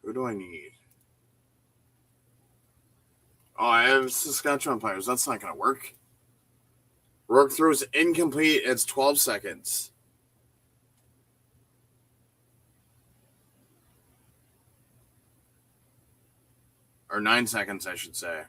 Who do I need? Oh, I have Saskatchewan players. That's not going to work. Rourke throws incomplete. It's 12 seconds. Or 9 seconds, I should say.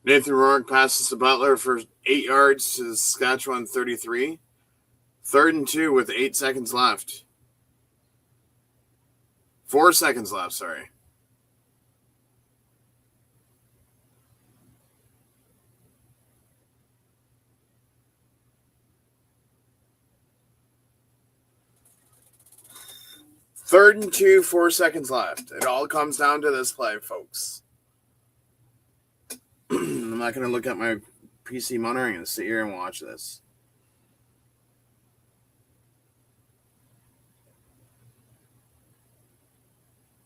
Nathan Rourke passes to Butler for 8 yards to Saskatchewan 33. 3rd and 2 with 8 seconds left. 4 seconds left, sorry. Third and 2, 4 seconds left. It all comes down to this play, folks. I'm not going to look at my PC monitor. I'm going to sit here and watch this.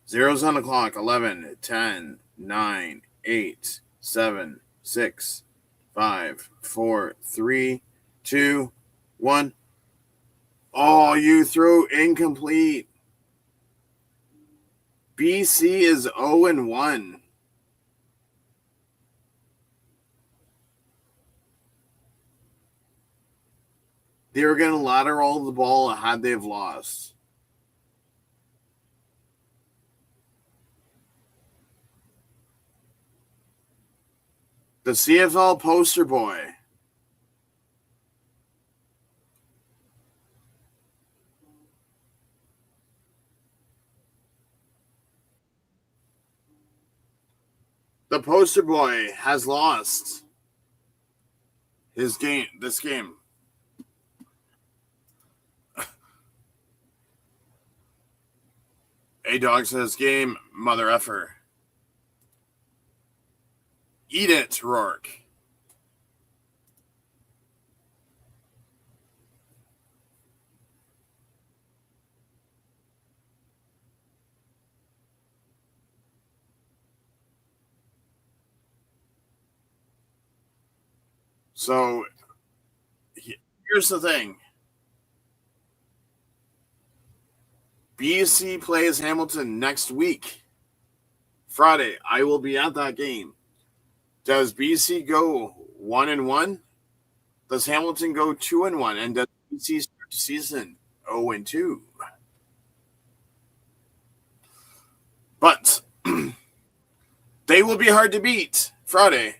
Zeros on the clock. 11, 10, 9, 8, 7, 6, 5, 4, 3, 2, 1. Oh, you threw incomplete. BC is 0-1. They were going to lateral the ball had they have lost. The CFL poster boy. The poster boy has lost this game. A-Dog says, game, mother effer. Eat it, Rourke. So, here's the thing. BC plays Hamilton next week. Friday. I will be at that game. Does BC go 1-1? Does Hamilton go 2-1? And does BC start the season 0-2? But they will be hard to beat Friday.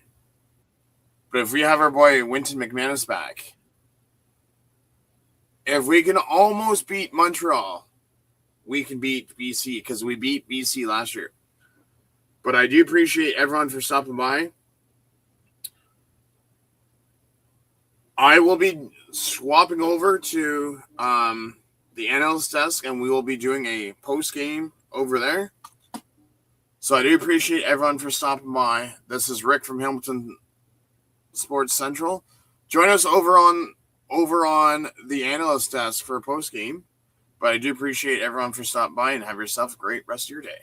But if we have our boy Winton McManus back, if we can almost beat Montreal, we can beat BC because we beat BC last year. But I do appreciate everyone for stopping by. I will be swapping over to the analyst desk, and we will be doing a post game over there. So I do appreciate everyone for stopping by. This is Rick from Hamilton Sports Central. Join us over on the analyst desk for a post game. But I do appreciate everyone for stopping by, and have yourself a great rest of your day.